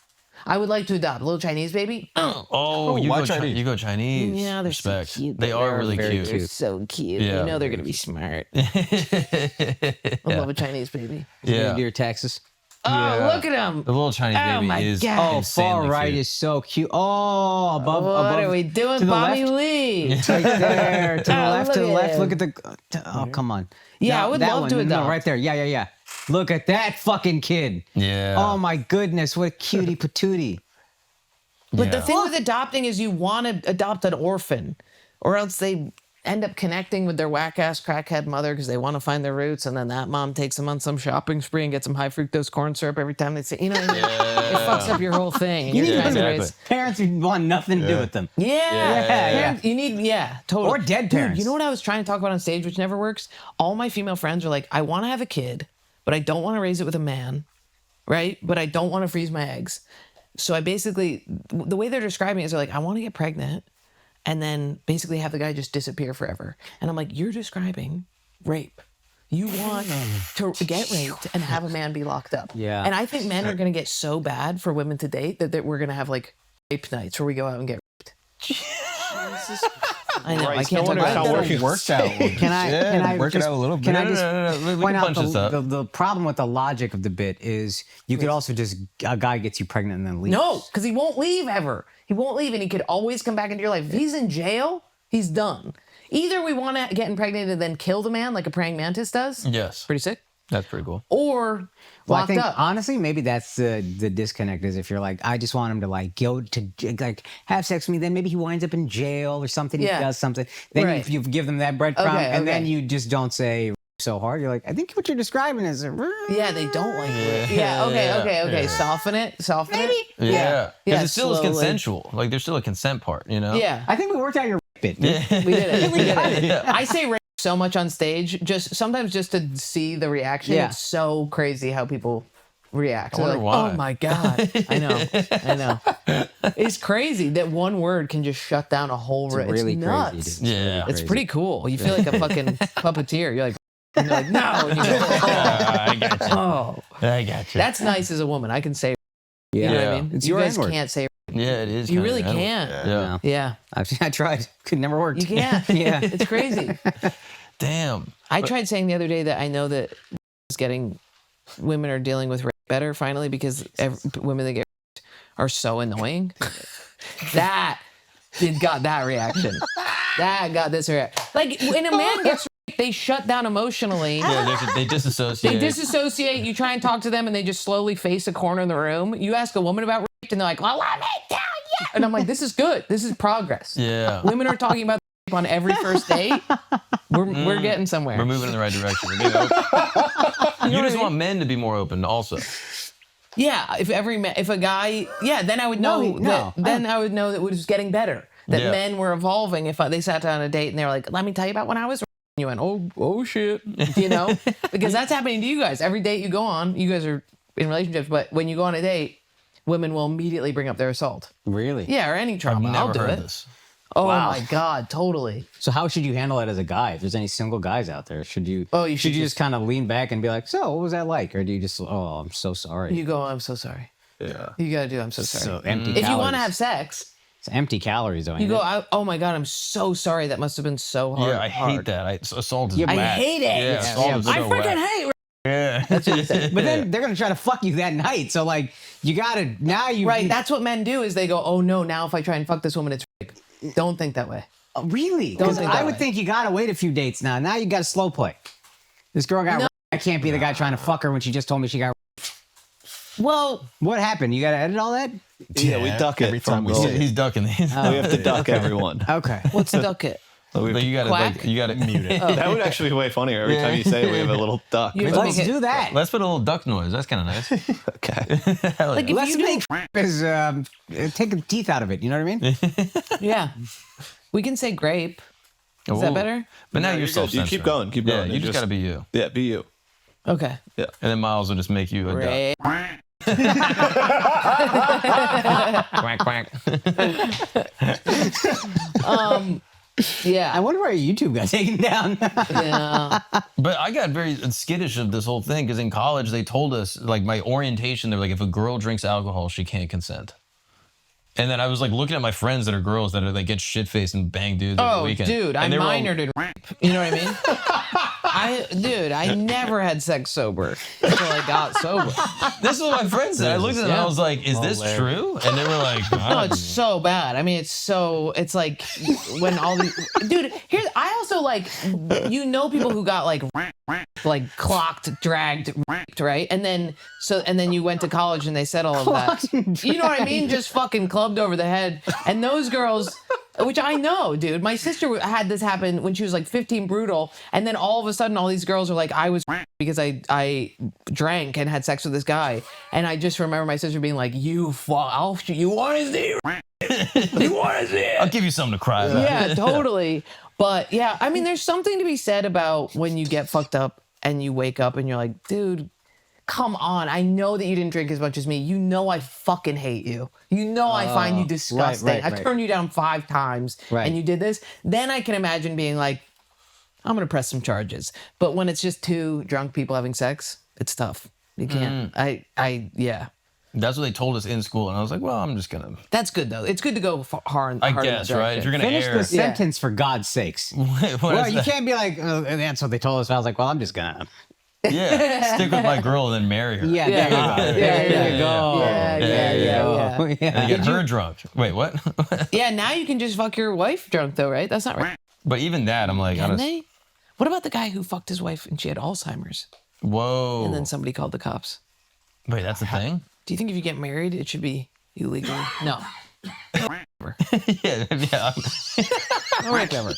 I would like to adopt a little Chinese baby. Oh, you why go Chinese? You go Chinese. Yeah, they're Respect. so cute. They are really very cute. They're so cute. Yeah. You know they're going to be smart. I love a Chinese baby. You Yeah. gonna do your taxes? Oh, look at him. The little Chinese Oh baby my is God. Oh, far insanely right cute. is so cute. Oh, above. What above, are we doing, to the Bobby left? Lee? Right there. To the Oh, left. To the look left. at Look him. at the. Oh, come on. Yeah, No, I would that love one. to No, adopt. right there. Yeah. Look at that fucking kid. Yeah. Oh my goodness, what a cutie patootie. But the Yeah. thing with adopting is you want to adopt an orphan, or else they end up connecting with their whack-ass crackhead mother because they want to find their roots, and then that mom takes them on some shopping spree and gets them high fructose corn syrup every time they say, you know what I mean? It fucks up your whole thing. You You're need trying to exactly. raise- Parents who want nothing to do with them. Yeah. You need, totally. Or dead Dude, parents. you know what I was trying to talk about on stage, which never works? All my female friends are like, I want to have a kid, but I don't want to raise it with a man, right? But I don't want to freeze my eggs. So I basically, the way they're describing it is they're like, I want to get pregnant and then basically have the guy just disappear forever. And I'm like, you're describing rape. You want to get raped and have a man be locked up. Yeah. And I think men are going to get so bad for women to date that we're going to have like rape nights where we go out and get raped. I know. I can't talk wonder about how that. it works out. Can I work just, it out a little bit? Can I No, just no. We point can out punch this up. the problem with the logic of the bit is you could also just a guy gets you pregnant and then leaves. No, because he won't leave ever. He won't leave, and he could always come back into your life. If he's in jail, he's done. Either we want to get impregnated and then kill the man like a praying mantis does. Yes. Pretty sick. That's pretty cool. Or Well, I locked think up. honestly, maybe that's the disconnect is if you're like, I just want him to like go to like have sex with me, then maybe he winds up in jail or something. Yeah. He does something. Then Right. you give them that breadcrumb, Okay, and then okay. you just don't say so hard. You're like, I think what you're describing is Yeah, they don't like it. Yeah, okay. Soften it. Maybe. Yeah. Because it still is slowly. consensual. Like there's still a consent part, you know? Yeah, I think we worked out your bit. we did it. We did it. I say rape so much on stage, sometimes just to see the reaction. Yeah. It's so crazy how people react. I wonder They're why. Oh my God. I know. It's crazy that one word can just shut down a whole It's really nuts. crazy. Dude. Yeah. It's pretty cool. You feel like a fucking puppeteer. You're like, and you're like, no. And you go, I got you. oh. I got you. That's nice as a woman. I can say, you know what I mean? It's You your guys N-word. can't say, Yeah, it is. you kinda really animal. can't. Yeah. Yeah. I tried. Could never worked. You can't. Yeah. It's crazy. Damn. I tried saying the other day that I know that women are dealing with rape better finally because women that get raped are so annoying. That got that reaction. That got this reaction. Like when a man gets raped, they shut down emotionally. Yeah, they disassociate. They disassociate. You try and talk to them, and they just slowly face a corner in the room. You ask a woman about rape, and they're like, "Well, let me tell you." And I'm like, "This is good. This is progress." Yeah. Women are talking about on every first date, we're getting somewhere. We're moving in the right direction. We're being open. You just want men to be more open, also. Yeah, if a guy, then I would know. Then I would know that it was getting better. That men were evolving. If they sat down on a date and they were like, "Let me tell you about when I was," you went, "Oh shit," you know, because that's happening to you guys. Every date you go on, you guys are in relationships, but when you go on a date, women will immediately bring up their assault. Really? Yeah, or any trauma. I'll do it. This. Oh my God, totally. So how should you handle it as a guy? If there's any single guys out there, should you? Oh, you should should you just kind of lean back and be like, "So, what was that like?" Or do you just, "Oh, I'm so sorry." You go, "I'm so sorry." Yeah. You gotta do, "I'm so sorry." So empty. If you want to have sex, it's empty calories, though. you go, "Oh my God, I'm so sorry. That must have been so hard." Yeah, I hate that. Assault is Yeah, bad. I hate it. Yeah, assault is so I freaking whack. hate. Yeah. That's what you said. But then they're gonna try to fuck you that night. So like, you gotta now you Right, that's what men do. Is they go, "Oh no, now if I try and fuck this woman, it's rape." Don't think that way. Oh, really? Don't Because think I that would way. think you gotta wait a few dates now. Now you gotta slow play. This girl got. No. I can't be the guy trying to fuck her when she just told me she got. Well, What happened? You gotta edit all that? Yeah, we duck it every from time we roll. see it. He's ducking these. We have to duck everyone. Okay. what's duck it? But you gotta Quack? mute it. That would actually be way funnier. Every time you say it, we have a little duck. You have to Let's make it- do that. Let's put a little duck noise. That's kind of nice. Okay. Hell Like yeah. if Let's you do, make is take the teeth out of it. You know what I mean? yeah, we can say grape. Is that Ooh. better? But now No, you're you're good. self-censoring. You keep going, keep going. Yeah, you just gotta be you. Yeah, be you. Okay. Yeah. And then Miles will just make you a duck. Grape. Quack, quack. Yeah. I wonder why your YouTube got taken down. Yeah. But I got very skittish of this whole thing because in college they told us, like my orientation, they're like, if a girl drinks alcohol, she can't consent. And then I was like looking at my friends that are girls that are like get shit faced and bang dudes every Oh, weekend. dude, I And they were all- minored in rape. You know what I mean? I never had sex sober until I got sober. This is what my friends said. I looked at them and I was like, is this true? And they were like, No, it's so bad. I mean, it's like when all these, dude, I also like, you know, people who got like clocked, dragged, raped, right? And then you went to college and they said all of that. You know what I mean? Just fucking clubbed over the head. And those girls, which I know, dude. My sister had this happen when she was like 15, brutal. And then all of a sudden, all these girls are like, I was because I drank and had sex with this guy. And I just remember my sister being like, you want to see? You want to see it? I'll give you something to cry about. Yeah, totally. But yeah, I mean, there's something to be said about when you get fucked up and you wake up and you're like, dude, come on. I know that you didn't drink as much as me. You know I fucking hate you. You know I find you disgusting. right. I've turned you down 5 times and you did this. Then I can imagine being like, I'm going to press some charges. But when it's just 2 drunk people having sex, it's tough. You can't. Yeah. That's what they told us in school. And I was like, well, I'm just going to. That's good, though. It's good to go hard. I hard in guess, that right? If you're direction. going to Finish air. the sentence for God's sakes. What Well, is you that? can't be like, oh, that's what they told us. I was like, well, I'm just gonna. Yeah, stick with my girl and then marry her. Yeah, there you go. There you go. Yeah. And get her drunk. Wait, what? Yeah, now you can just fuck your wife drunk, though, right? That's not right. But even that, I'm like, Can they? What about the guy who fucked his wife and she had Alzheimer's? whoa. And then somebody called the cops. Wait, that's the thing? Do you think if you get married, it should be illegal? No. yeah. No rape ever.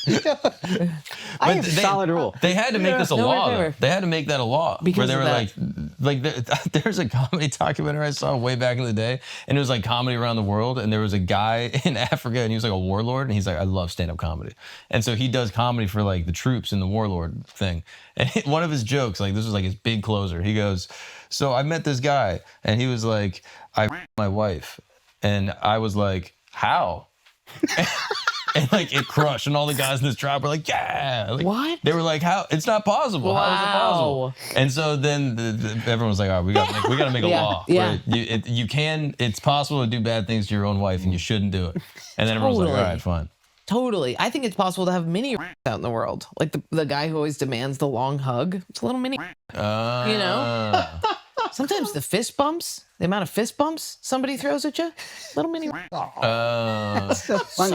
I have a solid rule. They had to make this a No law. rape though. ever. They had to make that a law. Because where they of were there's a comedy documentary I saw way back in the day, and it was like comedy around the world, and there was a guy in Africa, and he was like a warlord, and he's like, I love stand-up comedy. And so he does comedy for like the troops in the warlord thing. And one of his jokes, like this was like his big closer, he goes, so I met this guy, and he was like, I my wife. And I was like, how? And like it crushed, and all the guys in this tribe were like, yeah. Like, What? They were like, how? It's not possible. How is it possible? And so then everyone was like, all right, we got to make a Yeah, law. yeah. Where it's possible to do bad things to your own wife, and you shouldn't do it. And then everyone was like, Totally. all right, fine. Totally. I think it's possible to have mini out in the world. Like the guy who always demands the long hug. It's a little mini. You know? Sometimes the fist bumps, the amount of fist bumps somebody throws at you, little mini. So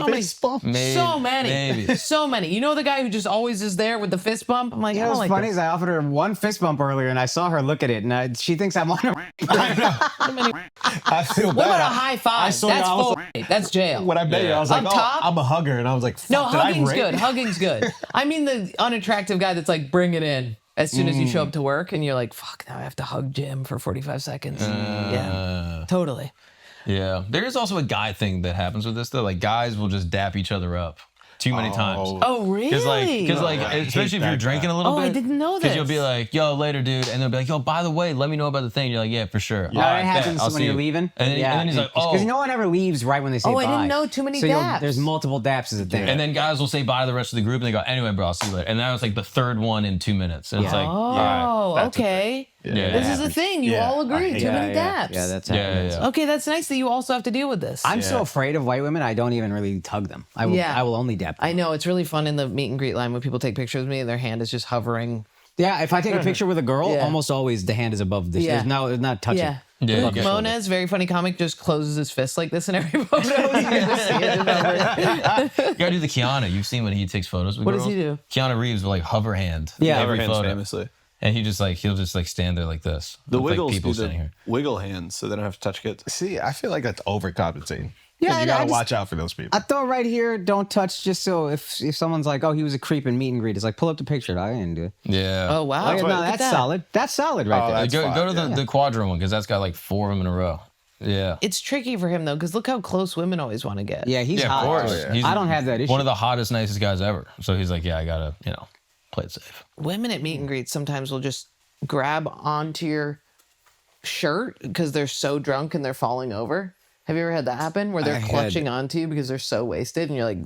many. So many. Maybe. So many. You know the guy who just always is there with the fist bump? I'm like, You I know don't what's like funny is this. I offered her one fist bump earlier, and I saw her look at it, and she thinks I'm on her. I feel bad. What about a high five? saw That's you, I was full. That's jail. When I met you, I was like, Up top? I'm a hugger. And I was like, fuck, No, did I hugging's rape good. you? Hugging's good. I mean the unattractive guy that's like, bring it in. As soon as you show up to work and you're like, fuck, now I have to hug Jim for 45 seconds. Yeah, totally. Yeah. There is also a guy thing that happens with this though. Like guys will just dap each other up too many times. Oh, really? Because especially if you're drinking a little Oh, bit. I didn't know Because you'll this. be like, yo, later, dude. And they'll be like, yo, by the way, let me know about the thing. You're like, yeah, for sure. No, All it right, bet. happens I'll when see you're you. leaving. And then he's like, oh. Because no one ever leaves right when they say Oh, bye. I didn't know too many So daps. there's multiple daps is a thing. And then guys will say bye to the rest of the group and they go, anyway, bro, I'll see you later. And that was like the third one in 2 minutes. And it's like, Oh, that's a okay. yeah. This is a thing. You Yeah, all I agree. hate Too that. many daps. Yeah, that's Yeah, happening. yeah. Okay, that's nice that you also have to deal with this. I'm so afraid of white women, I don't even really tug them. I will only dap them. I know. It's really fun in the meet and greet line when people take pictures of me and their hand is just hovering. Yeah, if I take a picture with a girl, Yeah. almost always the hand is above the Yeah. There's not touching. Yeah. Yeah, Luke you get- Moniz, very funny comic, just closes his fist like this in every photo. You can just see it just over. You gotta do the Keanu. You've seen when he takes photos with What does girls? he do? Keanu Reeves will like hover hand. Yeah. every Hover hands photo. famously. And he'll just like stand there like this. The with, Wiggles like, people do standing the here. wiggle hands, so they don't have to touch kids. See, I feel like that's overcompensating. Yeah, you gotta I just- watch out for those people. I throw it right here, don't touch, just so if someone's like, oh, he was a creep in meet and greet, it's like, pull up the picture. I didn't do it. Yeah. Oh, wow. Oh, yeah, no, Look at that's that. solid. That's solid right Oh, there. that's Go fine, to the quadrant one because that's got like 4 of them in a row. Yeah. It's tricky for him, though, because look how close women always want to get. Yeah, he's Yeah, hot. of course. Oh, yeah. He's I don't have that issue. One of the hottest, nicest guys ever. So he's like, yeah, I gotta, play it safe. Women at meet and greets sometimes will just grab onto your shirt because they're so drunk and they're falling over. Have you ever had that happen where they're I had- clutching onto you because they're so wasted and you're like,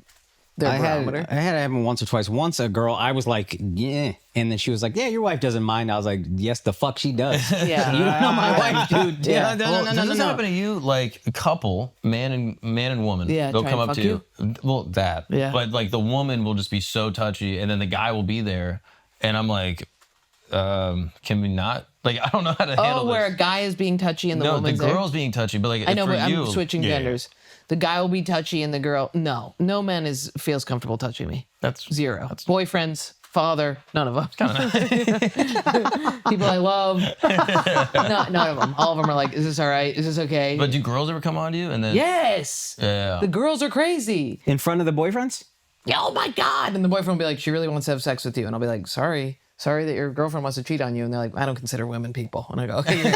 their I barometer? had it happen once or twice. Once a girl, I was like, yeah. And then she was like, yeah, your wife doesn't mind. I was like, yes, the fuck she does. Yeah. You don't know my wife, dude. Yeah. No, Does this happen to you? Like a couple, man and woman, Yeah, they'll try come and up fuck to you. Well, that. Yeah. But like the woman will just be so touchy, and then the guy will be there, and I'm like, can we not? Like I don't know how to handle Oh, this. where a guy is being touchy and the no, the woman's there? girl's being touchy, but like I know, for but you, I'm switching genders. The guy will be touchy and the girl, no man feels comfortable touching me. That's Zero. Boyfriends, father, none of them. People I love, none of them. All of them are like, is this all right? Is this okay? But do girls ever come on to you and then? yes. Yeah. The girls are crazy. In front of the boyfriends? Yeah, oh my God. And the boyfriend will be like, she really wants to have sex with you. And I'll be like, sorry that your girlfriend wants to cheat on you. And they're like, I don't consider women people. And I go, okay, you're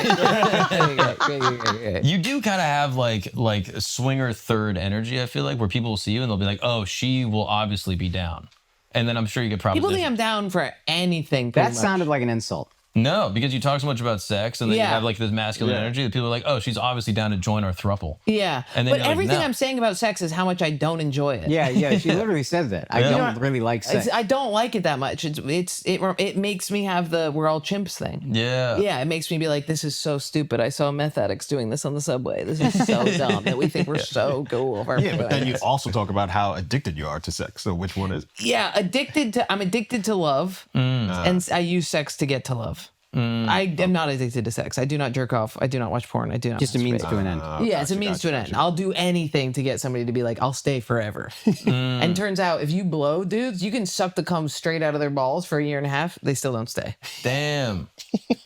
right. You do kind of have like a swinger third energy. I feel like where people will see you and they'll be like, oh, she will obviously be down, and then I'm sure you get People proposition. think I'm down for anything. pretty That much. sounded like an insult. No, because you talk so much about sex and then you Yeah. have like this masculine energy that people are like, oh, she's obviously down to join our thruple. Yeah. And then But you're like, everything no. I'm saying about sex is how much I don't enjoy it. Yeah, she literally says that. I don't really like sex. I don't like it that much. It makes me have the we're all chimps thing. Yeah. Yeah, it makes me be like, this is so stupid. I saw meth addicts doing this on the subway. This is so dumb that we think we're so cool. Yeah, but then you also talk about how addicted you are to sex. So which one is? Yeah, I'm addicted to love, and I use sex to get to love. I am not addicted to sex. I do not jerk off. I do not watch porn. I do not. Just a means masturbate. to an end. Yeah, it's a means to an end. I'll do anything to get somebody to be like, I'll stay forever. And turns out, if you blow dudes, you can suck the cum straight out of their balls for a year and a half. They still don't stay. Damn.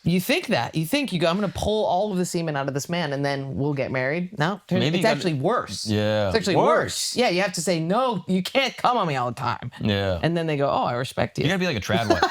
You think that. You go, I'm going to pull all of the semen out of this man and then we'll get married. No, Maybe it's you gotta- actually worse. Yeah. It's actually worse. Yeah, you have to say, no, you can't come on me all the time. Yeah. And then they go, oh, I respect You you. gotta be like a trad wife.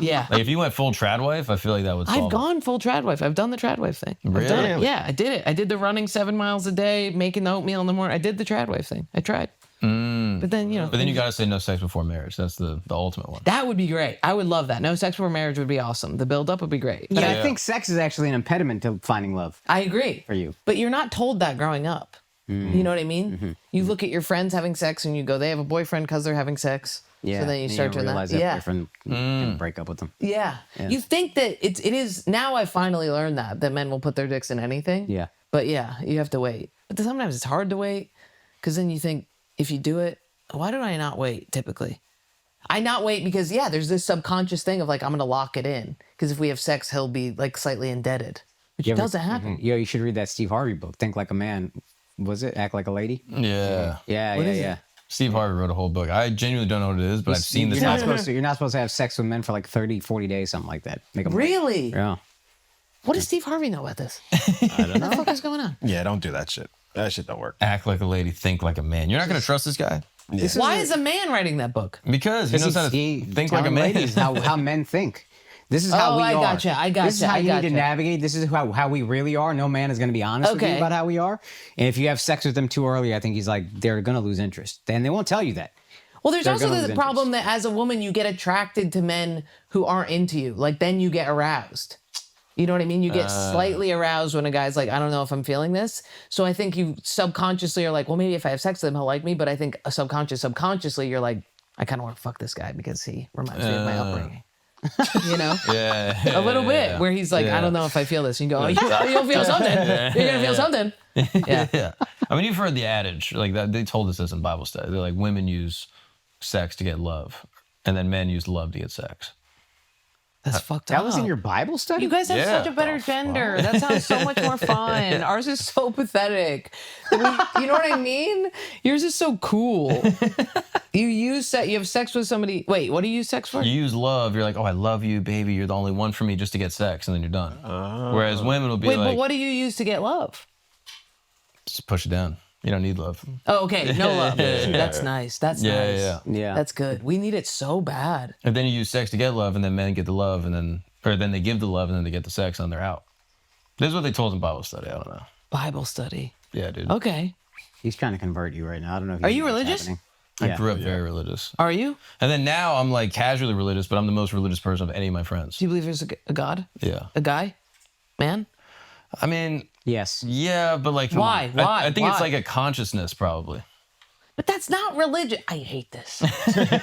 Yeah. Like if you went full trad wife, I feel like that would solve I've it. gone full trad wife. I've done the trad wife thing. I've done it. Really? Yeah, I did it. I did the running 7 miles a day, making the oatmeal in the morning. I did the trad wife thing. I tried. But then, But then you gotta say no sex before marriage. That's the ultimate one. that would be great. I would love that. No sex before marriage would be awesome. The build up would be great. But Yeah, I think sex is actually an impediment to finding love. I agree. For you. But you're not told that growing up. You know what I mean? You look at your friends having sex and you go, they have a boyfriend because they're having sex. Yeah. So then you start doing realize that. Yeah. boyfriend can break up with them. Yeah. You think that it is now I finally learned that men will put their dicks in anything. Yeah. But yeah, you have to wait. But then sometimes it's hard to wait because then you think if you do it, why do I not wait typically? I not wait because there's this subconscious thing of like I'm gonna lock it in because if we have sex, he'll be like slightly indebted, which doesn't happen. Yo, you should read that Steve Harvey book. Think Like a Man. Was it Act Like a Lady? Yeah. Yeah. Steve Harvey wrote a whole book. I genuinely don't know what it is, but I've seen this. You're not supposed to have sex with men for like 30, 40 days, something like that. Make them Really? Yeah. What does Steve Harvey know about this? I don't know. What the fuck is going on? Yeah, don't do that shit. That shit don't work. Act like a lady, think like a man. You're not going to trust this guy? Why is a man writing that book? Because he knows how to think like a telling man. ladies how men think. This is how we I are. gotcha. This is how you need to gotcha. navigate. This is how we really are. No man is going to be honest with you Okay. about how we are. And if you have sex with them too early, I think he's like, they're going to lose interest. And they won't tell you that. Well, there's They're also gonna the lose problem that as a woman, you get attracted to men who aren't into you. Like, then you get aroused. You know what I mean? You get slightly aroused when a guy's like, I don't know if I'm feeling this. So I think you subconsciously are like, well, maybe if I have sex with him, he'll like me. But I think subconsciously, you're like, I kind of want to fuck this guy because he reminds me of my upbringing. You know? Yeah. A little bit, where he's like, I don't know if I feel this. And you go, you'll feel something. You're going to feel something. Yeah. Yeah. I mean, you've heard the adage, like that. They told us this in Bible study. They're like, women use sex to get love, and then men use love to get sex. That's fucked up. That was in your Bible study? You guys have Yeah. such a better gender. That sounds so much more fun. Ours is so pathetic. You know what I mean? Yours is so cool. You have sex with somebody. Wait, what do you use sex for? You use love. You're like, oh, I love you, baby. You're the only one for me, just to get sex, and then you're done. Whereas women will be Wait, like, but what do you use to get love? just push it down. You don't need love. Oh, okay, no love. That's nice. That's nice. Yeah. That's good. We need it so bad. And then you use sex to get love, and then men get the love, and then they give the love, and then they get the sex, and they're out. This is what they told us in Bible study. I don't know. Bible study. Yeah, dude. Okay. He's trying to convert you right now. I don't know if Are you know what's religious? happening. I Yeah. grew up very religious. Are you? And then now I'm like casually religious, but I'm the most religious person of any of my friends. Do you believe there's a God? Yeah. A guy? Man? I mean, Yes. yeah, but like, Why? I think it's Why? like a consciousness, probably. But that's not religion. I hate this.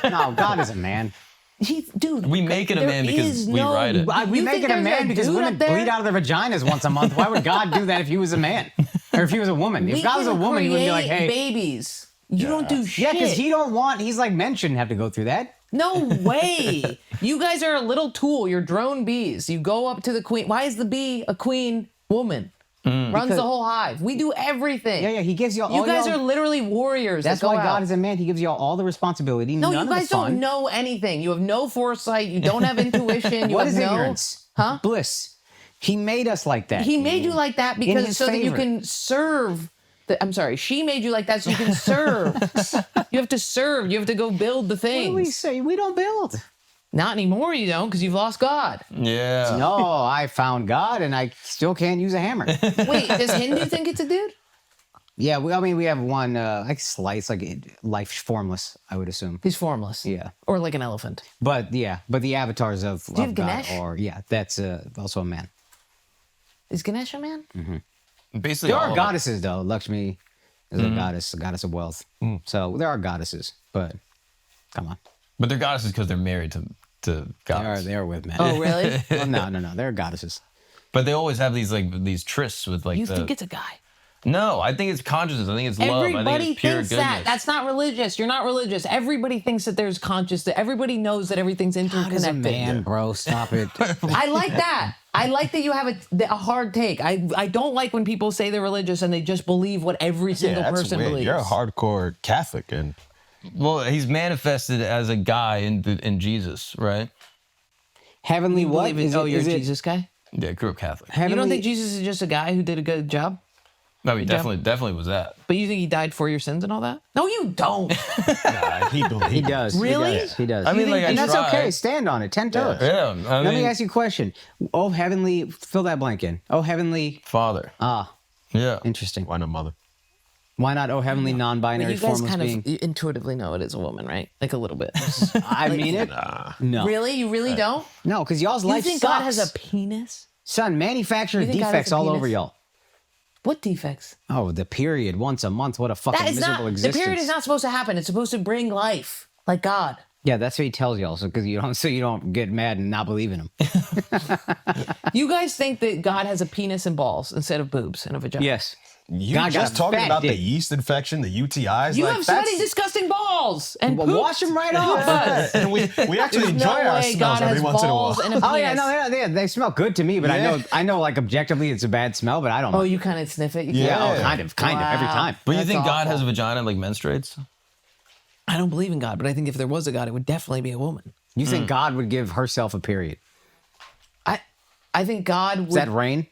No, God is a man. Dude. We make it a there man because is we write it. We You make think it a there's man because dude women up there? bleed out of their vaginas once a month. Why would God do that if he was a man? Or if he was a woman? If We God was a can woman, he would be like, create hey. babies. You don't do shit. Yeah, because he's like, men shouldn't have to go through that. No way. You guys are a little tool. You're drone bees. You go up to the queen. Why is the bee a queen woman? Runs the whole hive. We do everything. Yeah, he gives you all You guys y'all- are literally warriors. That's that go why God out. is a man. He gives you all the responsibility. No, none you guys of the fun. don't know anything. You have no foresight. You don't have intuition. You What have is no ignorance? Huh? Bliss. He made us like that. He made you like that In because his so that you favor. can serve. I'm sorry. She made you like that so you can serve. You have to serve. You have to go build the What do we things. say? We don't build. Not anymore. You don't because you've lost God. Yeah. No, I found God and I still can't use a hammer. Wait, does Hindu think it's a dude? Yeah, we have one like slice, like life formless, I would assume. He's formless. Yeah. Or like an elephant. But the avatars of you have God Ganesh? are, that's also a man. Is Ganesh a man? Basically, There all are of goddesses though. Lakshmi is a goddess of wealth. So there are goddesses, but come on. But they're goddesses because they're married to gods. They are with men. Oh, really? Well, no. They're goddesses. But they always have these trysts with like You the. think it's a guy? No, I think it's consciousness. I think it's love. I Everybody think it's pure thinks goodness. that. That's not religious. You're not religious. Everybody thinks that there's conscious. That everybody knows that everything's God is a interconnected. man, bro. Stop it. I like that. I like that you have a hard take. I don't like when people say they're religious and they just believe what every single that's person weird. believes. You're a hardcore Catholic, and Well, he's manifested as a guy in Jesus, right? Heavenly what? Believe in- Is oh, it- you're a is it Jesus guy? Yeah, grew up Catholic. You don't heavenly- think Jesus is just a guy who did a good job? I mean, definitely was that. But you think he died for your sins and all that? No, you don't. He does. Really? He does. I mean, like, and I that's try. okay. Stand on it. 10 toes. Yeah, I Let mean, me ask you a question. Oh, heavenly, fill that blank in. Oh, heavenly. Father. Yeah. Interesting. why not mother? Why not? Oh, heavenly, But non-binary, you guys formless kind being. of intuitively know it is a woman, right? Like a little bit. I mean it. No. Really? You really don't? No, because y'all's You life think sucks. God has a penis? Son, manufactured You think God has defects a all penis? over y'all. What defects? Oh, the period once a month. What a fucking That is miserable not. existence. The period is not supposed to happen. It's supposed to bring life, like God. Yeah, that's what he tells y'all. So because you don't get mad and not believe in him. You guys think that God has a penis and balls instead of boobs and a vagina? Yes. You God got just a talking fat about the dick. yeast infection, the UTIs. You like, have that's- sweaty, disgusting balls and Well, poop. wash them right off. and we actually There's enjoy no our way smells God every has once in a while. balls and a penis. Oh yeah, no, they smell good to me, but I know, like objectively, it's a bad smell, but I don't. Oh, mind. you kind of sniff it? You Yeah, can't- oh, kind of, every Wow. time. But you That's think God awful. has a vagina and like menstruates? I don't believe in God, but I think if there was a God, it would definitely be a woman. You think God would give herself a period? I think God would. Is that rain?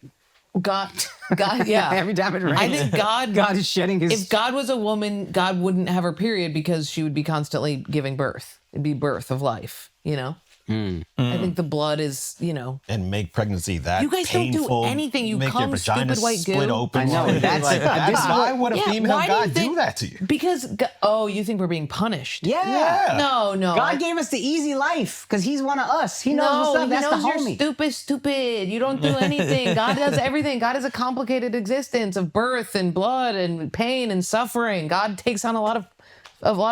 God, yeah. Every time it rains. I think God is shedding his. If God was a woman, God wouldn't have her period because she would be constantly giving birth. It'd be birth of life, you know? I think the blood is, you know. And make pregnancy that You guys don't do painful, anything. You make come, your vagina stupid white split goo. open. I know, like, that's- like, this is why what- would a Yeah, female why do you God do think- that to you? Because, oh, you think we're being punished? yeah. No. God gave us the easy life because he's one of us. He knows No, what's up. he That's knows the you're homie. stupid. You don't do anything. God does everything. God has a complicated existence of birth and blood and pain and suffering. God takes on a lot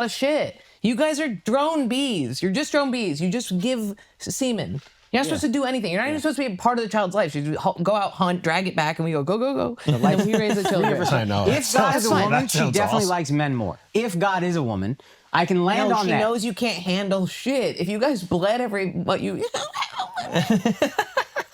of shit. You guys are drone bees. You're just drone bees. You just give semen. You're not supposed to do anything. You're not even supposed to be a part of the child's life. You go out, hunt, drag it back, and we go. And we raise the children. I know. If God is a fine. woman, That she sounds definitely awesome. likes men more. If God is a woman, I can land No, on she that. knows you can't handle shit. If you guys bled what you.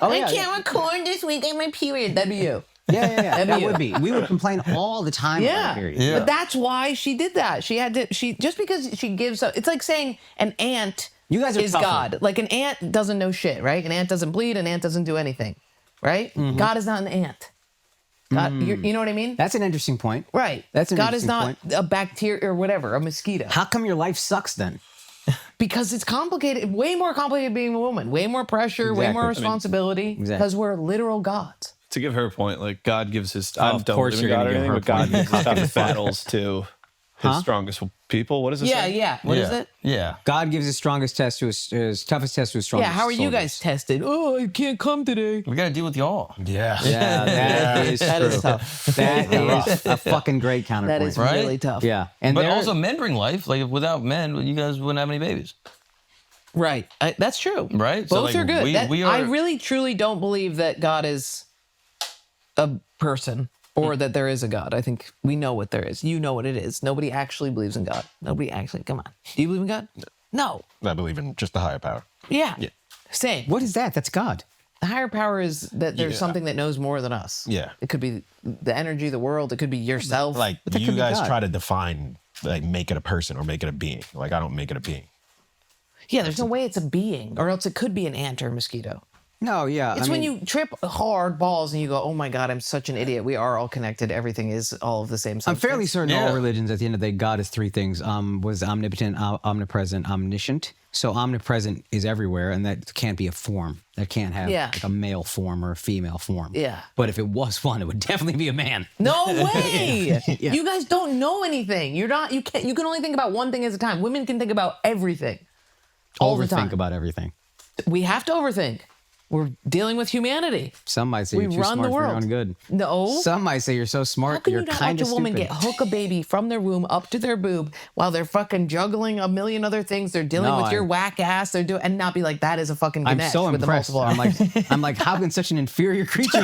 Oh, I yeah. can't record this week. I have my period. That'd be you. Yeah. That'd be That you. would be. We would complain all the time. About Yeah. that period. Yeah. But that's why she did that. She just because she gives up. It's like saying an ant You guys are is tougher. God. Like an ant doesn't know shit, right? An ant doesn't bleed. An ant doesn't do anything, right? Mm-hmm. God is not an ant. God, you know what I mean? That's an interesting point. Right. That's an God is interesting not point. a bacteria or whatever, a mosquito. How come your life sucks then? Because it's complicated, way more complicated being a woman, way more pressure, way more Exactly. responsibility. Exactly. Because we're literal gods. To give her a point, like God gives his. Oh, I of don't course believe in you're God gonna or give anything, her but God point. gives his toughest battles to his strongest people. What is this? Yeah. What is it? Yeah. God gives his strongest test to his toughest test to his strongest. Yeah. How are you guys soldiers. tested? Oh, I can't come today. We got to deal with y'all. Yeah. Yeah, that is That true. is tough. That is a fucking great counterpoint. That is Right? really tough. Yeah, and But there- also men bring life. Like without men, you guys wouldn't have any babies. Right. That's true. Right? So, Both like, are good. we I are- really, truly don't believe that God is a person or that there is a God. I think we know what there is. You know what it is. Nobody actually believes in God. Nobody actually. Come on. Do you believe in God? No. I believe in just the higher power. Yeah. Same. what is that? That's God. The higher power is that there's Yeah. something that knows more than us. Yeah. It could be the energy, the world. It could be yourself. Like that could you be guys God. try to define, like make it a person or make it a being. Like I don't make it a being. yeah, there's no way it's a being, or else it could be an ant or a mosquito. No, yeah. It's when you trip hard balls and you go, oh my God, I'm such an idiot. We are all connected. Everything is all of the same I'm substance. fairly certain Yeah. all religions at the end of the day, God is three things. Was omnipotent, omnipresent, omniscient. So omnipresent is everywhere, and that can't be a form. That can't have Yeah. like a male form or a female form. Yeah. But if it was one, it would definitely be a man. No way. You guys don't know anything. You can only think about one thing at a time. Women can think about everything. All the time. Overthink about everything. We have to overthink. We're dealing with humanity. Some might say We you're too run smart the for your world. own good. No. Some might say you're so How smart, can you're you not kind watch of a woman stupid. get hook a baby from their womb up to their boob while they're fucking juggling a million other things? They're dealing No, with your I- whack ass. They're doing and not be like that is a fucking I'm Ganesh so with impressed. the multiple I'm like, how can such an inferior creature do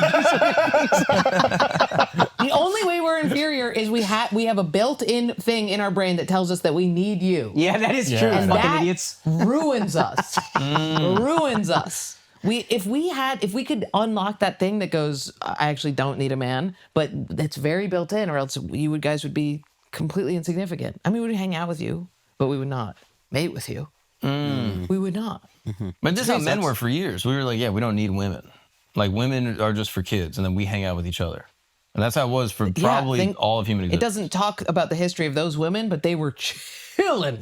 The only way we're inferior is we have a built-in thing in our brain that tells us that we need you. Yeah, that is true. And Fucking that idiots. ruins us. Ruins us. If we could unlock that thing that goes, I actually don't need a man, but that's very built in, or else you guys would be completely insignificant. I mean, we would hang out with you, but we would not mate with you. We would not. But this is how men were for years. We were like, yeah, we don't need women. Like women are just for kids, and then we hang out with each other. And that's how it was for probably all of human It existence. doesn't talk about the history of those women, but they were chilling.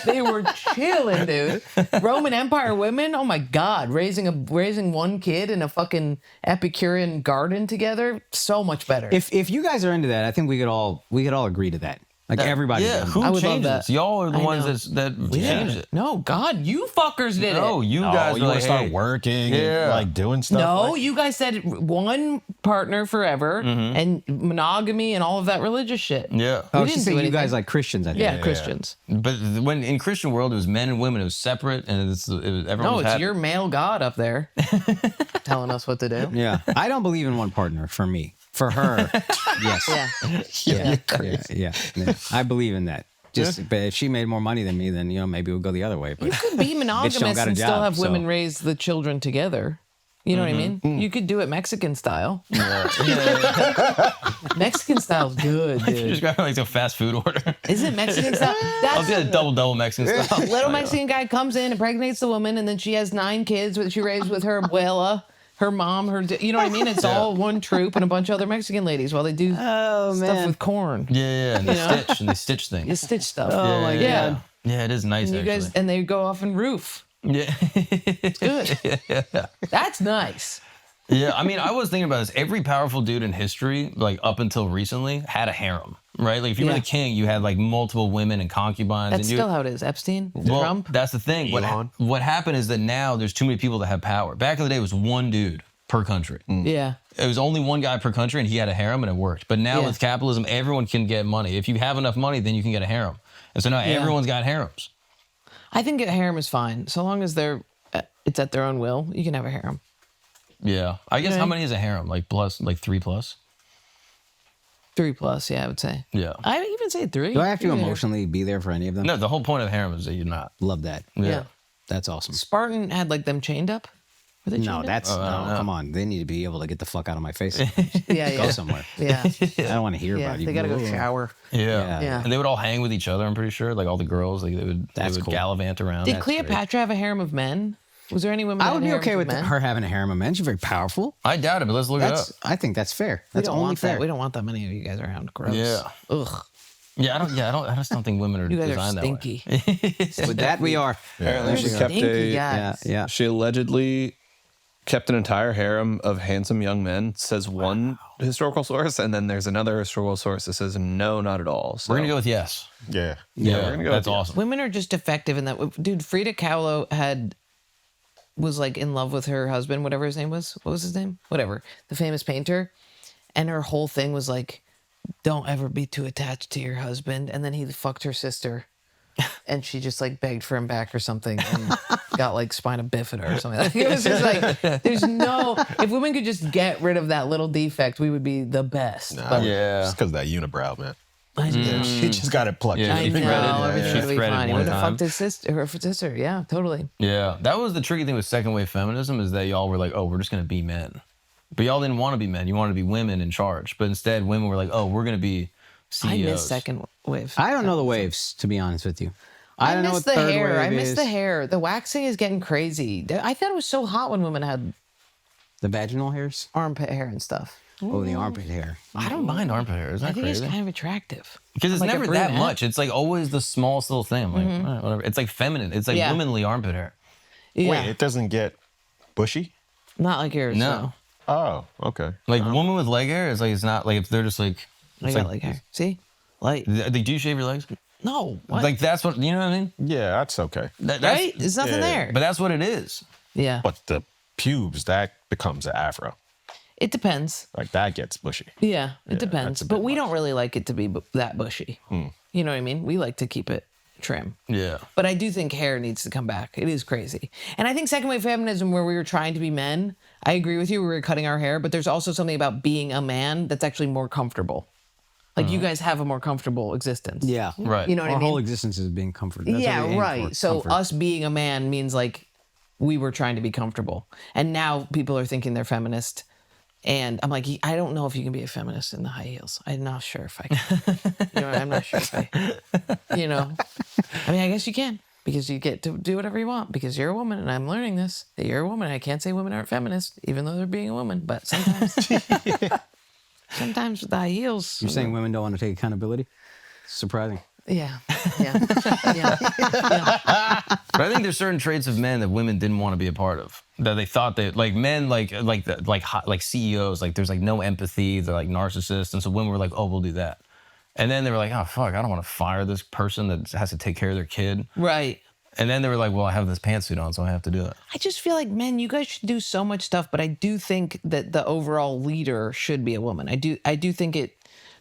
They were chilling, dude. Roman Empire women, oh my God, raising one kid in a fucking Epicurean garden together, so much better. If you guys are into that, I think we could all agree to that. Like everybody. Yeah, does. who I would love changed that. this? Y'all are the I ones know. that changed it. No, God, you fuckers did No, it. you Oh, guys you were want like, to start hey, working Yeah. and like doing stuff? No, like- you guys said one partner forever and monogamy and all of that religious shit. Yeah. Oh, We she's didn't saying do you guys anything. like Christians, I think. Yeah, Christians. But when in Christian world, it was men and women. It was separate, and it was everyone No, was it's happy. your male God up there telling us what to do. Yeah. I don't believe in one partner for me. For her, yes. Yeah. Yeah. I believe in that. But if she made more money than me, then maybe we'll go the other way. But You could be monogamous got a and still job, have women so- raise the children together. You know what I mean? You could do it Mexican style. Mexican style's good, You dude. just grab like a fast food order. Is it Mexican style? I'll get a double Mexican style. Little Mexican guy comes in, impregnates the woman, and then she has 9 kids that she raised with her abuela, her mom, you know what I mean? It's all one troop and a bunch of other Mexican ladies while they do stuff with corn. Yeah, and they stitch things. You stitch stuff. Oh my Yeah. God. Yeah, it is nice. And you actually. guys, and they go off and roof. Yeah. It's good. That's nice. Yeah, I mean, I was thinking about this. Every powerful dude in history, like up until recently, had a harem, right? Like if you were Yeah. the king, you had like multiple women and concubines. That's and still how it is. Epstein, well, Trump. that's the thing. What happened is that now there's too many people that have power. Back in the day, it was one dude per country. Yeah. It was only one guy per country, and he had a harem, and it worked. But now Yeah. with capitalism, everyone can get money. If you have enough money, then you can get a harem. And so now everyone's got harems. I think a harem is fine. So long as it's at their own will, you can have a harem. Yeah, I guess Yeah. how many is a harem? Like 3 plus? 3 plus, yeah, I would say. Yeah. I would even say 3. Do I have to Yeah. emotionally be there for any of them? No, the whole point of harem is that you're not. Love that. Yeah. That's awesome. Spartan had like them chained up. Were they chained No, up? that's I don't know. come on. They need to be able to get the fuck out of my face. yeah, Go yeah, somewhere. yeah, I don't want to hear yeah. about you. They gotta go shower. Yeah. Yeah. And they would all hang with each other, I'm pretty sure. Like all the girls, like they would Cool. gallivant around. Did Cleopatra have a harem of men? Was there any women? I that would had be harems okay of with men? her having a harem of men. She's very powerful. I doubt it, but let's look it up. I think that's fair. We That's don't only want fair. that. We don't want that many of you guys around. Gross. Yeah. Ugh. I just don't think women are You guys are designed that way. stinky. With that, we are. Apparently, she You're kept stinky Yeah, guys. yeah. She allegedly kept an entire harem of handsome young men, says one historical source, and then there's another historical source that says no, not at all. So, We're gonna go with yes. Yeah. we're gonna go That's with yes. awesome. Women are just defective in that. Dude, Frida Kahlo was like in love with her husband, whatever his name was. What was his name? Whatever. The famous painter. And her whole thing was like, don't ever be too attached to your husband. And then he fucked her sister. And she just like begged for him back or something and got like spina bifida or something. Like, it was just like, there's no, if women could just get rid of that little defect, we would be the best. But Yeah. It's because of that unibrow, man. I know. She just got it plucked. Yeah, I she know. threaded- Everything she would be threaded fine. He one would have time. fucked her sister. Yeah, totally. Yeah. That was the tricky thing with second wave feminism is that y'all were like, oh, we're just gonna be men. But y'all didn't want to be men. You wanted to be women in charge. But instead women were like, oh, we're gonna be CEOs. I miss second wave. I don't know the waves, to be honest with you. I don't know miss what the third hair. wave I miss is. the hair. The waxing is getting crazy. I thought it was so hot when women had The vaginal hairs? armpit hair and stuff. Oh, the armpit hair. I don't mind armpit hair. Isn't I that think crazy? it's kind of attractive. Because it's like a never that brunette. much. It's like always the smallest little thing. I'm like, all right, whatever. It's like feminine. It's like Yeah. womanly armpit hair. Yeah, Wait, it doesn't get bushy? not like yours. No. Oh, okay. Like woman with leg hair is like it's not like if they're just like I it's got like, like hair. See, light. do you shave your legs? No, what? Like that's what you know what I mean? Yeah, that's okay. That's, right? There's nothing yeah. there. But that's what it is. Yeah, But the pubes, that becomes an afro. it depends. Like that gets bushy. Yeah, it Yeah, depends. that's a But bit we much. don't really like it to be that bushy. You know what I mean? We like to keep it trim. Yeah. But I do think hair needs to come back. It is crazy. And I think second wave feminism, where we were trying to be men, I agree with you. We were cutting our hair, but there's also something about being a man that's actually more comfortable. Like you guys have a more comfortable existence. Yeah. Right. You know what Our I mean? whole existence is being comforted. That's what Yeah, we aim right. for, So comfort. us being a man means like we were trying to be comfortable. And now people are thinking they're feminist. And I'm like, I don't know if you can be a feminist in the high heels. I'm not sure if I can. You know, I'm not sure if I, you know. I mean, I guess you can because you get to do whatever you want because you're a woman. And I'm learning this, that you're a woman. I can't say women aren't feminist, even though they're being a woman. But sometimes, sometimes with the high heels. You're saying women don't want to take accountability? Surprising. Yeah. Yeah. Yeah. But I think there's certain traits of men that women didn't want to be a part of. That they thought that like men like CEOs, like there's like no empathy, they're like narcissists. And so women were like, oh, we'll do that. And then they were like, oh fuck, I don't want to fire this person that has to take care of their kid. Right. And then they were like, well, I have this pantsuit on, so I have to do it. I just feel like, men, you guys should do so much stuff, but I do think that the overall leader should be a woman. I do think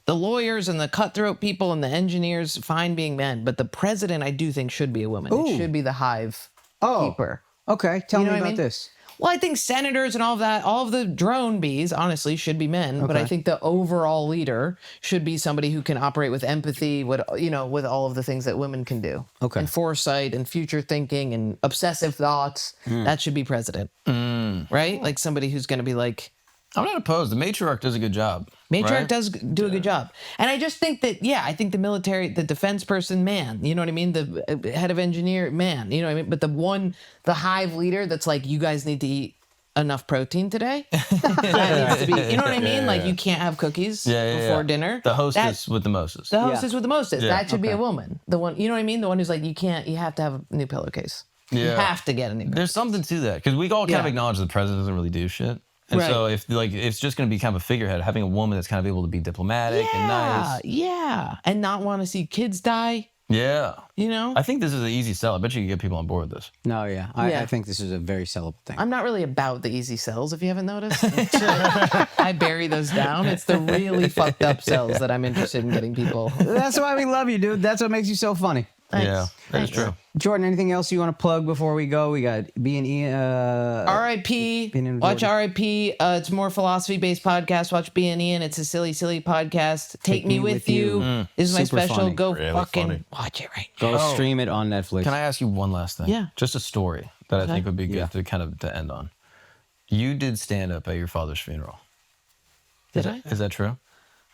the lawyers and the cutthroat people and the engineers, fine being men, but the president, I do think should be a woman. Ooh. It should be the hive Oh. keeper. Okay, tell You know me what I about mean? this. Well, I think senators and all of that, all of the drone bees, honestly, should be men. But I think the overall leader should be somebody who can operate with empathy, with with all of the things that women can do. Okay. And foresight and future thinking and obsessive thoughts. That should be president, right? Like somebody who's going to be like. I'm not opposed. The matriarch does a good job. Matriarch right? does do a good job. And I just think that, I think the military, the defense person, man, you know what I mean? The head of engineer, man, you know what I mean? But the hive leader that's like, you guys need to eat enough protein today. That needs to be, you know what I mean? Like you can't have cookies before dinner. The hostess with the mostest. The hostess with the mostest. Yeah. That should be a woman. The one, you know what I mean? The one who's like, you have to have a new pillowcase. You have to get a new pillowcase. There's something to that. Because we all kind of acknowledge the president doesn't really do shit. And so if it's just going to be kind of a figurehead, having a woman that's kind of able to be diplomatic and nice. Yeah. And not want to see kids die. Yeah. You know? I think this is an easy sell. I bet you can get people on board with this. No, yeah. I think this is a very sellable thing. I'm not really about the easy sells, if you haven't noticed. I bury those down. It's the really fucked up sells that I'm interested in getting people. That's why we love you, dude. That's what makes you so funny. Thanks. Yeah, that's true. Jordan, anything else you want to plug before we go? We got B&E. R.I.P. B&E Watch Jordan. R.I.P. It's a more philosophy-based podcast. Watch B&E, and it's a silly, silly podcast. Take Me With You. This is my Super special. funny. Go Really fucking funny. watch it right Go stream it on Netflix. Can I ask you one last thing? Yeah. Just a story that I think would be good Yeah. to kind of to end on. You did stand up at your father's funeral. Did I? Is that true?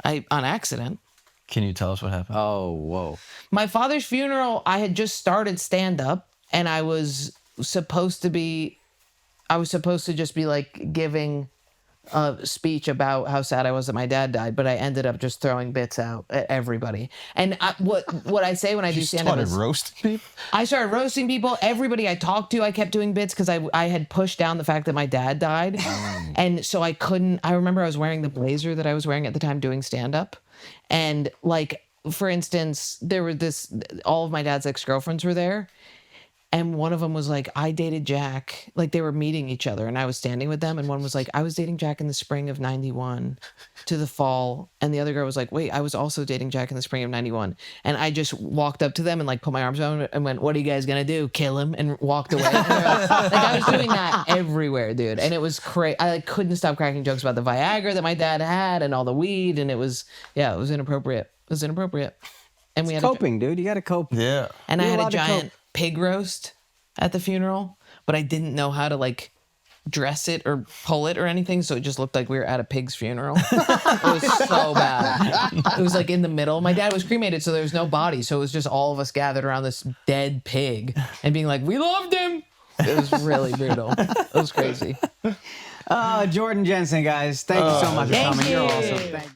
On accident. Can you tell us what happened? Oh, whoa. My father's funeral, I had just started stand-up, and I was supposed to just be like giving a speech about how sad I was that my dad died, but I ended up just throwing bits out at everybody. And what I say when I do stand-up is roasting people? I started roasting people. Everybody I talked to, I kept doing bits because I had pushed down the fact that my dad died. And so I remember I was wearing the blazer that I was wearing at the time doing stand-up. And like, for instance, all of my dad's ex-girlfriends were there. And one of them was like, I dated Jack. Like they were meeting each other and I was standing with them. And one was like, I was dating Jack in the spring of 91 to the fall. And the other girl was like, wait, I was also dating Jack in the spring of 91. And I just walked up to them and like put my arms around and went, what are you guys going to do? Kill him? And walked away. And like I was doing that everywhere, dude. And it was crazy. I like, couldn't stop cracking jokes about the Viagra that my dad had and all the weed. And it was inappropriate. It was inappropriate. And we had Coping, dude. You got to cope. Yeah. and I You're had a allowed to giant cope. pig roast at the funeral, but I didn't know how to like dress it or pull it or anything, so it just looked like we were at a pig's funeral. It was so bad. It was like in the middle. My dad was cremated, so there was no body, so it was just all of us gathered around this dead pig and being like, we loved him. It was really brutal. It was crazy. Jordan Jensen, guys. Thank you so much for Thank coming. You're you. awesome. Thank you.